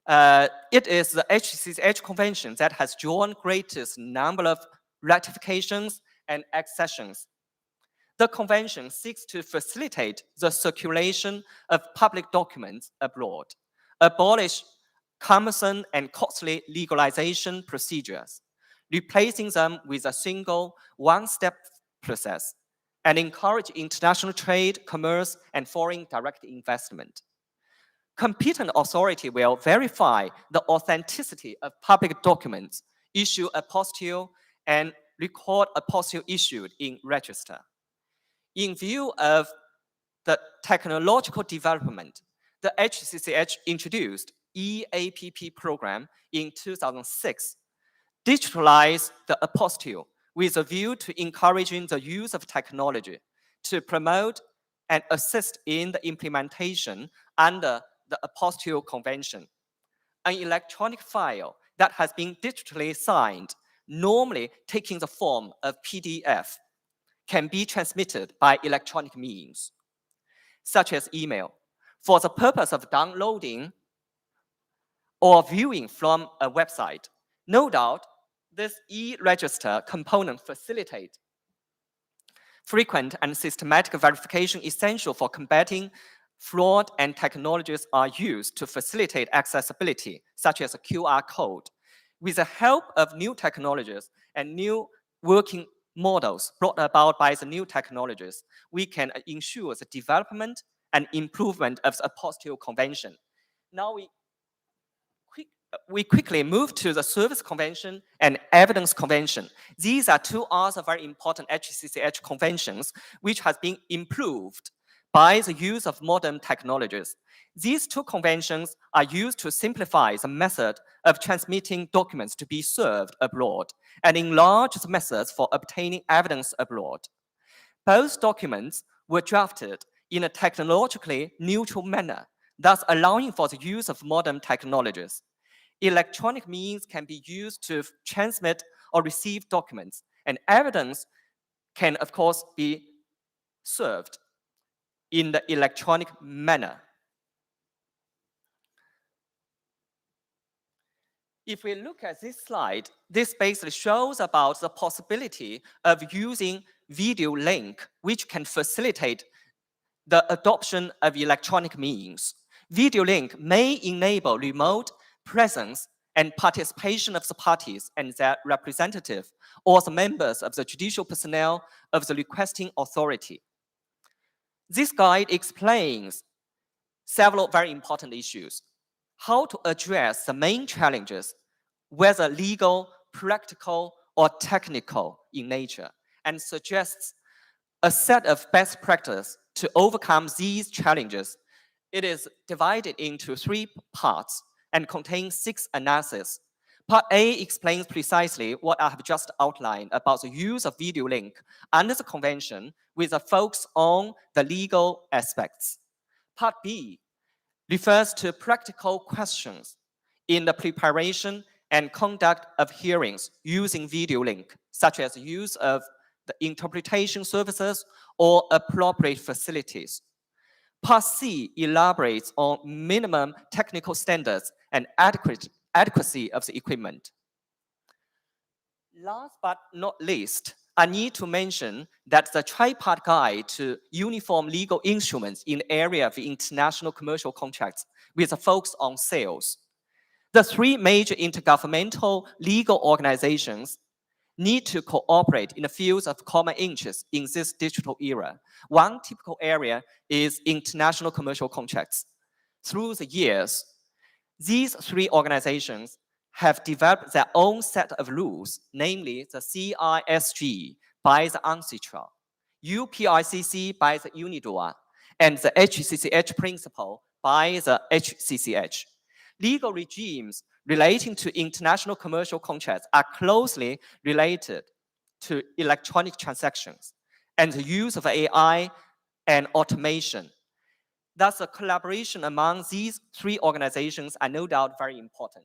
It is the HCCH Convention that has drawn greatest number of ratifications and accessions. The convention seeks to facilitate the circulation of public documents abroad, abolish cumbersome and costly legalization procedures, replacing them with a single one-step process, and encourage international trade, commerce, and foreign direct investment. Competent authority will verify the authenticity of public documents, issue apostille, and record apostille issued in register. In view of the technological development, the HCCH introduced EAPP program in 2006, digitalized the apostille with a view to encouraging the use of technology to promote and assist in the implementation under the apostille convention. An electronic file that has been digitally signed, normally taking the form of PDF, can be transmitted by electronic means, such as email, for the purpose of downloading or viewing from a website. No doubt, this e-register component facilitates frequent and systematic verification essential for combating fraud, and technologies are used to facilitate accessibility, such as a QR code. With the help of new technologies and new working models brought about by the new technologies, we can ensure the development and improvement of the apostille convention. Now we quickly move to the Service Convention and Evidence Convention. These are two other very important HCCH conventions which has been improved by the use of modern technologies. These two conventions are used to simplify the method of transmitting documents to be served abroad and enlarge the methods for obtaining evidence abroad. Both documents were drafted in a technologically neutral manner, thus allowing for the use of modern technologies. Electronic means can be used to transmit or receive documents, and evidence can, of course, be served in the electronic manner. If we look at this slide, this basically shows about the possibility of using video link, which can facilitate the adoption of electronic means. Video link may enable remote presence and participation of the parties and their representative or the members of the judicial personnel of the requesting authority. This guide explains several very important issues. How to address the main challenges, whether legal, practical, or technical in nature, and suggests a set of best practice to overcome these challenges. It is divided into 3 parts and contains 6 analyses. Part A explains precisely what I have just outlined about the use of video link under the convention with a focus on the legal aspects. Part B refers to practical questions in the preparation and conduct of hearings using video link, such as use of the interpretation services or appropriate facilities. Part C elaborates on minimum technical standards and adequacy of the equipment. Last but not least, I need to mention that the tripart guide to uniform legal instruments in the area of international commercial contracts with a focus on sales. The 3 major intergovernmental legal organizations need to cooperate in the fields of common interest in this digital era. One typical area is international commercial contracts. Through the years, these 3 organizations have developed their own set of rules, namely the CISG by the UNCITRAL, UPRCC by the UNIDROIT, and the HCCH principle by the HCCH. Legal regimes relating to international commercial contracts are closely related to electronic transactions and the use of AI and automation. Thus, the collaboration among these 3 organizations are no doubt very important.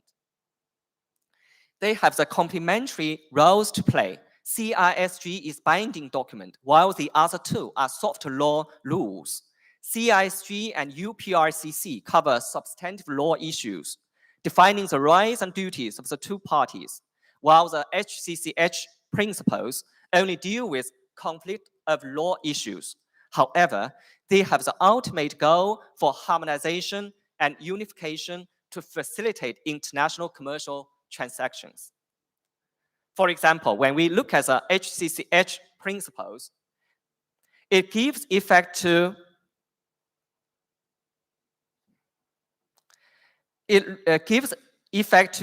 They have the complementary roles to play. CISG is binding document, while the other 2 are soft law rules. CISG and UPRCC cover substantive law issues, defining the rights and duties of the 2 parties, while the HCCH principles only deal with conflict of law issues. However, they have the ultimate goal for harmonization and unification to facilitate international commercial transactions. For example, when we look at the HCCH principles, it gives effect to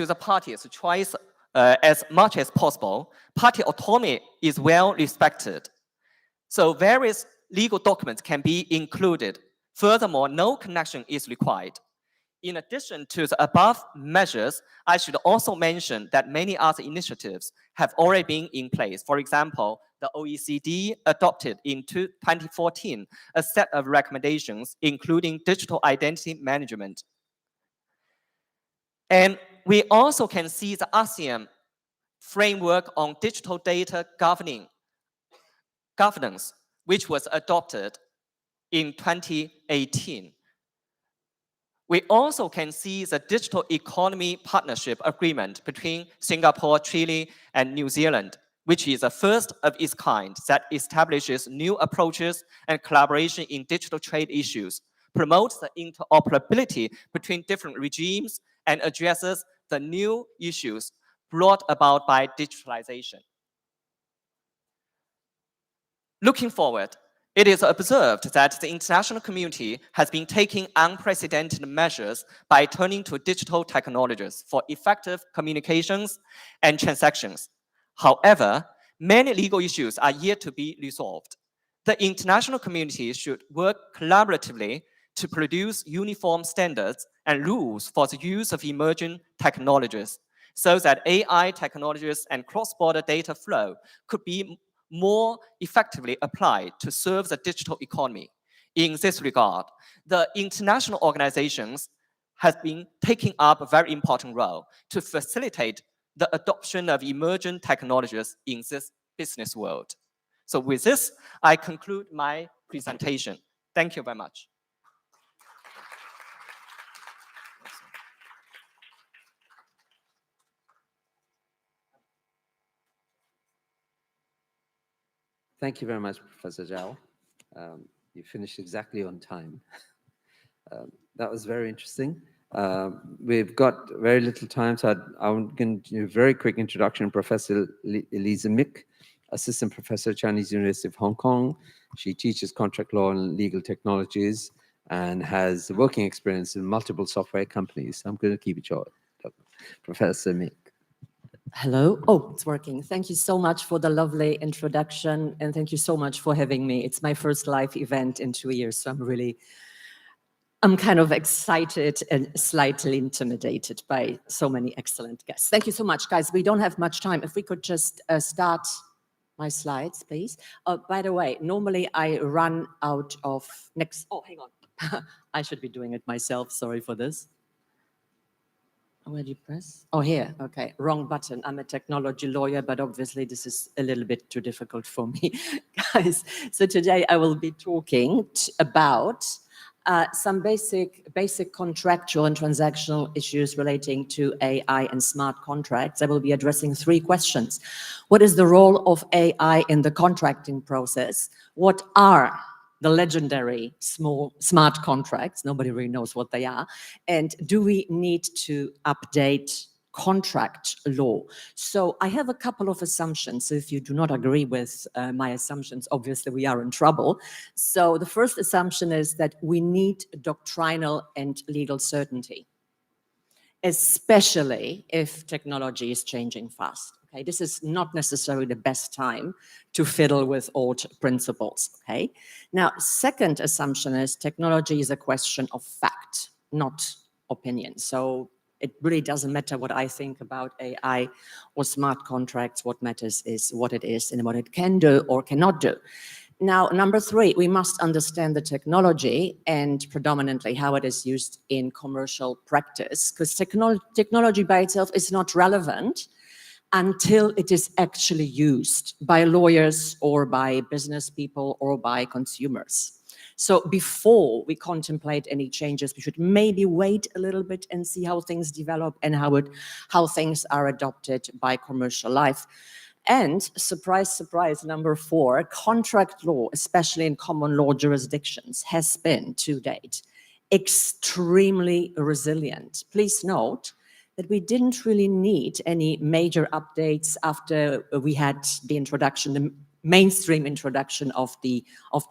the parties' choice as much as possible. Party autonomy is well respected. So various legal documents can be included. Furthermore, no connection is required. In addition to the above measures, I should also mention that many other initiatives have already been in place. For example, the OECD adopted in 2014 a set of recommendations, including digital identity management. And we also can see the ASEAN framework on digital data governance, which was adopted in 2018. We also can see the Digital Economy Partnership Agreement between Singapore, Chile, and New Zealand, which is the first of its kind that establishes new approaches and collaboration in digital trade issues, promotes the interoperability between different regimes, and addresses the new issues brought about by digitalization. Looking forward, it is observed that the international community has been taking unprecedented measures by turning to digital technologies for effective communications and transactions. However, many legal issues are yet to be resolved. The international community should work collaboratively to produce uniform standards and rules for the use of emerging technologies, so that AI technologies and cross-border data flow could be more effectively applied to serve the digital economy. In this regard, the international organizations have been taking up a very important role to facilitate the adoption of emerging technologies in this business world. So with this, I conclude my presentation. Thank you very much. Thank you very much, Professor Zhao. You finished exactly on time. That was very interesting. We've got very little time, so I'm going to do a very quick introduction. Professor Elisa Mick, Assistant Professor, Chinese University of Hong Kong. She teaches contract law and legal technologies and has working experience in multiple software companies. I'm going to keep it short. Professor Mick. Hello. Oh, it's working. Thank you so much for the lovely introduction, and thank you so much for having me. It's my first live event in 2 years, so I'm kind of excited and slightly intimidated by so many excellent guests. Thank you so much, guys. We don't have much time. If we could just start my slides, please. By the way, normally I run out of next. Oh, hang on. I should be doing it myself. Sorry for this. Where do you press? Oh, here. Okay, wrong button. I'm a technology lawyer, but obviously this is a little bit too difficult for me, guys. So today I will be talking about some basic contractual and transactional issues relating to AI and smart contracts. I will be addressing 3 questions. What is the role of AI in the contracting process? What are the legendary smart contracts? Nobody really knows what they are. And do we need to update contract law? So I have a couple of assumptions. So if you do not agree with my assumptions, obviously we are in trouble. So the first assumption is that we need doctrinal and legal certainty, especially if technology is changing fast. Okay, this is not necessarily the best time to fiddle with old principles. Okay, now second assumption is technology is a question of fact, not opinion. So it really doesn't matter what I think about AI or smart contracts. What matters is what it is and what it can do or cannot do. Now, number 3, we must understand the technology and predominantly how it is used in commercial practice, because technology by itself is not relevant until it is actually used by lawyers or by business people or by consumers. So before we contemplate any changes, we should maybe wait a little bit and see how things develop and how things are adopted by commercial life. And surprise, surprise, number 4, contract law, especially in common law jurisdictions, has been, to date, extremely resilient. Please note that we didn't really need any major updates after we had the introduction, the mainstream introduction of the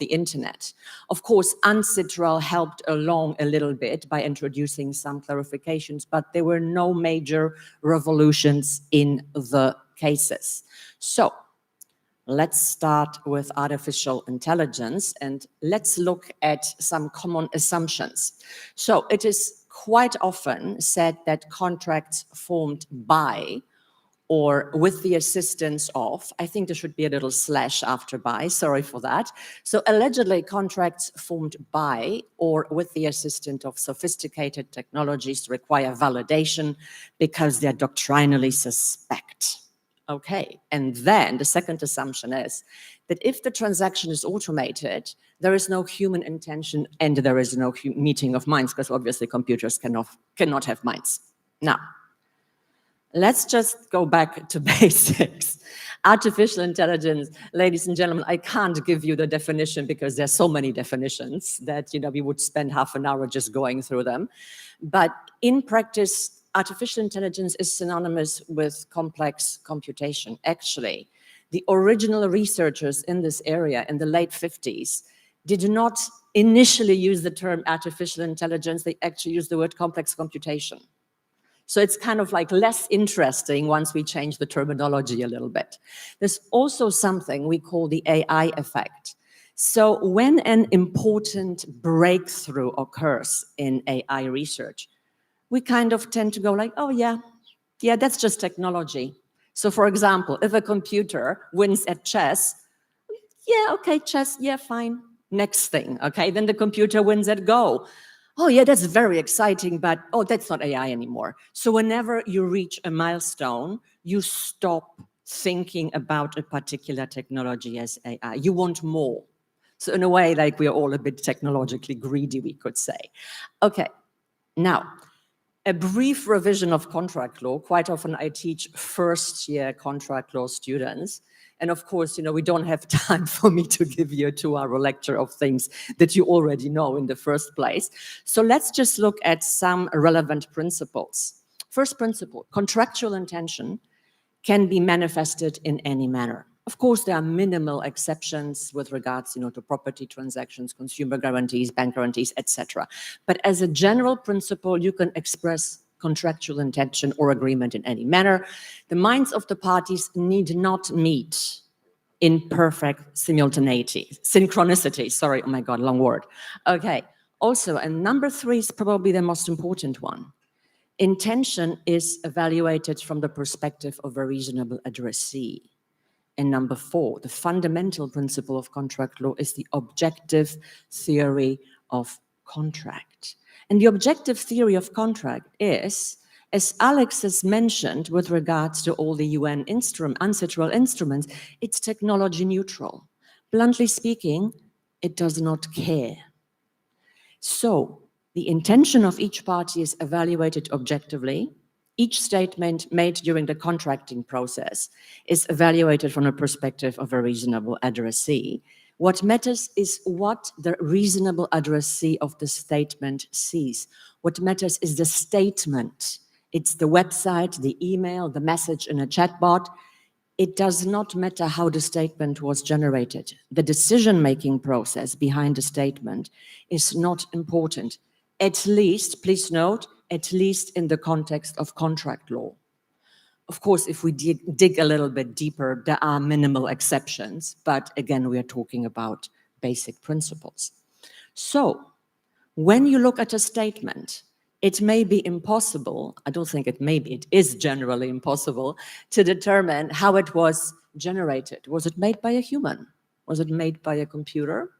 internet. Of course, UNCITRAL helped along a little bit by introducing some clarifications, but there were no major revolutions in the cases. So let's start with artificial intelligence and let's look at some common assumptions. So it is quite often said that contracts formed by or with the assistance of, I think there should be a little slash after by, sorry for that. So allegedly contracts formed by or with the assistance of sophisticated technologies require validation because they're doctrinally suspect. Okay, and then the second assumption is that if the transaction is automated, there is no human intention and there is no meeting of minds, because obviously computers cannot have minds. Now, let's just go back to basics. Artificial intelligence, ladies and gentlemen, I can't give you the definition because there's so many definitions that we would spend half an hour just going through them. But in practice, artificial intelligence is synonymous with complex computation. Actually, the original researchers in this area in the late 50s did not initially use the term artificial intelligence, they actually used the word complex computation. So it's kind of like less interesting once we change the terminology a little bit. There's also something we call the AI effect. So when an important breakthrough occurs in AI research, we kind of tend to go like, oh yeah, that's just technology. So for example, if a computer wins at chess, yeah, okay, chess, yeah, fine. Next thing, okay, then the computer wins at Go. Oh yeah, that's very exciting, but oh, that's not AI anymore. So whenever you reach a milestone, you stop thinking about a particular technology as AI. You want more. So in a way, like we're all a bit technologically greedy, we could say. Okay, now, a brief revision of contract law. Quite often I teach first-year contract law students. And of course, we don't have time for me to give you a 2-hour lecture of things that you already know in the first place. So let's just look at some relevant principles. First principle, contractual intention can be manifested in any manner. Of course, there are minimal exceptions with regards, to property transactions, consumer guarantees, bank guarantees, etc. But as a general principle, you can express contractual intention or agreement in any manner. The minds of the parties need not meet in perfect simultaneity, synchronicity. Sorry, oh my God, long word. Okay. Also, and number 3 is probably the most important one. Intention is evaluated from the perspective of a reasonable addressee. And number 4, the fundamental principle of contract law is the objective theory of contract. And the objective theory of contract is, as Alex has mentioned with regards to all the UN UNCITRAL instruments, it's technology neutral. Bluntly speaking, it does not care. So the intention of each party is evaluated objectively. Each statement made during the contracting process is evaluated from a perspective of a reasonable addressee. What matters is what the reasonable addressee of the statement sees. What matters is the statement. It's the website, the email, the message in a chatbot. It does not matter how the statement was generated. The decision-making process behind the statement is not important. At least, please note, at least in the context of contract law. Of course, if we dig a little bit deeper, there are minimal exceptions, but again, we are talking about basic principles. So, when you look at a statement, it may be impossible, I don't think it may be, it is generally impossible to determine how it was generated. Was it made by a human? Was it made by a computer?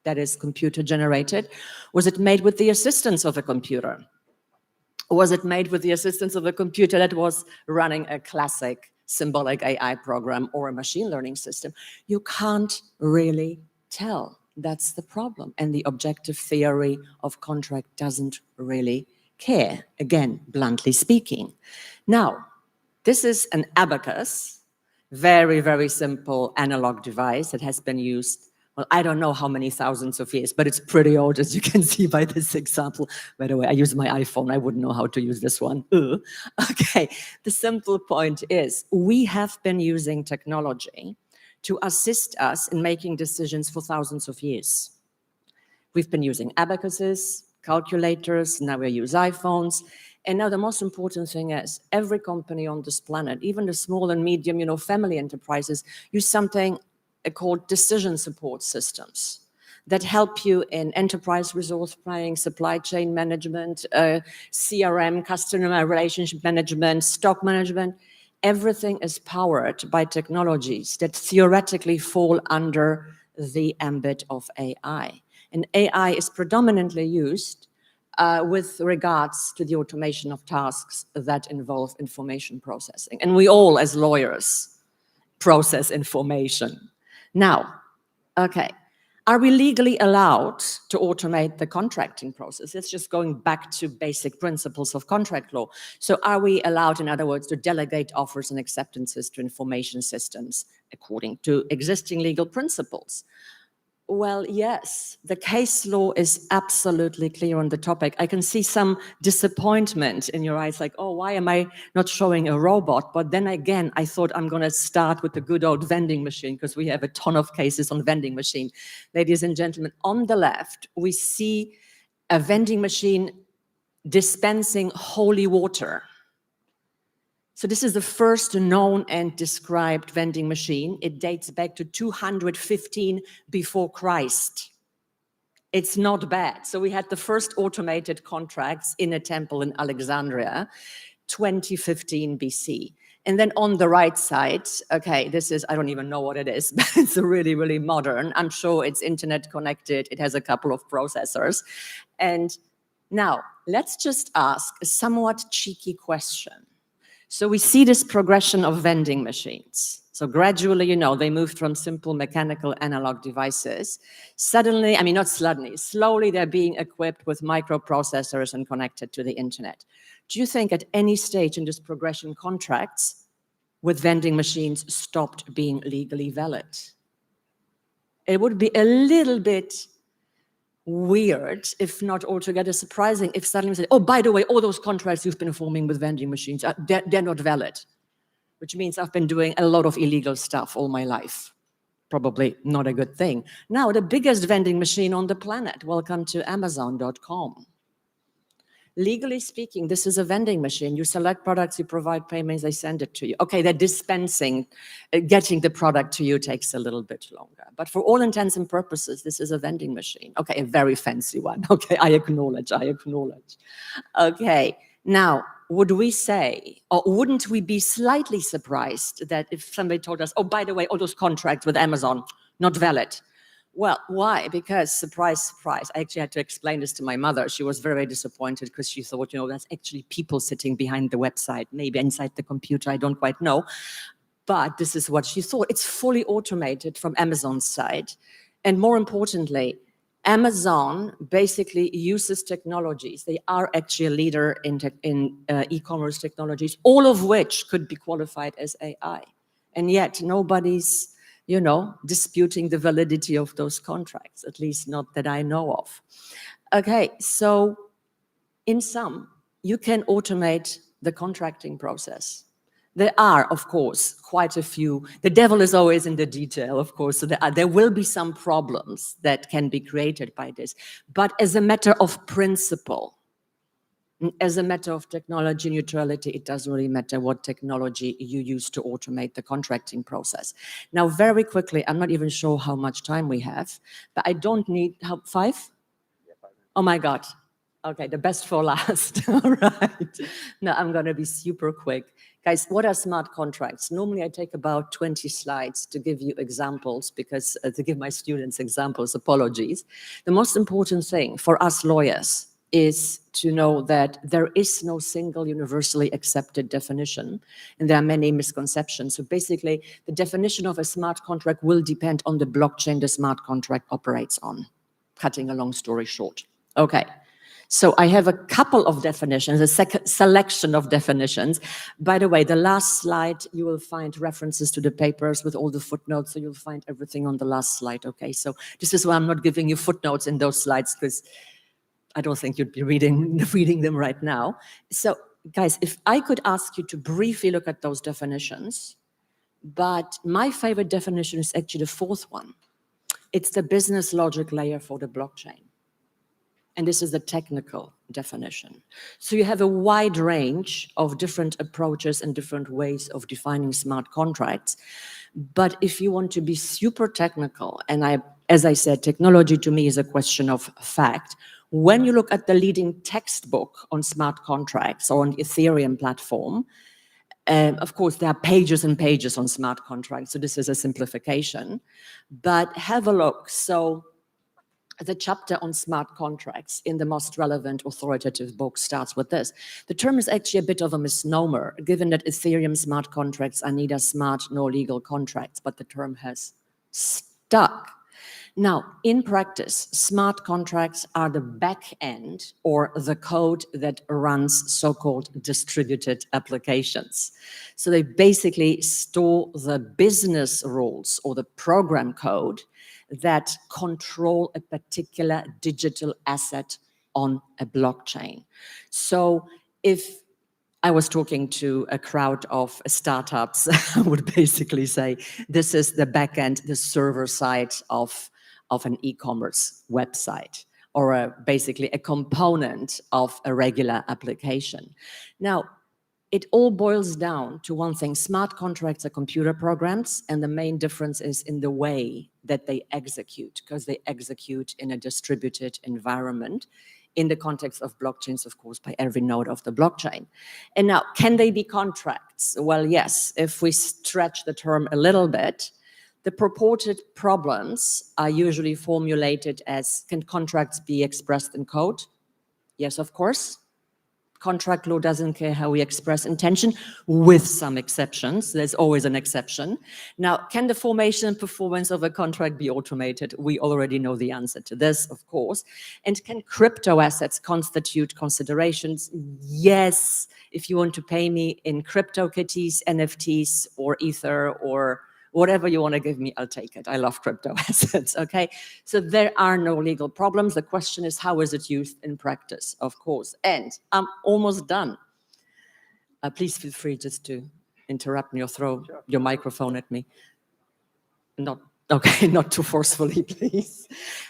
That is computer generated? Was it made with the assistance of a computer? Was it made with the assistance of a computer that was running a classic symbolic AI program or a machine learning system? You can't really tell. That's the problem. And the objective theory of contract doesn't really care, again, bluntly speaking. Now, this is an abacus Very, very simple analog device that has been used, well, I don't know how many thousands of years, but it's pretty old, as you can see by this example. By the way, I use my iPhone. I wouldn't know how to use this one. Okay, the simple point is we have been using technology to assist us in making decisions for thousands of years. We've been using abacuses, calculators, now we use iPhones. And now the most important thing is every company on this planet, even the small and medium, family enterprises, use something called decision support systems that help you in enterprise resource planning, supply chain management, CRM, customer relationship management, stock management. Everything is powered by technologies that theoretically fall under the ambit of AI. And AI is predominantly used with regards to the automation of tasks that involve information processing. And we all, as lawyers, process information. Now, okay, are we legally allowed to automate the contracting process? It's just going back to basic principles of contract law. So are we allowed, in other words, to delegate offers and acceptances to information systems according to existing legal principles? Well, yes, the case law is absolutely clear on the topic. I can see some disappointment in your eyes, like, oh, why am I not showing a robot? But then again, I thought I'm going to start with the good old vending machine because we have a ton of cases on vending machine. Ladies and gentlemen, on the left, we see a vending machine dispensing holy water. So this is the first known and described vending machine. It dates back to 215 before Christ. It's not bad. So we had the first automated contracts in a temple in Alexandria, 2015 BC. And then on the right side, okay, this is, I don't even know what it is, but it's really, really modern. I'm sure it's internet connected. It has a couple of processors. And now let's just ask a somewhat cheeky question. So we see this progression of vending machines. So gradually, they moved from simple mechanical analog devices. Suddenly, not suddenly, slowly they're being equipped with microprocessors and connected to the internet. Do you think at any stage in this progression contracts with vending machines stopped being legally valid? It would be a little bit weird, if not altogether surprising, if suddenly we say, oh, by the way, all those contracts you've been forming with vending machines, they're not valid, which means I've been doing a lot of illegal stuff all my life. Probably not a good thing. Now, the biggest vending machine on the planet, welcome to Amazon.com. Legally speaking, this is a vending machine. You select products, you provide payments, they send it to you. Okay, they're dispensing, getting the product to you takes a little bit longer. But for all intents and purposes, this is a vending machine. Okay, a very fancy one. Okay, I acknowledge. Okay, now, would we say, or wouldn't we be slightly surprised that if somebody told us, oh, by the way, all those contracts with Amazon, not valid? Well, why? Because, surprise, surprise, I actually had to explain this to my mother. She was very disappointed because she thought, that's actually people sitting behind the website, maybe inside the computer, I don't quite know. But this is what she thought. It's fully automated from Amazon's side. And more importantly, Amazon basically uses technologies. They are actually a leader in e-commerce technologies, all of which could be qualified as AI. And yet nobody's disputing the validity of those contracts, at least not that I know of. Okay, so in sum, you can automate the contracting process. There are, of course, quite a few. The devil is always in the detail, of course, so there will be some problems that can be created by this. But as a matter of principle, as a matter of technology neutrality, it doesn't really matter what technology you use to automate the contracting process. Now, very quickly, I'm not even sure how much time we have, but I don't need, 5? Oh my God. Okay, the best for last. All right. Now, I'm going to be super quick. Guys, what are smart contracts? Normally, I take about 20 slides to give you examples because to give my students examples, apologies. The most important thing for us lawyers is to know that there is no single universally accepted definition, and there are many misconceptions. So basically, the definition of a smart contract will depend on the blockchain the smart contract operates on, cutting a long story short. Okay, So I have a couple of definitions, a selection of definitions. By the way, the last slide, you will find references to the papers with all the footnotes, so you'll find everything on the last slide, okay? So this is why I'm not giving you footnotes in those slides, because I don't think you'd be reading them right now. So guys, if I could ask you to briefly look at those definitions, but my favorite definition is actually the fourth one. It's the business logic layer for the blockchain. And this is the technical definition. So you have a wide range of different approaches and different ways of defining smart contracts. But if you want to be super technical, and as I said, technology to me is a question of fact. When you look at the leading textbook on smart contracts or on the Ethereum platform, of course, there are pages and pages on smart contracts, so this is a simplification. But have a look. So the chapter on smart contracts in the most relevant authoritative book starts with this. The term is actually a bit of a misnomer, given that Ethereum smart contracts are neither smart nor legal contracts, but the term has stuck. Now, in practice, smart contracts are the back end or the code that runs so-called distributed applications. So they basically store the business rules or the program code that control a particular digital asset on a blockchain. So if I was talking to a crowd of startups, I would basically say, this is the backend, the server side of an e-commerce website, or basically a component of a regular application. Now, it all boils down to one thing. Smart contracts are computer programs, and the main difference is in the way that they execute, because they execute in a distributed environment in the context of blockchains, of course, by every node of the blockchain. And now, can they be contracts? Well, yes, if we stretch the term a little bit, the purported problems are usually formulated as, can contracts be expressed in code? Yes, of course. Contract law doesn't care how we express intention, with some exceptions. There's always an exception. Now, can the formation and performance of a contract be automated? We already know the answer to this, of course. And can crypto assets constitute considerations? Yes, if you want to pay me in crypto kitties, NFTs, or Ether, or whatever you want to give me, I'll take it. I love crypto assets, okay? So there are no legal problems. The question is, how is it used in practice, of course? And I'm almost done. Please feel free just to interrupt me or throw your microphone at me. Not too forcefully, please.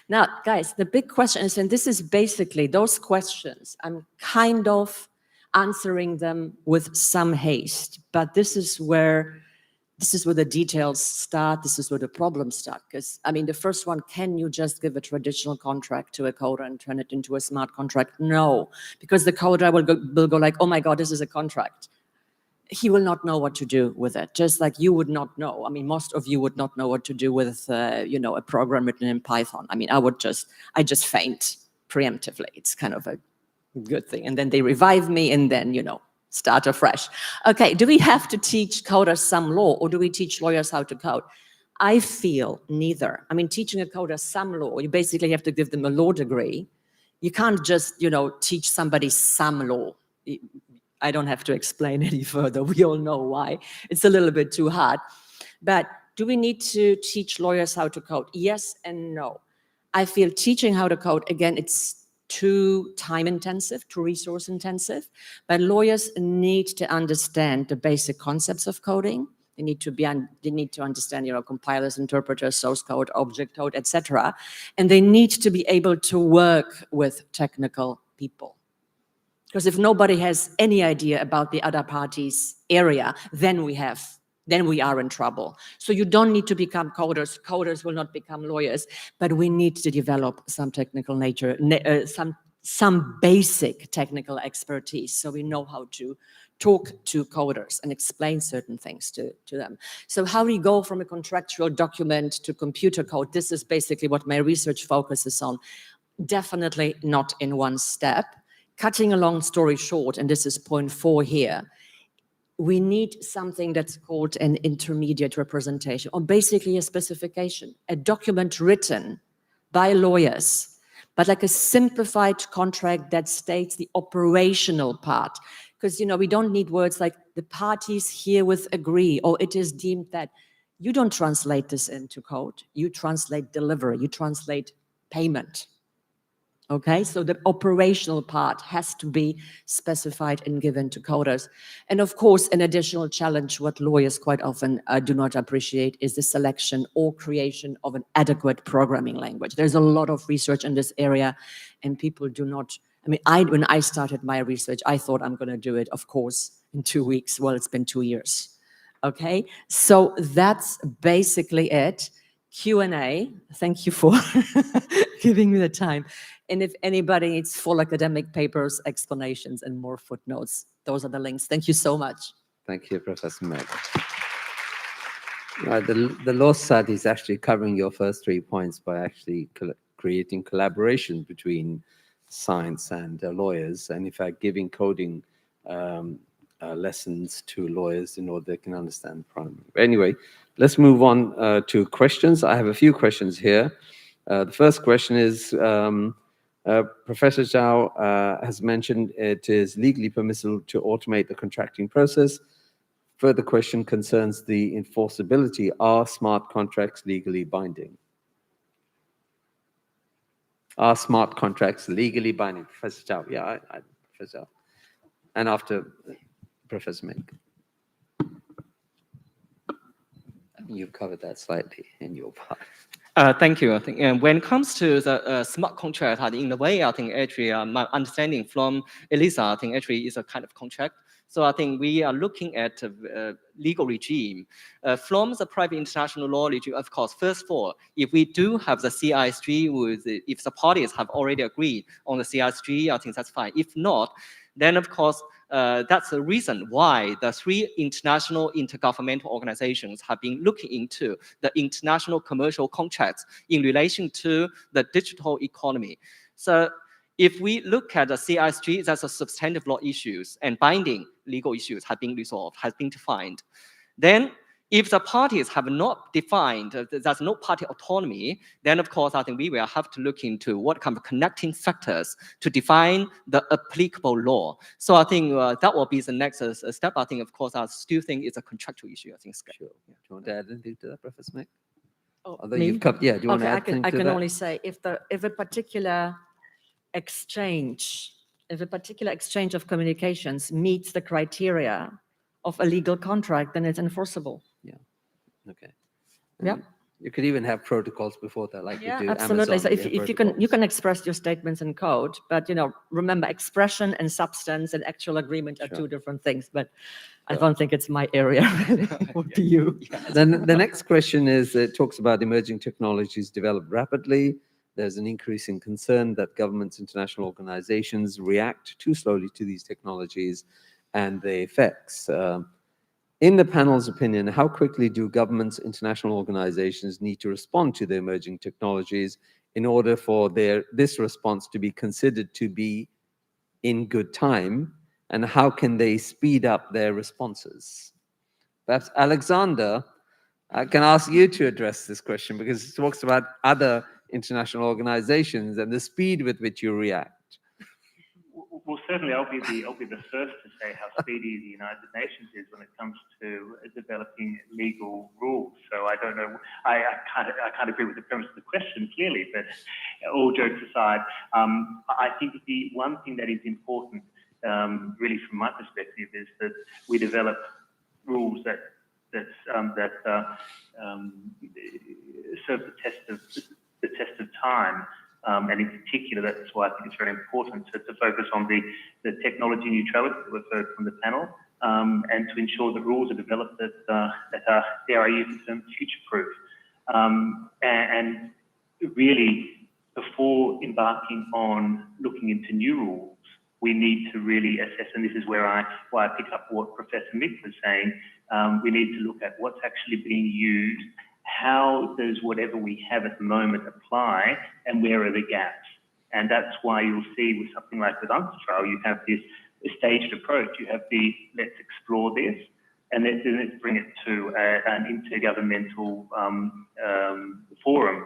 Now, guys, the big question is, and this is basically those questions, I'm kind of answering them with some haste, but this is where the details start. This is where the problems start. Because, I mean, the first one, can you just give a traditional contract to a coder and turn it into a smart contract? No, because the coder will go like, oh my God, this is a contract. He will not know what to do with it, just like you would not know. I mean, most of you would not know what to do with, a program written in Python. I mean, I just faint preemptively. It's kind of a good thing. And then they revive me, and then, start afresh. Okay, do we have to teach coders some law, or do we teach lawyers how to code? I feel neither. I mean, teaching a coder some law, you basically have to give them a law degree. You can't just, teach somebody some law. I don't have to explain any further. We all know why. It's a little bit too hard. But do we need to teach lawyers how to code? Yes and no. I feel teaching how to code, again, it's too time intensive, too resource intensive, but lawyers need to understand the basic concepts of coding. They need to understand, compilers, interpreters, source code, object code, etc. And they need to be able to work with technical people. Because if nobody has any idea about the other party's area, then we are in trouble. So you don't need to become coders. Coders will not become lawyers, but we need to develop some technical nature, some basic technical expertise, so we know how to talk to coders and explain certain things to them. So how we go from a contractual document to computer code, this is basically what my research focuses on. Definitely not in one step. Cutting a long story short, and this is point 4 here, we need something that's called an intermediate representation, or basically a specification, a document written by lawyers, but like a simplified contract that states the operational part. Because, we don't need words like the parties herewith agree, or it is deemed that. You don't translate this into code. You translate delivery. You translate payment. Okay, so the operational part has to be specified and given to coders. And of course, an additional challenge, what lawyers quite often do not appreciate, is the selection or creation of an adequate programming language. There's a lot of research in this area, and people do not. When I started my research, I thought I'm going to do it, of course, in 2 weeks. Well, it's been 2 years. Okay, so that's basically it. Q&A, thank you for giving me the time. And if anybody needs full academic papers, explanations, and more footnotes, those are the links. Thank you so much. Thank you, Professor Meg. The law study is actually covering your first 3 points by actually creating collaboration between science and lawyers, and in fact giving coding lessons to lawyers in order they can understand the problem. Anyway, let's move on to questions. I have a few questions here. The first question is, Professor Zhao has mentioned it is legally permissible to automate the contracting process. Further question concerns the enforceability. Are smart contracts legally binding? Are smart contracts legally binding? Professor Zhao, yeah, Professor Zhao. And after Professor Meg. You've covered that slightly in your part. Thank you. I think when it comes to the smart contract, in a way, I think actually my understanding from Elisa, I think actually is a kind of contract. So I think we are looking at a legal regime from the private international law regime. Of course, first of all, if we do have the CISG, if the parties have already agreed on the CISG, I think that's fine. If not, then of course, that's the reason why the 3 international intergovernmental organizations have been looking into the international commercial contracts in relation to the digital economy. So if we look at the CISG, that's a substantive law issues and binding legal issues have been resolved, has been defined. Then if the parties have not defined, there's no party autonomy, then of course, I think we will have to look into what kind of connecting factors to define the applicable law. So I think that will be the next step. I think, of course, I still think it's a contractual issue. I think. Sure. Do you want to add anything to that, Professor Meg? Oh, Although me? you've covered, yeah, do you want to add anything to that? I can only say if a particular exchange of communications meets the criteria of a legal contract, then it's enforceable. Yeah. Okay. Yeah. You could even have protocols before that, like Yeah, you do. absolutely. Amazon, So if you can express your statements in code, but remember, expression and substance and actual agreement are 2 different things. But I don't think it's my area. It would be you. Then the next question is, it talks about emerging technologies develop rapidly. There's an increasing concern that governments, international organizations react too slowly to these technologies and their effects. In the panel's opinion, how quickly do governments, international organizations need to respond to the emerging technologies in order for this response to be considered to be in good time? And how can they speed up their responses? Perhaps Alexander, I can ask you to address this question because it talks about other international organizations and the speed with which you react. Well, certainly I'll be the first to say how speedy the United Nations is when it comes to developing legal rules. So I don't know, I can't agree with the premise of the question clearly, but all jokes aside, I think the one thing that is important, really from my perspective, is that we develop rules that serve the test of time. And in particular, that's why I think it's very important to focus on the technology neutrality that we've heard from the panel, and to ensure that rules are developed that are, dare I use the term, future-proof. And really, before embarking on looking into new rules, we need to really assess, and this is why I pick up what Professor Mick was saying, we need to look at what's actually being used. How does whatever we have at the moment apply, and where are the gaps? And that's why you'll see with something like with UNCITRAL, you have this staged approach. You have the let's explore this, and let's bring it to an intergovernmental forum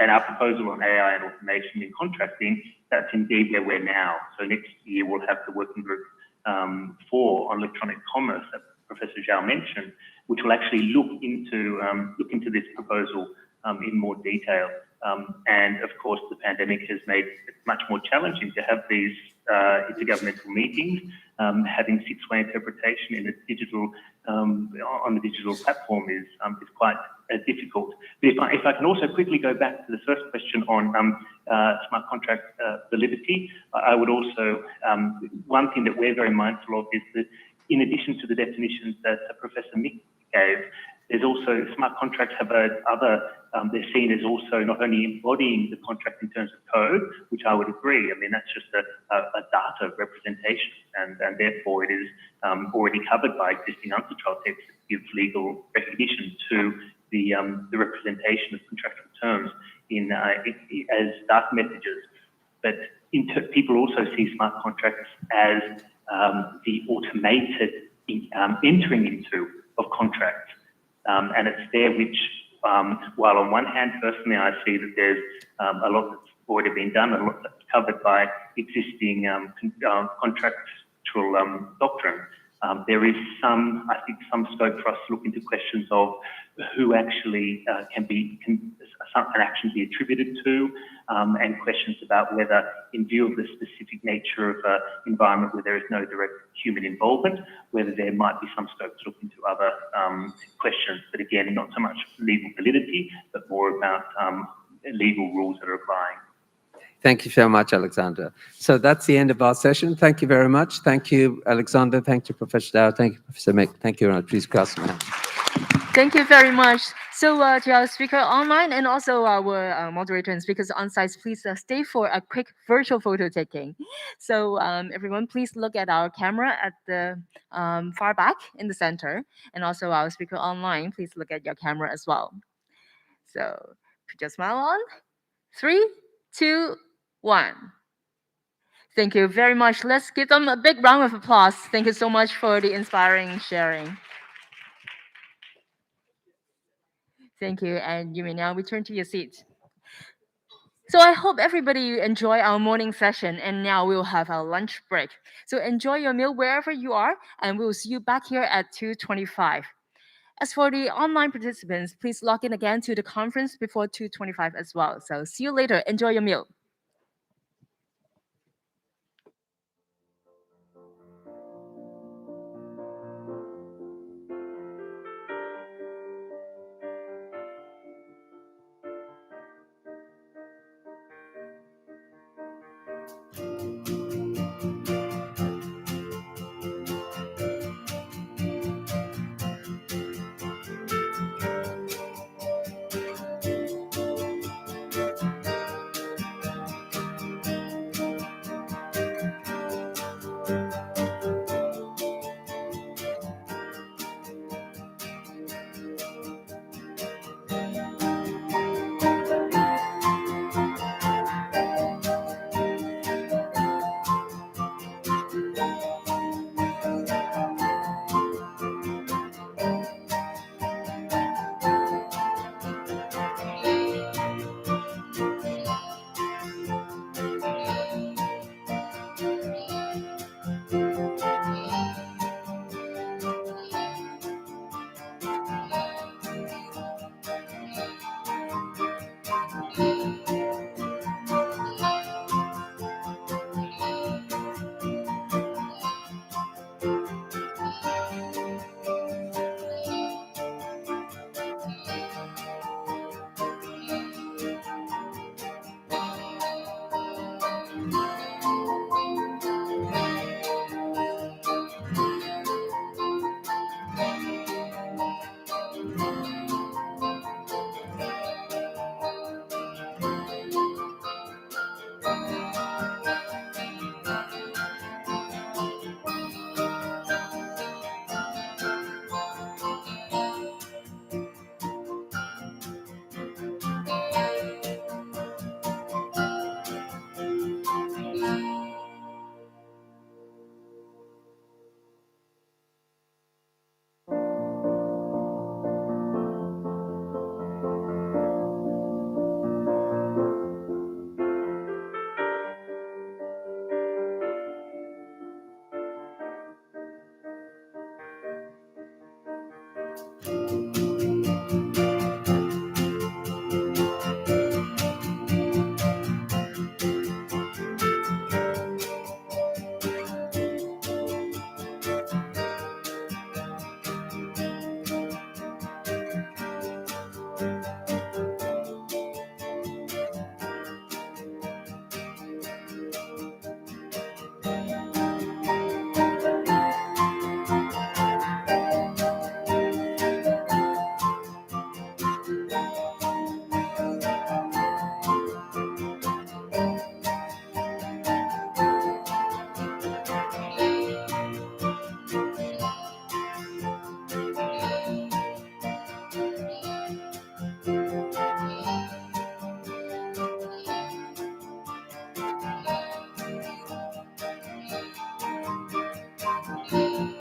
and our proposal on AI and automation in contracting, that's indeed where we're now. So next year we'll have the working group 4 on electronic commerce that Professor Zhao mentioned, which will actually look into this proposal in more detail. And of course, the pandemic has made it much more challenging to have these intergovernmental meetings. Having 6-way interpretation in a digital on the digital platform is quite difficult. But if I can also quickly go back to the first question on smart contract validity, I would also one thing that we're very mindful of is that in addition to the definitions that Professor Mick gave, there's also smart contracts have they're seen as also not only embodying the contract in terms of code, which I would agree. I mean, that's just a data representation, and therefore it is already covered by existing UNCITRAL text that gives legal recognition to the representation of contractual terms as data messages. But people also see smart contracts as the automated entering into of contracts. And it's there which, while on one hand, personally, I see that there's a lot that's already been done, a lot that's covered by existing contractual doctrine. There is some scope for us to look into questions of who actually can an action be attributed to, and questions about whether, in view of the specific nature of an environment where there is no direct human involvement, whether there might be some scope to look into other questions. But again, not so much legal validity, but more about legal rules that are applying. Thank you so much, Alexander. So that's the end of our session. Thank you very much. Thank you, Alexander. Thank you, Professor Dao. Thank you, Professor Mick. Thank you very much. Please cast your hand. Thank you very much. So to our speaker online and also our moderator and speakers on site, please stay for a quick virtual photo taking. So everyone, please look at our camera at the far back in the center, and also our speaker online, please look at your camera as well. So put your smile on. 3, 2, 1. Thank you very much. Let's give them a big round of applause. Thank you so much for the inspiring sharing. Thank you, and you may now return to your seat. So I hope everybody enjoy our morning session, and now we'll have our lunch break. So enjoy your meal wherever you are, and we'll see you back here at 2:25. As for the online participants, please log in again to the conference before 2:25 as well. So see you later. Enjoy your meal. Thank you.